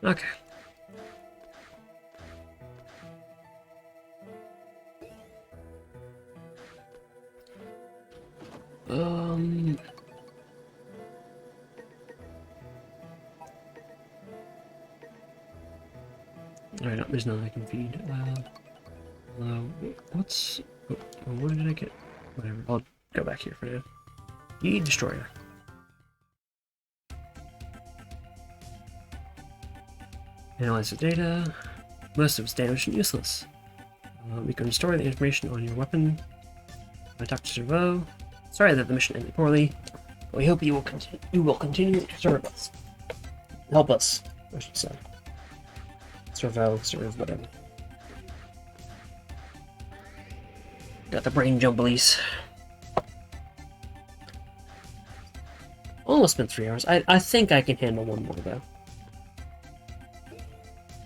Okay. Alright, no, there's nothing I can feed. What's... Oh, what did I get? Whatever, I'll go back here for now. Destroyer. Analyze the data. Most of it's damaged and useless. We can restore the information on your weapon. I talked to Servo. Sorry that the mission ended poorly, but we hope you will continue to serve us. Help us, I should say. Serve, whatever. Got the brain jumblies. Almost been 3 hours. I think I can handle one more though.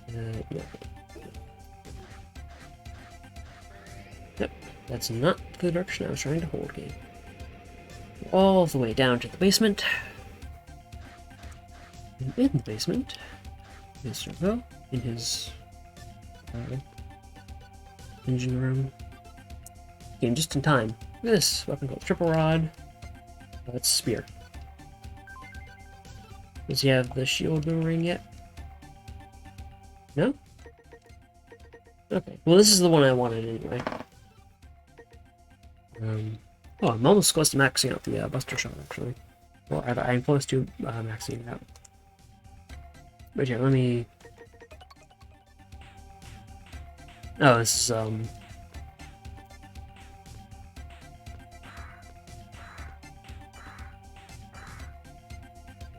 Yeah. Yep, that's not the direction I was trying to hold, game. All the way down to the basement. And in the basement is Servo in his engine room. Came just in time. Look at this weapon called Triple Rod. That's Spear. Does he have the shield boomerang yet? No? Okay. Well, this is the one I wanted anyway. Oh, I'm almost close to maxing out the Buster Shot, actually. Well, I'm close to maxing it out. But yeah, let me... Oh, this is,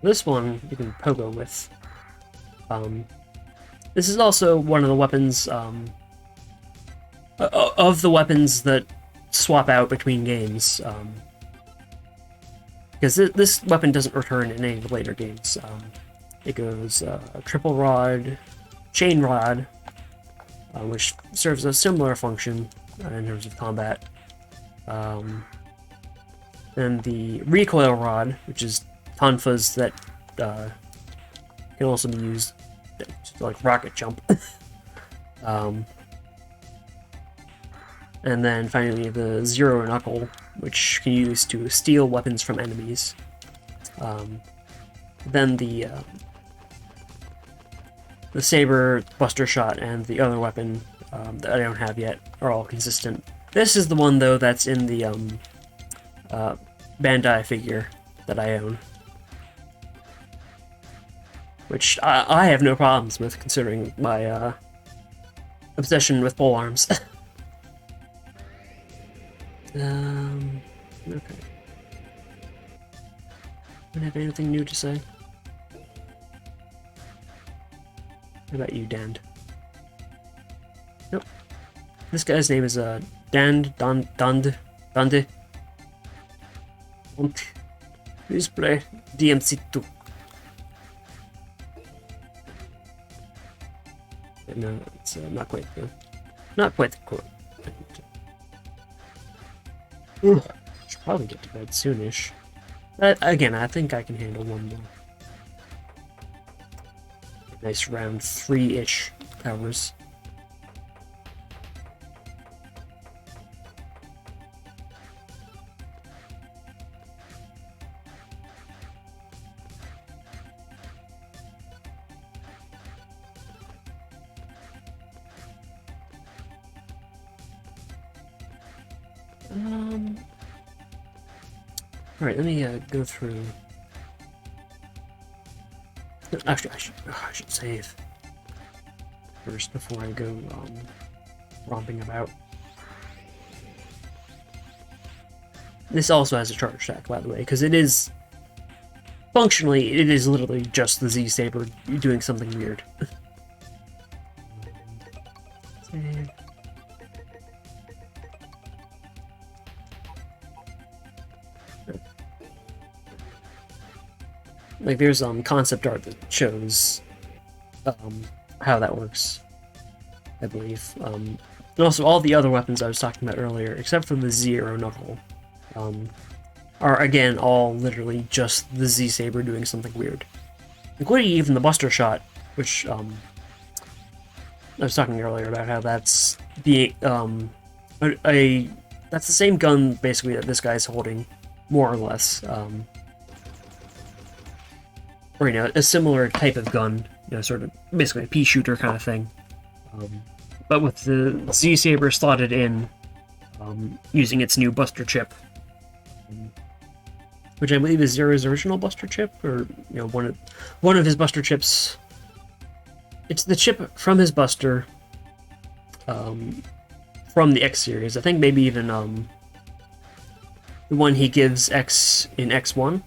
this one you can pogo with. This is also one of the weapons, of the weapons that swap out between games, because this weapon doesn't return in any of the later games. It goes Triple Rod, Chain Rod, which serves a similar function in terms of combat, Then the recoil rod, which is tonfas that can also be used to like rocket jump. And then finally the Zero Knuckle, which can be used to steal weapons from enemies. Then the Saber, Buster Shot, and the other weapon that I don't have yet are all consistent. This is the one, though, that's in the Bandai figure that I own. Which I have no problems with, considering my obsession with polearms. Okay. Don't have anything new to say. What about you, Dand? Nope. This guy's name is Dand Dande. Please play DMC2. No, it's not quite good. Not quite good. Should probably get to bed soonish. Again, I think I can handle one more. Nice round 3-ish hours. Alright, let me go through. Actually, I should save first before I go romping about. This also has a charge stack, by the way, because it is functionally, it is literally just the Z Saber doing something weird. Save. Like, there's concept art that shows how that works, I believe. And also, all the other weapons I was talking about earlier, except for the Zero Knuckle, are, again, all literally just the Z-Saber doing something weird. Including even the Buster Shot, which I was talking earlier about how that's the that's the same gun, basically, that this guy's holding, more or less. Or, you know, a similar type of gun, you know, sort of basically a pea shooter kind of thing. But with the Z-Saber slotted in, using its new Buster chip, which I believe is Zero's original Buster chip, or, you know, one of his Buster chips. It's the chip from his Buster, from the X series. I think maybe even the one he gives X in X1.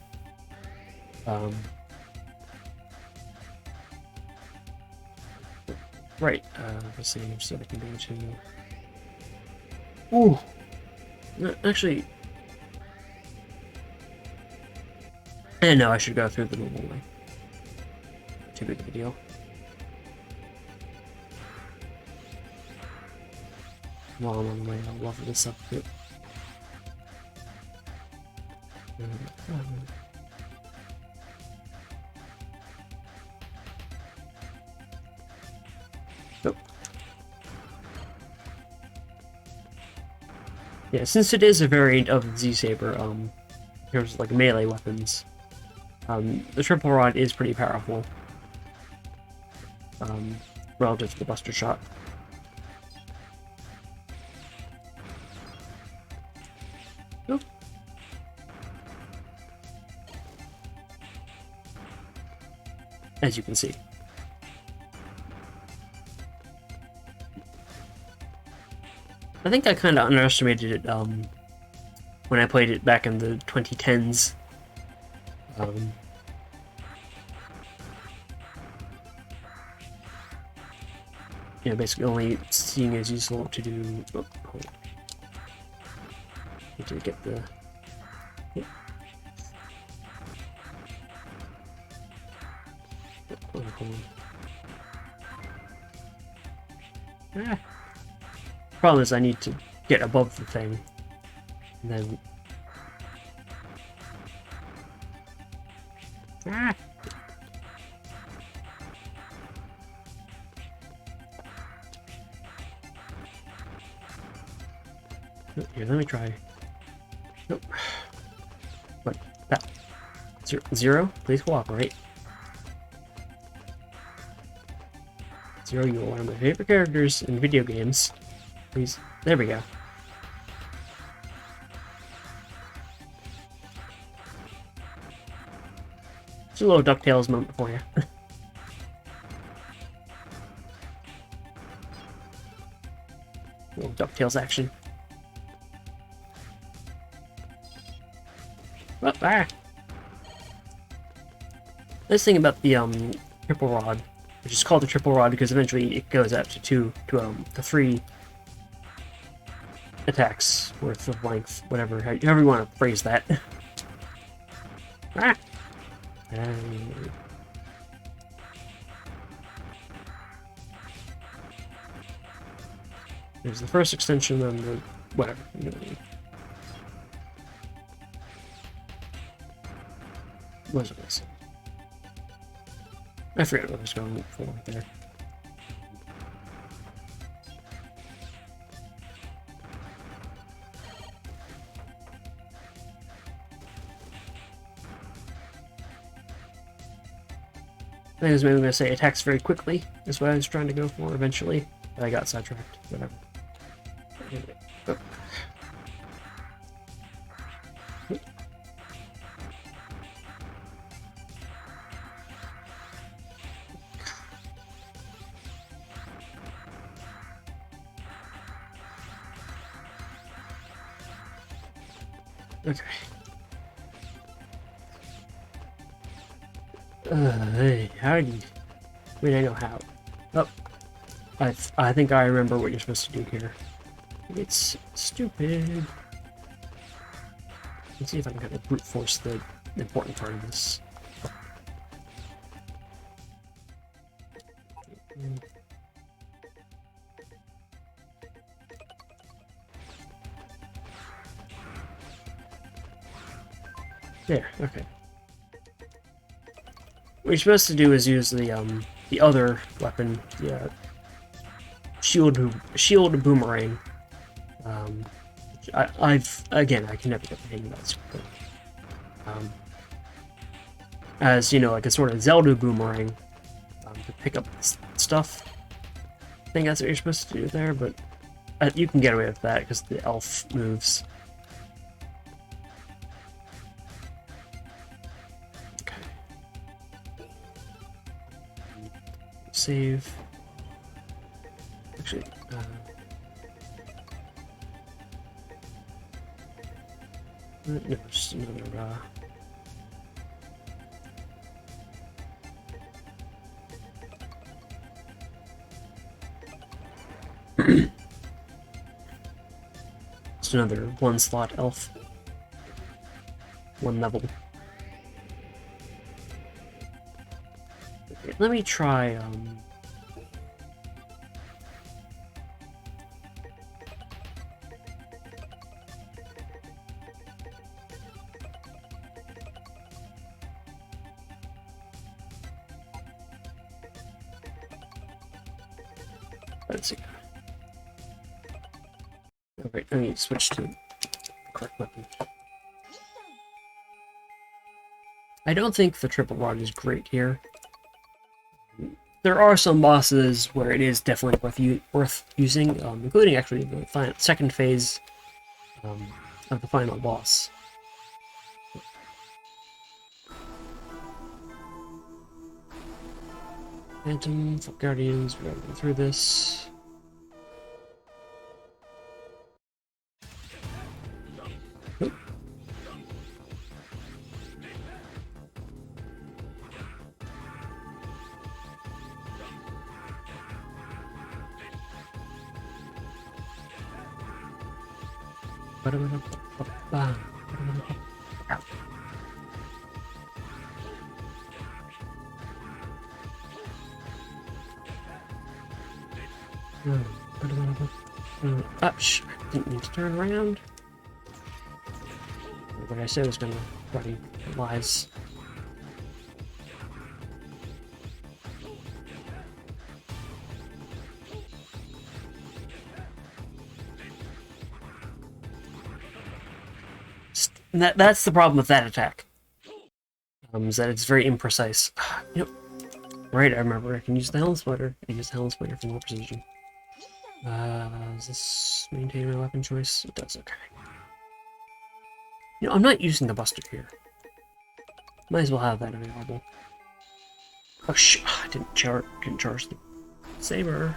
Right, let's see, so I can go to... Ooh! No, actually... no, I should go through the normal way. Too big of a deal. While I'm on the way, I'll level this up a bit. Nope. Yeah, since it is a variant of the Z-Saber, in terms of like melee weapons, the triple rod is pretty powerful, relative to the Buster Shot. Nope. As you can see. I think I kind of underestimated it when I played it back in the 2010s. Yeah, basically only seeing it as useful to do... Oh, hold on. Need to get the... Yeah. Hold on. Ah. Problem is I need to get above the thing, and then Ah. Here, let me try. Nope. What? That. Zero? Please cooperate. Zero, you are one of my favorite characters in video games. Please. There we go. Just a little DuckTales moment for you. Little DuckTales action. Oh, ah! Nice thing about the triple rod, which is called the triple rod because eventually it goes up to 3 attacks worth of length, whatever, however you want to phrase that. Ah! There's the first extension and the whatever. You know what I mean. What was it? I forget what I was going for there. I think it was maybe going to say attacks very quickly, is what I was trying to go for eventually. But I got sidetracked. Whatever. Oh. Okay. Hey, how do you... I mean, I know how. Oh. I think I remember what you're supposed to do here. It's stupid. Let's see if I can kind of brute force the important part of this. There, okay. What you're supposed to do is use the other weapon, the shield boomerang. I can never get the hang of that sort of thing. As you know, like a sort of Zelda boomerang to pick up stuff. I think that's what you're supposed to do there, but you can get away with that because the elf moves. Save. Actually, no, just another, just another 1-slot elf. 1 level. Okay, let me try, let's see. Alright, I need to switch to the correct weapon. I don't think the triple rod is great here. There are some bosses where it is definitely worth using, including actually the second phase of the final boss. Phantom, Guardians, we're going through this. Oop. Ouch! Didn't need to turn around. What I said was gonna bloody lies. And that's the problem with that attack. Is that it's very imprecise. You know, right, I remember. I can use the Helm Splitter. I can use the Helm Splitter for more precision. Does this maintain my weapon choice? It does, okay. You know, I'm not using the Buster here. Might as well have that available. Oh shit! I didn't charge the saber.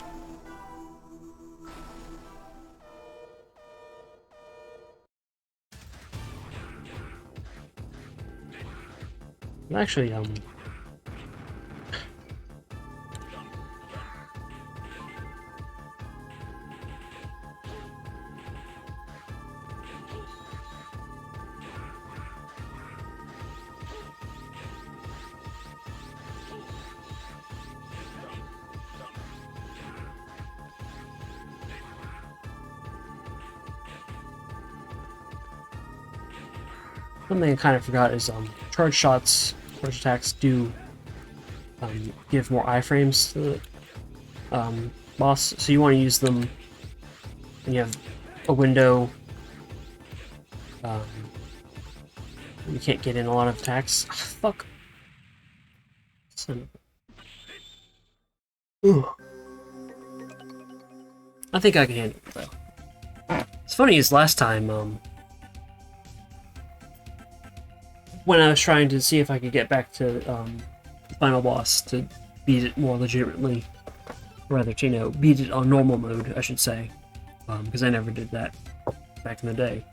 Actually, something I kind of forgot is charge attacks do give more iframes to the boss, so you want to use them when you have a window. You can't get in a lot of attacks. Fuck. Ooh. I think I can handle it though. It's funny is last time, when I was trying to see if I could get back to the final boss to beat it more legitimately, or rather, to, you know, beat it on normal mode, I should say, because I never did that back in the day.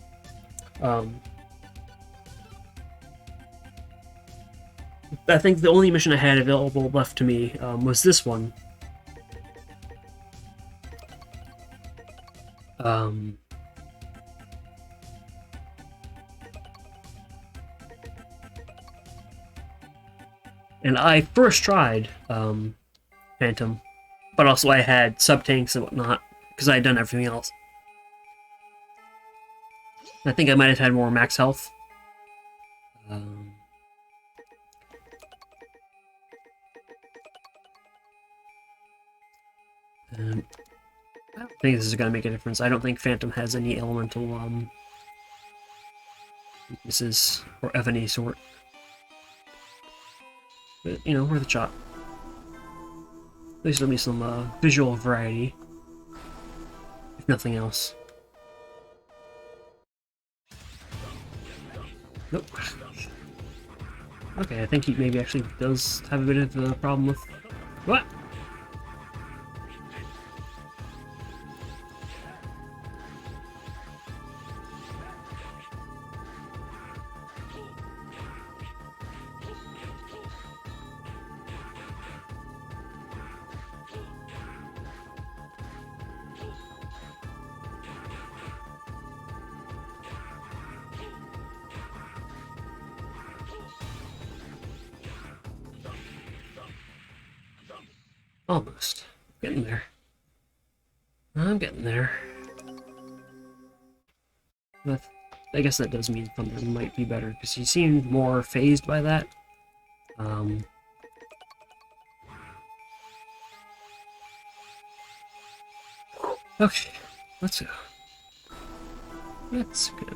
I think the only mission I had available left to me was this one. And I first tried Phantom, but also I had sub-tanks and whatnot, because I had done everything else. I think I might have had more max health. And I don't think this is going to make a difference. I don't think Phantom has any elemental weaknesses or of any sort. But, you know, worth a shot. At least there'll be some visual variety, if nothing else. Nope. Okay, I think he maybe actually does have a bit of a problem with... What? Almost. Getting there. I'm getting there. But I guess that does mean Thunder might be better, because he seemed more phased by that. Okay, let's go. Let's go.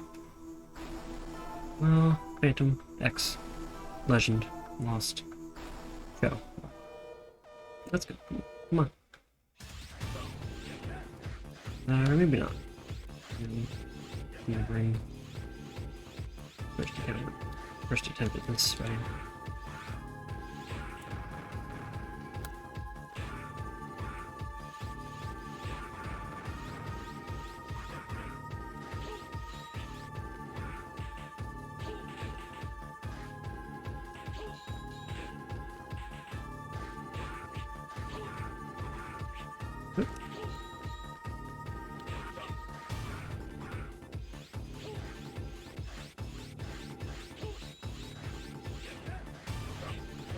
Well, Phantom, X, Legend, Lost, go. Let's go. Come on. Maybe not. My brain. First attempt at this, right?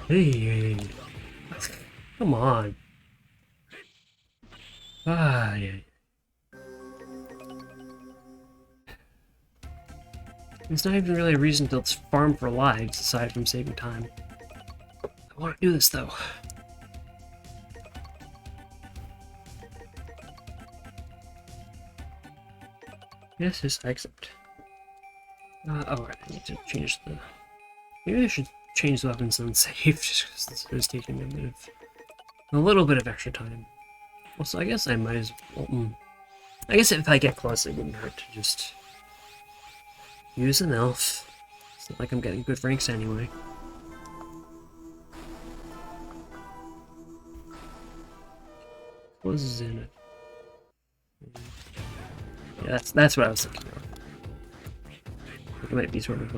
Hey, come on. Ah, yeah. There's not even really a reason to farm for lives aside from saving time. I want to do this though. Yes, I accept. Alright, I need to change the... Maybe I should change the weapons and save, just because this is taking a little bit of extra time. Also, I guess I might as well... I guess if I get close, it wouldn't hurt to just use an elf. It's not like I'm getting good ranks anyway. Closes in it. Yeah, that's what I was thinking of. It might be sort of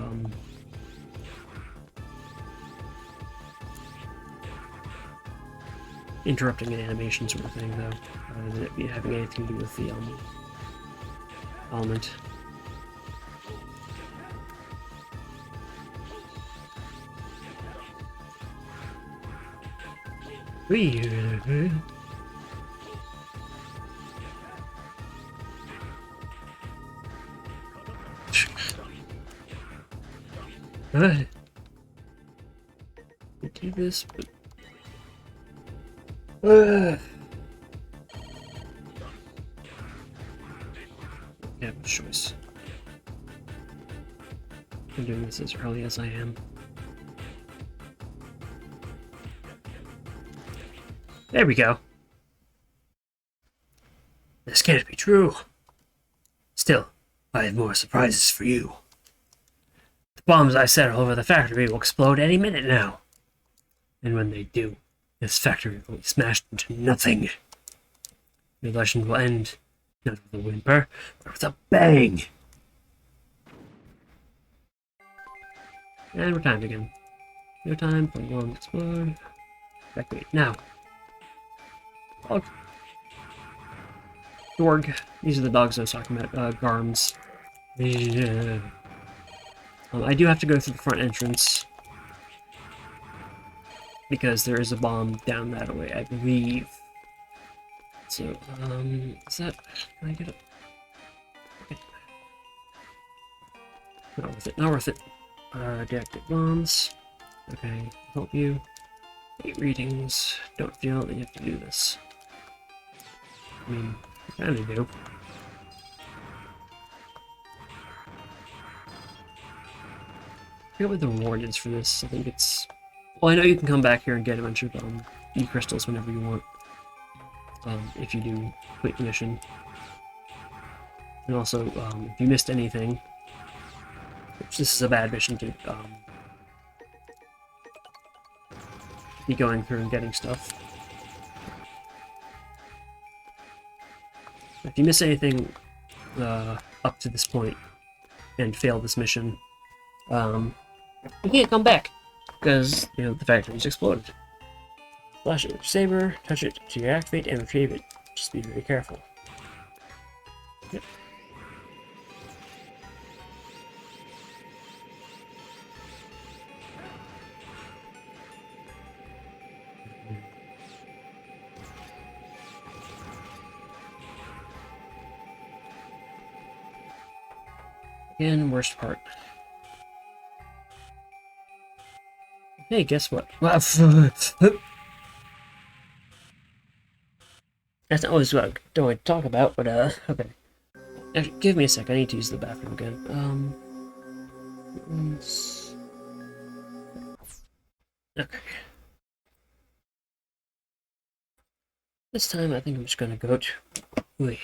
interrupting an animation sort of thing, though, rather than it be having anything to do with the element. I do this, but yeah, choice. I'm doing this as early as I am. There we go. This can't be true. Still, I have more surprises for you. The bombs I set all over the factory will explode any minute now. And when they do, this factory will be smashed into nothing. Your legend will end, not with a whimper, but with a bang! And we're timed again. No time for long explode. Evacuate now. Oh. Dorg. These are the dogs I was talking about. Garms. Yeah. I do have to go through the front entrance, because there is a bomb down that way, I believe. So, is that... Can I get it? Okay. Not worth it, not worth it. Deactivate bombs. Okay, help you. 8 readings. Don't feel that you have to do this. I mean, you kinda do. I forget what the reward is for this. I think it's... Well, I know you can come back here and get a bunch of E-crystals whenever you want. If you do complete the mission. And also, if you missed anything, which this is a bad mission to be going through and getting stuff. If you miss anything up to this point and fail this mission, you can't come back, because, you know, the factory's exploded. Flash it with your saber, touch it to reactivate, and retrieve it. Just be very careful. Yep. Again, worst part. Hey, guess what? That's not always what I don't want to talk about, but okay. Actually, give me a sec, I need to use the bathroom again. Okay. This time I think I'm just gonna go to... Wait.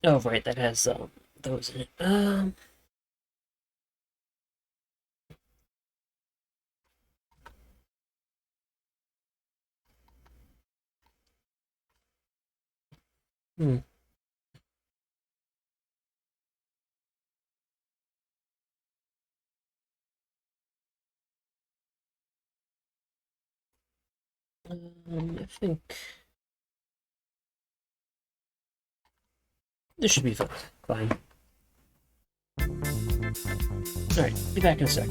Oh, right, that has, those in it. I think this should be fine. Alright, be back in a sec.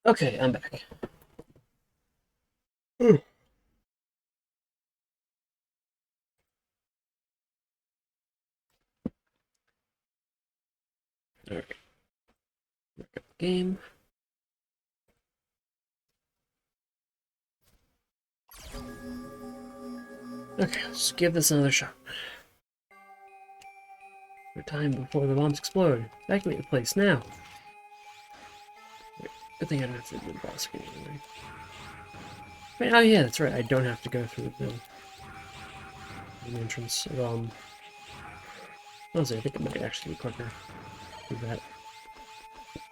Okay, I'm back. Mm. Alright. Game. Okay, let's give this another shot. For time before the bombs explode. Evacuate the place now. Good thing I don't have to do the boss again anyway. Wait, oh yeah, that's right. I don't have to go through the entrance. Honestly, I think it might actually be quicker. Do that.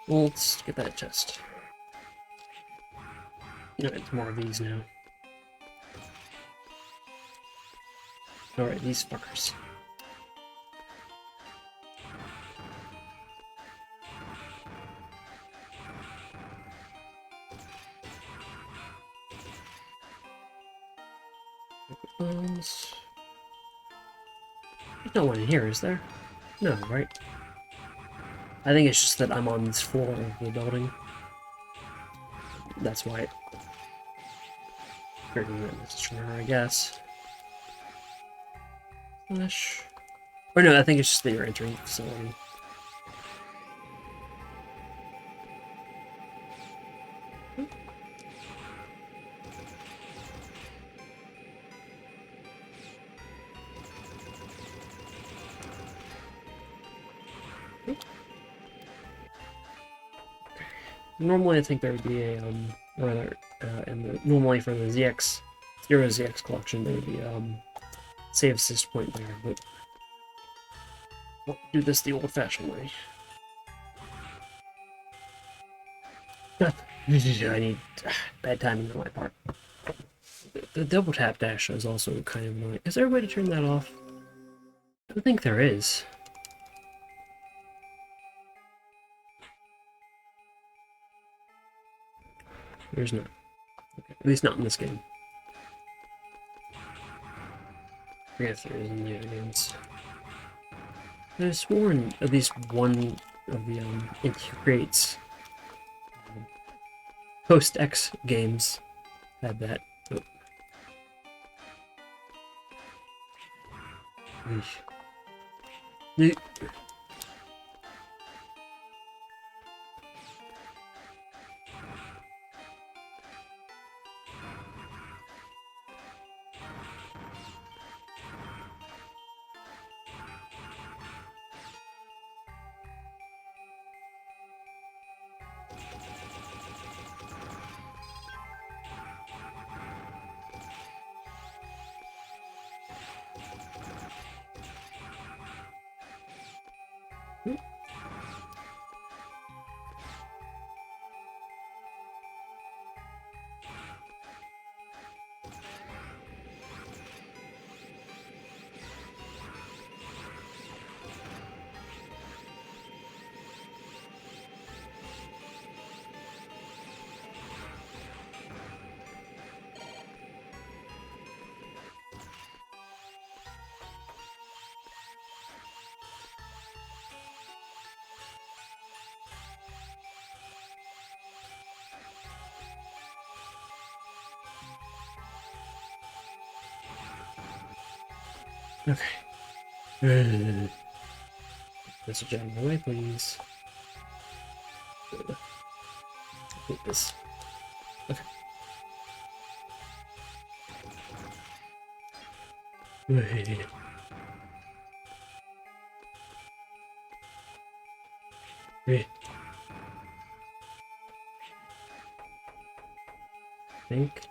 Well, let's get that chest. No, it's more of these now. Alright, these fuckers. Bombs. There's no one in here, is there? No, right? I think it's just that I'm on this floor of the building. That's why it triggered that message from her, I guess. Flash. Or no, I think it's just that you're entering the facility. Normally, I think there would be a normally for the Zero ZX collection, there would be save assist point there, but we'll do this the old-fashioned way. I need bad timing on my part. The double tap dash is also kind of annoying. Is there a way to turn that off? I don't think there is. There's not. Okay, at least not in this game. I forget if there is in the other games. I've sworn at least one of the Integrates post-X games had that. Oh. Okay. Message out of my way, please. Take this. Okay. Wait. Wait. Think.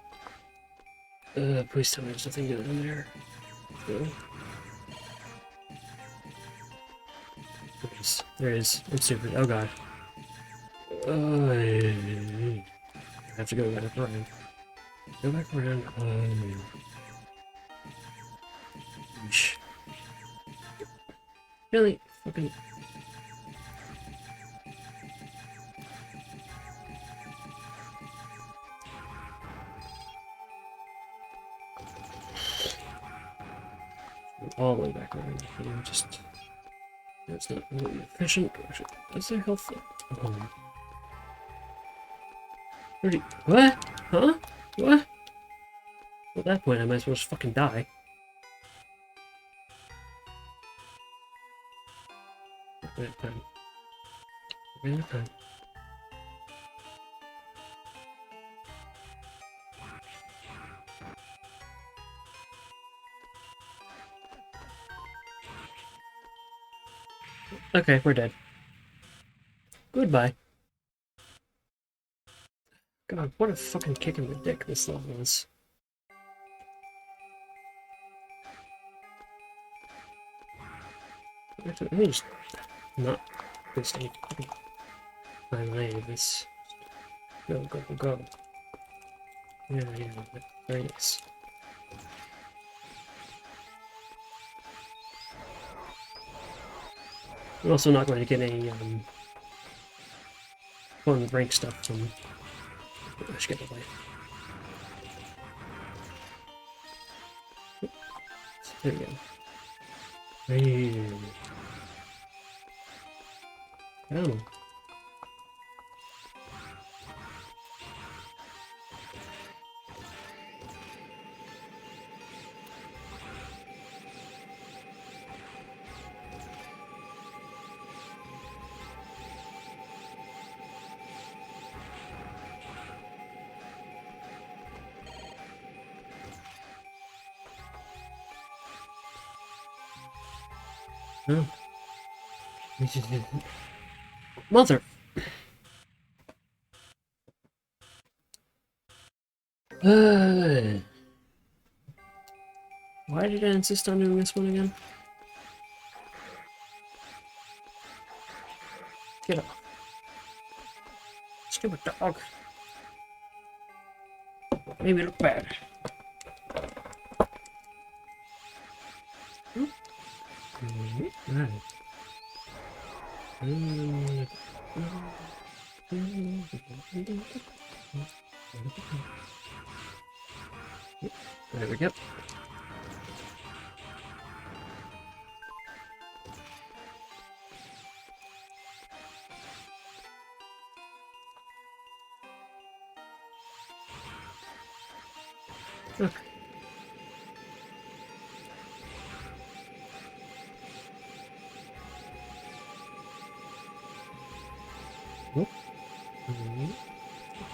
Please tell me there's nothing good in there. No. There is. I'm stupid. Oh god. I have to go back around. Go back around. Yeesh. Really? Fucking. All the way back around. Just. That's not really efficient. Is there health? Oh. 30. What? Huh? What? At that point, I might as well just fucking die. Wait, time. Wait, time. Okay, we're dead. Goodbye. God, what a fucking kick in the dick this level is. Let me just not waste any time on any of this. Go, go, go, go. Yeah, very nice. I'm also not going to get any fun rank stuff from. I should get the light. There we go. Hey. Oh. Oh. Mother. Why did I insist on doing this one again? Get up. Stupid dog. Maybe look bad. Right. There we go. Okay. Oh.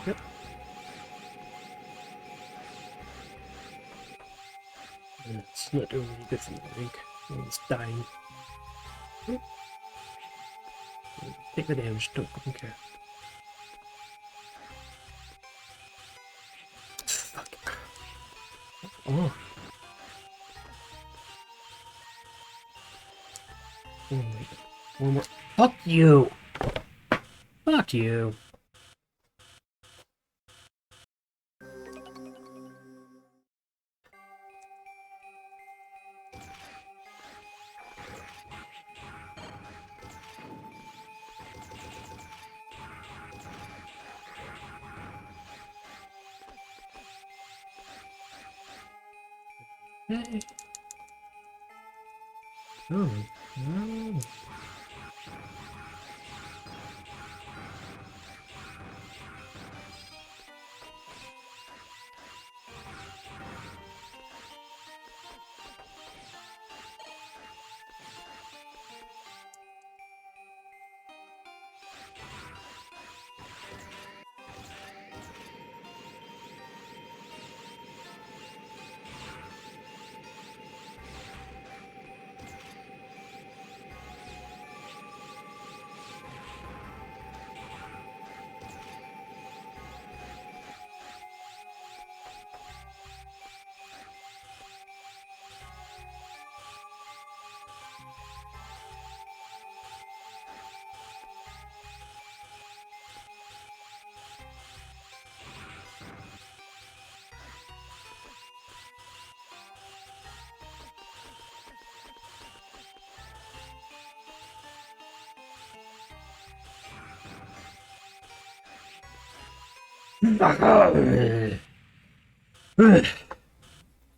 Yep. It's not doing any good for me, I think. It's dying. Take the damage, don't fucking care. Fuck. Oh. Oh my god. One more. Fuck you! Fuck you. Hey. Oh, no.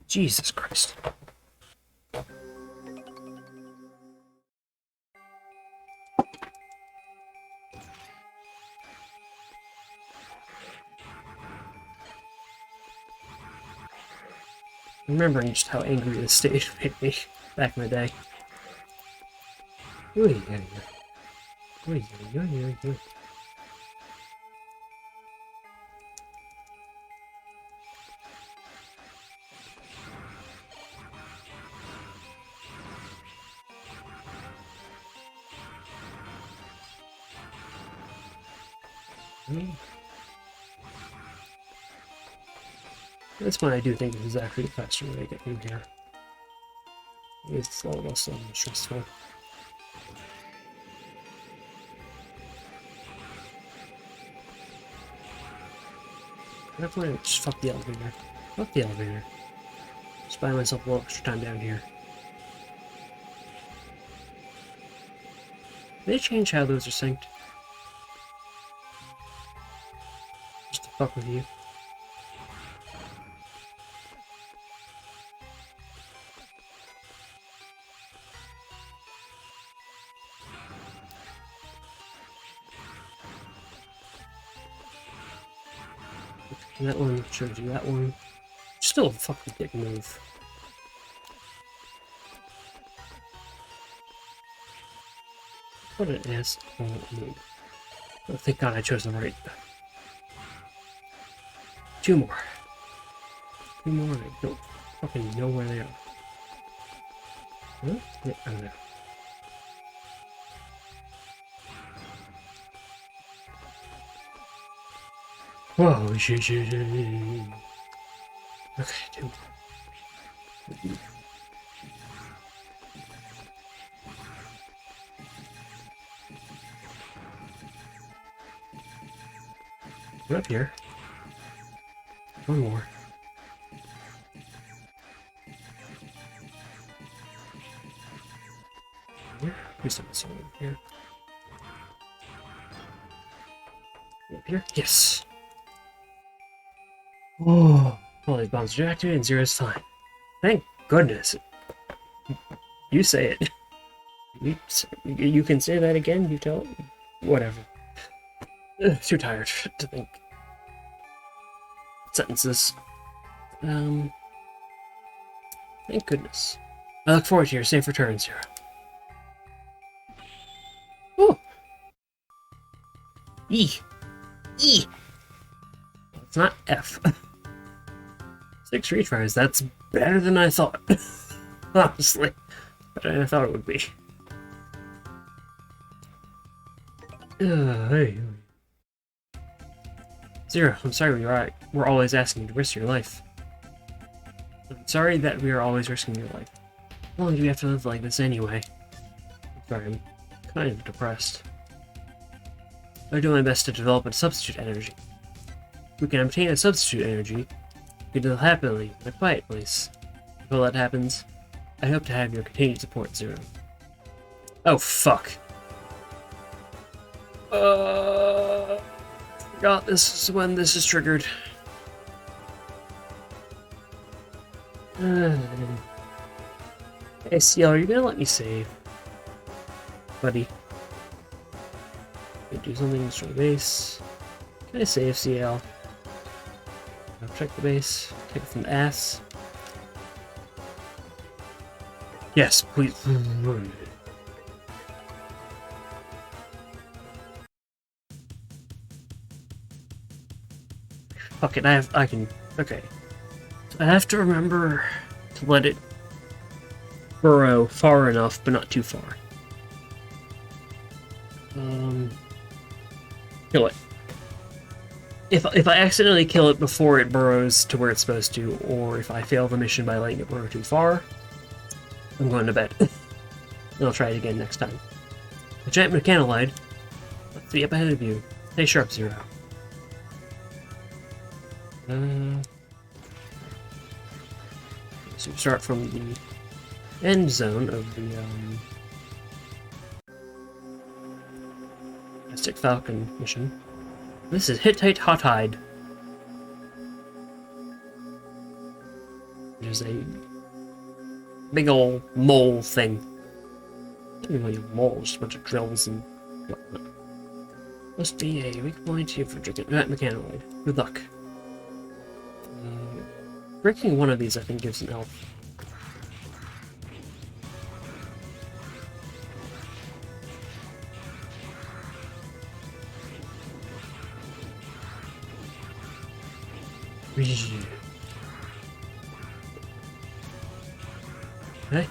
Jesus Christ. Remembering just how angry this stage made me back in the day. Oy, oy, oy. Oy, oy, oy, oy, oy. That's when I do think this is actually the faster way to get in here. It's a little less stressful. Definitely just fuck the elevator. Fuck the elevator. Just buy myself a little extra time down here. Did they change how those are synced? Just to fuck with you. That one shows you that one. Still a fucking dick move. What an ass move. Oh, thank God I chose the right. Two more. Two more. I don't fucking know where they are. Huh? Yeah, I don't know. Whoa, shit. Okay, two. We're up here. One more. Here? Who's something here? Up here? Yes! Oh, all these bombs are activated and zero's fine. Thank goodness. You say it. You can say that again, you tell it. Whatever. Too tired to think. Sentences. Thank goodness. I look forward to your safe return, Zero. Ooh. E. It's not F. 6 retries, that's better than I thought. Honestly. Better than I thought it would be. Hey. Zero, I'm sorry we're always asking you to risk your life. I'm sorry that we are always risking your life. How long do we have to live like this anyway? I'm sorry, I'm kind of depressed. I do my best to develop a substitute energy. If we can obtain a substitute energy, we can live happily in a quiet place. Until that happens, I hope to have your continued support, Zero. Oh, fuck. Forgot this is when this is triggered. Hey, CL, are you gonna let me save? Buddy. Do something, destroy the base. Can I save CL? Check the base. Take it from the ass. Yes, please. Fuck it, I can. Okay. So I have to remember to let it burrow far enough, but not too far. Kill it. If I accidentally kill it before it burrows to where it's supposed to, or if I fail the mission by letting it burrow too far, I'm going to bed. And I'll try it again next time. The giant mechanolide. Let's see up ahead of you. Stay sharp, Zero. So start from the end zone of the Mystic Falcon mission. This is Hittite Hotide, which is a big ol' mole thing. Not even really a mole, just a bunch of drills and whatnot. Must be a weak point here for mechanoid. Good luck. Breaking one of these, I think, gives an elf. Okay.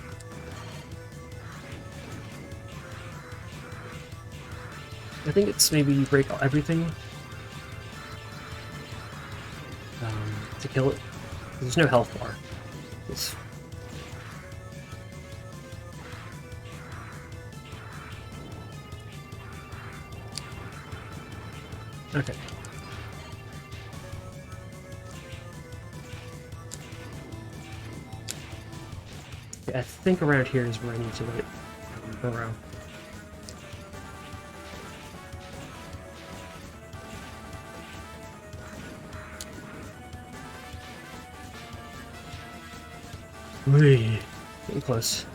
I think it's maybe you break everything to kill it. There's no health bar. It's... Okay. I think around here is where I need to let it burrow. Whee! Getting close.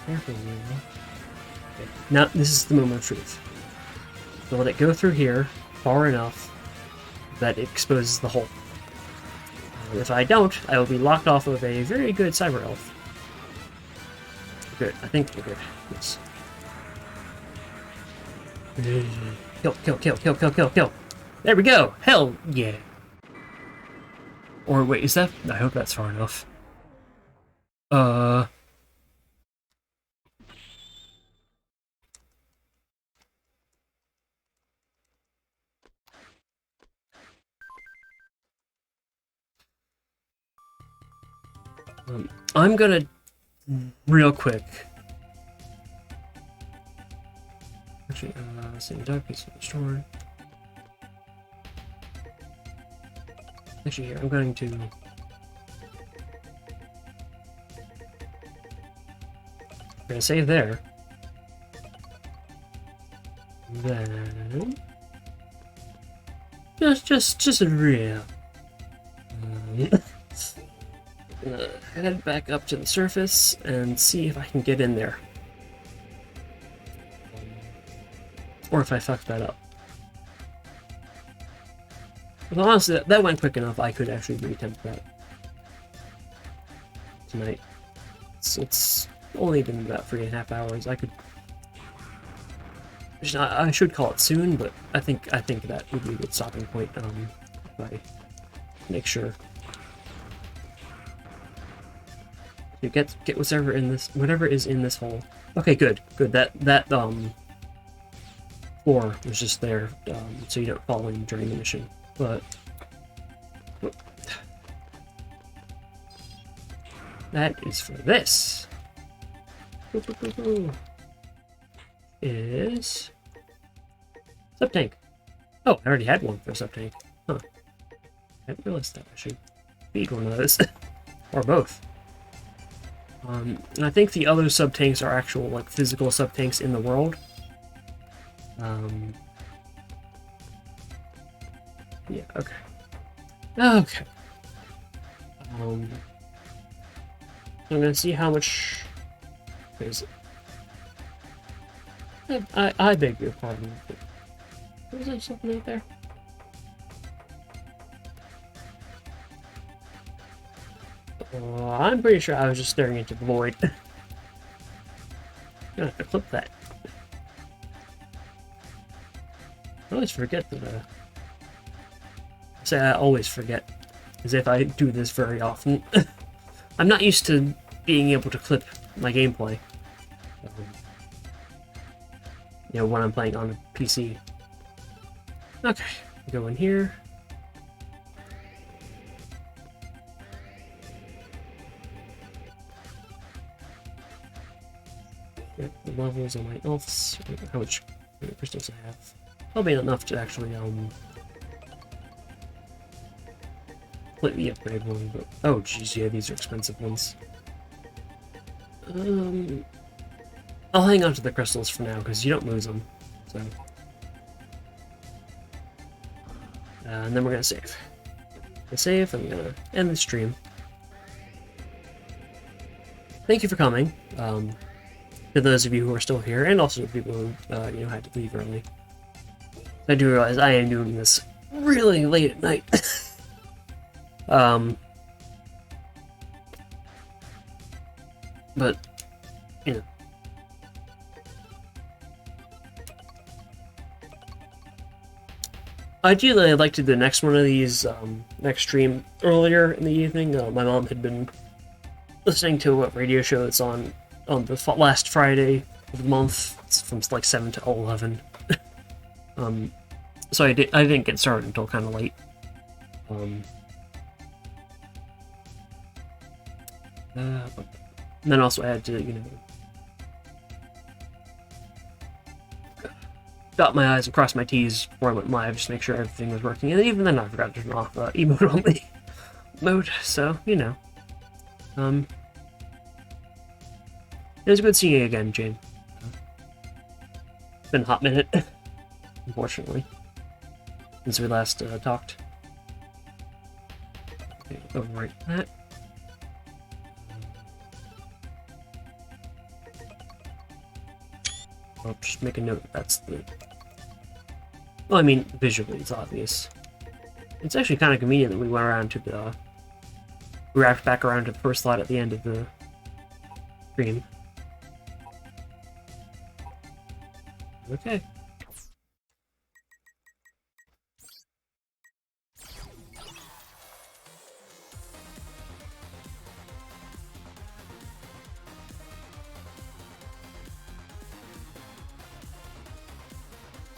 Careful, you. Okay. Now, this is the moment of truth. So let it go through here far enough that it exposes the hole. If I don't, I will be locked off of a very good cyber elf. Good. I think we're good. Yes. Kill, kill, kill, kill, kill, kill, kill. There we go! Hell yeah! Or wait, is that... I hope that's far enough. I'm gonna... real quick... Actually, same dark piece of restored. Actually, here, I'm going to... I'm gonna save there. Then... Just a real... head back up to the surface and see if I can get in there. Or if I fucked that up. But honestly, that went quick enough, I could actually re-attempt that tonight. It's only been about 3.5 hours. I could... I should call it soon, but I think that would be a good stopping point if I make sure. You get whatever is in this hole. Okay, good. That floor was just there, so you don't fall in during the mission. But That is for this. Is sub-tank. Oh, I already had one for sub-tank. Huh. I didn't realize that I should feed one of those. Or both. And I think the other sub-tanks are actual, like, physical sub-tanks in the world. Yeah, okay. Okay. I'm gonna see how much... Where is it? I beg your pardon. Is there something out there? I'm pretty sure I was just staring into the void. I'm gonna have to clip that. I always forget that, I always forget, as if I do this very often. I'm not used to being able to clip my gameplay. You know, when I'm playing on a PC. Okay, go in here. Get the levels on my elves. How much crystals I have? Probably not enough to actually let me upgrade one, but oh geez, yeah, these are expensive ones. I'll hang on to the crystals for now because you don't lose them. So, and then we're gonna save. I'm gonna end the stream. Thank you for coming. To those of you who are still here, and also to people who you know, had to leave early. I do realize I am doing this really late at night. But you know. Ideally, I'd like to do the next one of these next stream earlier in the evening. My mom had been listening to a radio show that's on the last Friday of the month. It's from like 7 to 11. So I didn't get started until kind of late. And then also I had to, you know, dot my I's and cross my T's before I went live, just to make sure everything was working. And even then, I forgot to turn off emote only mode. So you know, it was good seeing you again, Jane. It's been a hot minute, unfortunately, since we last talked. Okay, overwrite that. I'll just make a note that's the... Well, I mean, visually it's obvious. It's actually kind of convenient that we went around to the... We wrapped back around to the first slot at the end of the stream. Okay.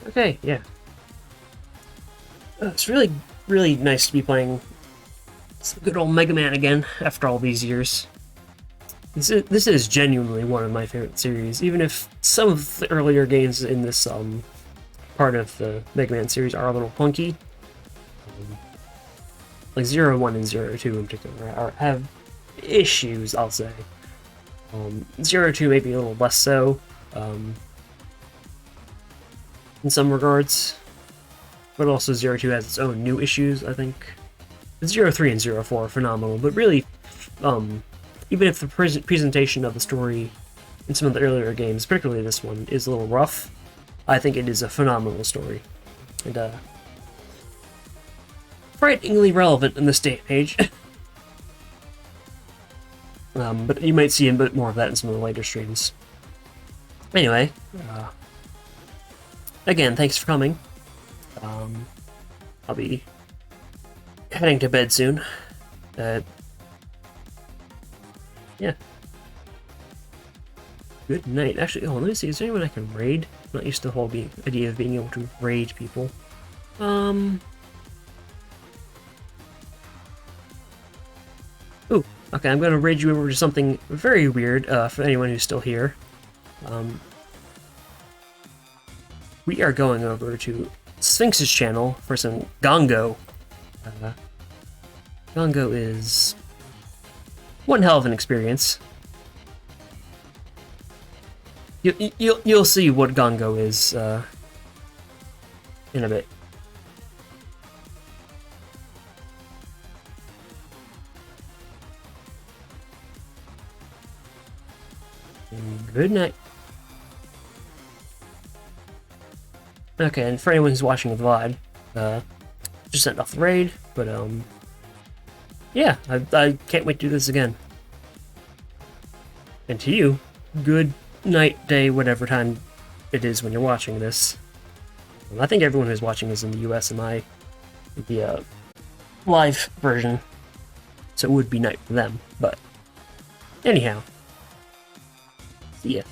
Okay, yeah. It's really, really nice to be playing some good old Mega Man again after all these years. This is genuinely one of my favorite series, even if some of the earlier games in this part of the Mega Man series are a little clunky. Like 0-1 and 0-2 in particular have issues, I'll say. 0-2 maybe a little less so. In some regards, but also 0-2 has its own new issues, I think. 0-3 and 0-4 are phenomenal, but really, even if the presentation of the story in some of the earlier games, particularly this one, is a little rough, I think it is a phenomenal story. And, frighteningly relevant in this day and age. But you might see a bit more of that in some of the later streams. Anyway, again, thanks for coming. I'll be heading to bed soon. Yeah. Good night. Actually, let me see. Is there anyone I can raid? I'm not used to the whole idea of being able to raid people. Ooh, Okay, I'm going to raid you over to something very weird for anyone who's still here. We are going over to Sphinx's channel for some Gongo. Gongo is one hell of an experience. You'll see what Gongo is in a bit. Good night. Okay, and for anyone who's watching the VOD, just sent off the raid, but yeah, I can't wait to do this again. And to you, good night, day, whatever time it is when you're watching this. I think everyone who's watching is in the US and the live version, so it would be night for them, but anyhow, see ya.